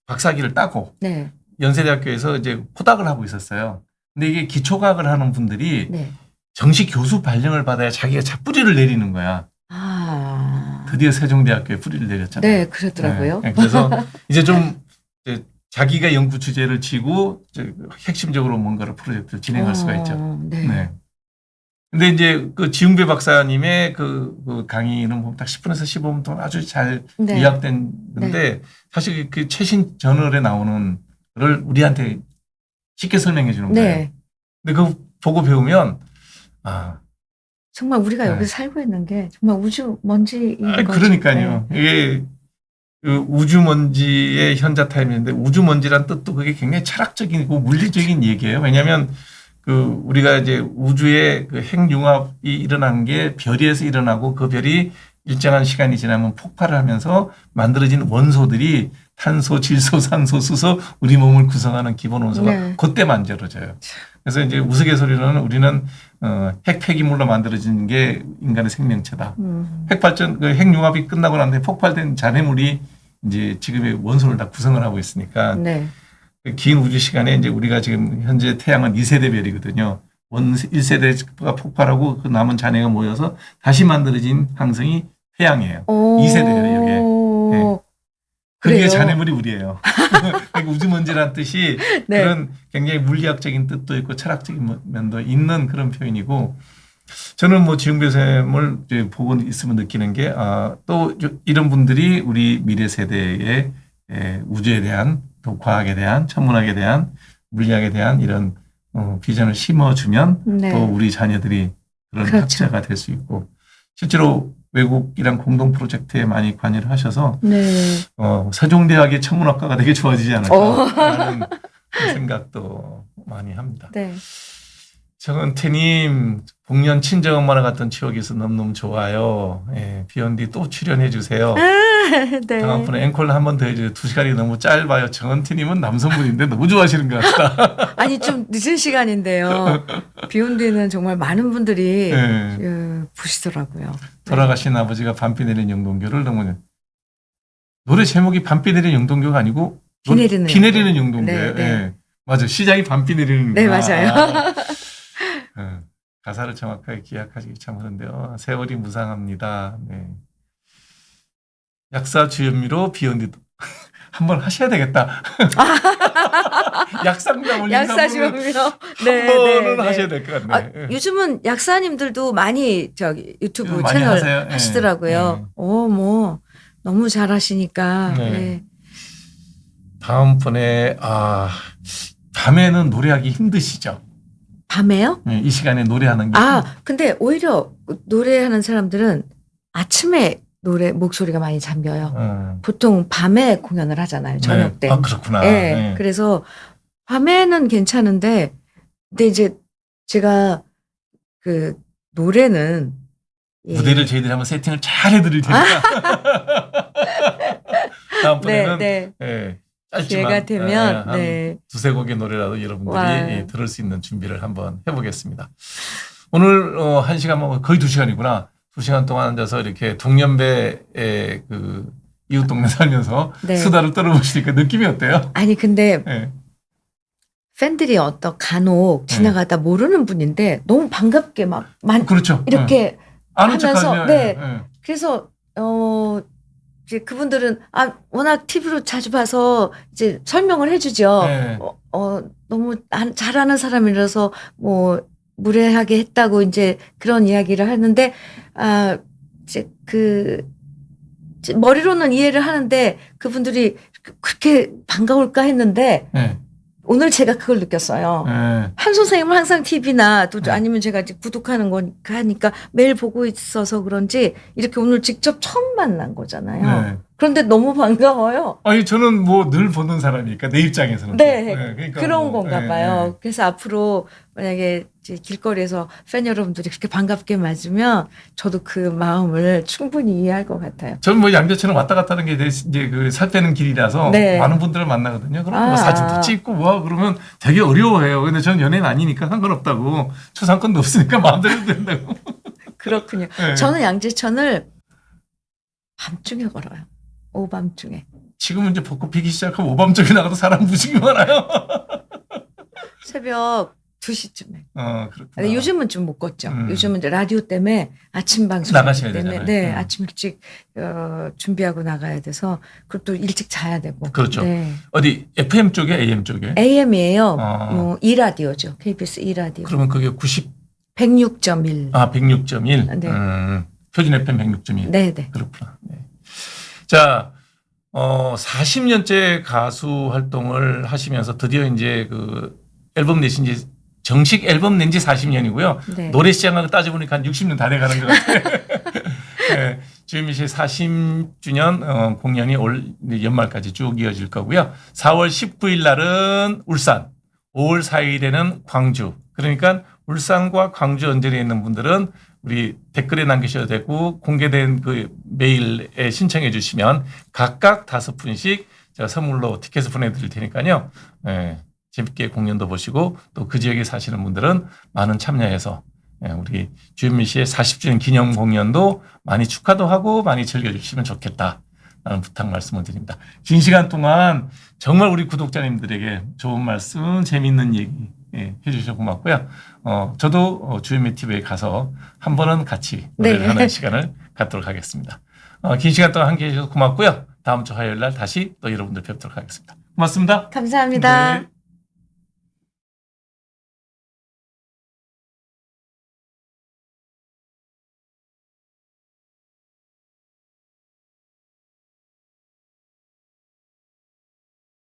박사학위를 따고 네. 연세대학교에서 이제 포닥을 하고 있었어요. 근데 이게 기초과학을 하는 분들이 네. 정식 교수 발령을 받아야 자기가 뿌리를 내리는 거야. 드디어 세종대학교에 뿌리를 내렸잖아요. 네, 그러더라고요. 네, 그래서 이제 좀 자기가 연구 주제를 쥐고 핵심적으로 뭔가를 프로젝트를 진행할 수가 있죠. 네. 네. 근데 이제 그 지흥배 박사님의 그 강의는 보면 딱 10분에서 15분 동안 아주 잘 네. 요약된 건데 사실 그 최신 저널에 나오는 걸 우리한테 쉽게 설명해 주는 거예요. 네. 근데 그거 보고 배우면 정말 우리가 네. 여기서 살고 있는 게 정말 우주 먼지인 거죠. 그러니까요. 네. 이게 그 우주먼지의 현자 타임인데 우주먼지란 뜻도 그게 굉장히 철학적이고 물리적인 얘기예요. 왜냐하면 우리가 이제 우주의 그 핵융합이 일어난 게 별에서 일어나고 그 별이 일정한 시간이 지나면 폭발을 하면서 만들어진 원소들이 탄소, 질소, 산소, 수소 우리 몸을 구성하는 기본 원소가 네. 그때 만들어져요. 그래서 이제 우스갯소리로는 우리는 핵 폐기물로 만들어진 게 인간의 생명체다. 핵발전, 핵융합이 끝나고 난 뒤에 폭발된 잔해물이 이제 지금의 원소를 다 구성을 하고 있으니까 네. 긴 우주 시간에 이제 우리가 지금 현재 태양은 2세대 별이거든요. 1세대가 폭발하고 그 남은 잔해가 모여서 다시 만들어진 항성이 태양이에요. 2세대예요, 이게. 네. 그게 잔해물이 우리예요. 그러니까 우주먼지라는 뜻이 네. 그런 굉장히 물리학적인 뜻도 있고 철학적인 면도 있는 그런 표현이고 저는 뭐 지흥배 쌤을 보고 있으면 느끼는 게 또 이런 분들이 우리 미래 세대의 우주에 대한 또 과학에 대한 천문학에 대한 물리학에 대한 이런 비전을 심어주면 네. 또 우리 자녀들이 그런 그렇죠. 학자가 될 수 있고 실제로 외국이랑 공동 프로젝트에 많이 관여를 하셔서 네. 세종대학의 천문학과가 되게 좋아지지 않을까라는 생각도 많이 합니다. 네. 정은태님, 복년 친정엄마랑 갔던 추억이 있어 너무너무 좋아요. 예, 비욘디 또 출연해 주세요. 네. 다음번에 앵콜 한 번 더 해주세요. 2시간이 너무 짧아요. 정은태님은 남성분인데 너무 좋아하시는 것 같다. 아니 좀 늦은 시간인데요. 비욘디는 정말 많은 분들이 네. 보시더라고요. 돌아가신 아버지가 밤비 내린 영동교를 너무 노래 제목이 밤비 내린 영동교가 아니고 비 내리는 비 내리는 영동교예요. 네, 네. 예. 맞아. 시작이 밤비 내리는 네, 맞아요. 가사를 정확하게 기억하시기 참 그런데요. 세월이 무상합니다. 네. 약사 주현미로 비욘디도 한번 하셔야 되겠다. 약상담을 약사 주현미로 네, 한 번은 네, 하셔야 될 것 같네. 요즘은 약사님들도 많이 유튜브 많이 채널 하세요. 하시더라고요. 뭐 너무 잘하시니까. 네. 네. 다음번에 밤에는 노래하기 힘드시죠? 밤에요? 네, 이 시간에 노래하는 게. 근데 오히려 노래하는 사람들은 아침에 목소리가 많이 잠겨요. 보통 밤에 공연을 하잖아요. 저녁 때. 그렇구나. 네. 네. 그래서 밤에는 괜찮은데, 근데 이제 제가 노래는 무대를 저희들이 한번 세팅을 잘 해드릴 테니까. 다음번에는 네. 짧지만 기회가 되면 한 두세 곡의 노래라도 여러분들이 들을 수 있는 준비를 한번 해보겠습니다. 오늘 1시간 뭐 거의 2시간이구나. 2시간 동안 앉아서 이렇게 동년배의 그 이웃 동네 살면서 네. 수다를 떨어보시니까 느낌이 어때요? 아니 근데 네. 팬들이 간혹 지나가다 모르는 분인데 너무 반갑게 그렇죠. 이렇게 아는 하면서 척하면 네. 그래서 이제 그분들은 워낙 TV로 자주 봐서 이제 설명을 해주죠. 네. 너무 잘하는 사람이라서 뭐 무례하게 했다고 이제 그런 이야기를 하는데 이제 이제 머리로는 이해를 하는데 그분들이 그렇게 반가울까 했는데 네. 오늘 제가 그걸 느꼈어요. 네. 한 선생님은 항상 TV나 또 네. 아니면 제가 이제 구독하는 거니까 하니까 매일 보고 있어서 그런지 이렇게 오늘 직접 처음 만난 거잖아요. 네. 그런데 너무 반가워요. 아니 저는 뭐 늘 보는 사람이니까 내 입장에서는 네, 그러니까 그런 뭐, 건가 네, 봐요. 네. 그래서 앞으로 만약에 이제 길거리에서 팬 여러분들이 그렇게 반갑게 맞으면 저도 그 마음을 충분히 이해할 것 같아요. 저는 뭐 양재천은 왔다 갔다 하는 게 이제 그 살 빼는 길이라서 네. 많은 분들을 만나거든요. 그럼 뭐 사진도 찍고 뭐 그러면 되게 어려워해요. 근데 저는 연예인 아니니까 상관없다고. 초상권도 없으니까 마음대로 해도 된다고. 그렇군요. 네. 저는 양재천을 밤중에 걸어요. 오밤중에. 지금은 이제 벚꽃 피기 시작하면 오밤중에 나가도 사람 무지개 많아요. 새벽 2시쯤에. 그렇구나. 근데 요즘은 좀 못 걷죠. 음. 요즘은 이제 라디오 때문에 아침 방송 나가셔야 때문에 되잖아요. 네, 아침 일찍 준비하고 나가야 돼서 그리고 또 일찍 자야 되고. 그렇죠. 네. 어디 FM 쪽에 AM 쪽에? AM이에요. 어. E라디오죠. KBS E라디오. 그러면 그게 106.1. 106.1. 네. 표준 FM 106.1. 네, 네. 그렇구나. 네. 자, 40년째 가수 활동을 하시면서 드디어 이제 그 앨범 내신 지 정식 앨범 낸 지 40년이고요. 네. 노래 시장하고 따져보니까 한 60년 다 돼가는 것 같아요. 네, 주현미 씨의 40주년 공연이 올 연말까지 쭉 이어질 거고요. 4월 19일 날은 울산, 5월 4일에는 광주. 그러니까 울산과 광주 언저리에 있는 분들은 우리 댓글에 남기셔도 되고 공개된 그 메일에 신청해 주시면 각각 5분씩 제가 선물로 티켓을 보내드릴 테니까요. 네, 재밌게 공연도 보시고 또 그 지역에 사시는 분들은 많은 참여해서 우리 주현미 씨의 40주년 기념 공연도 많이 축하도 하고 많이 즐겨주시면 좋겠다. 라는 부탁 말씀을 드립니다. 긴 시간 동안 정말 우리 구독자님들에게 좋은 말씀, 재미있는 얘기 해주셔서 고맙고요. 저도 주현미 TV에 가서 한 번은 같이 노래를 네. 하는 시간을 갖도록 하겠습니다. 긴 시간 동안 함께해 주셔서 고맙고요. 다음 주 화요일 날 다시 또 여러분들 뵙도록 하겠습니다. 고맙습니다. 감사합니다. 네.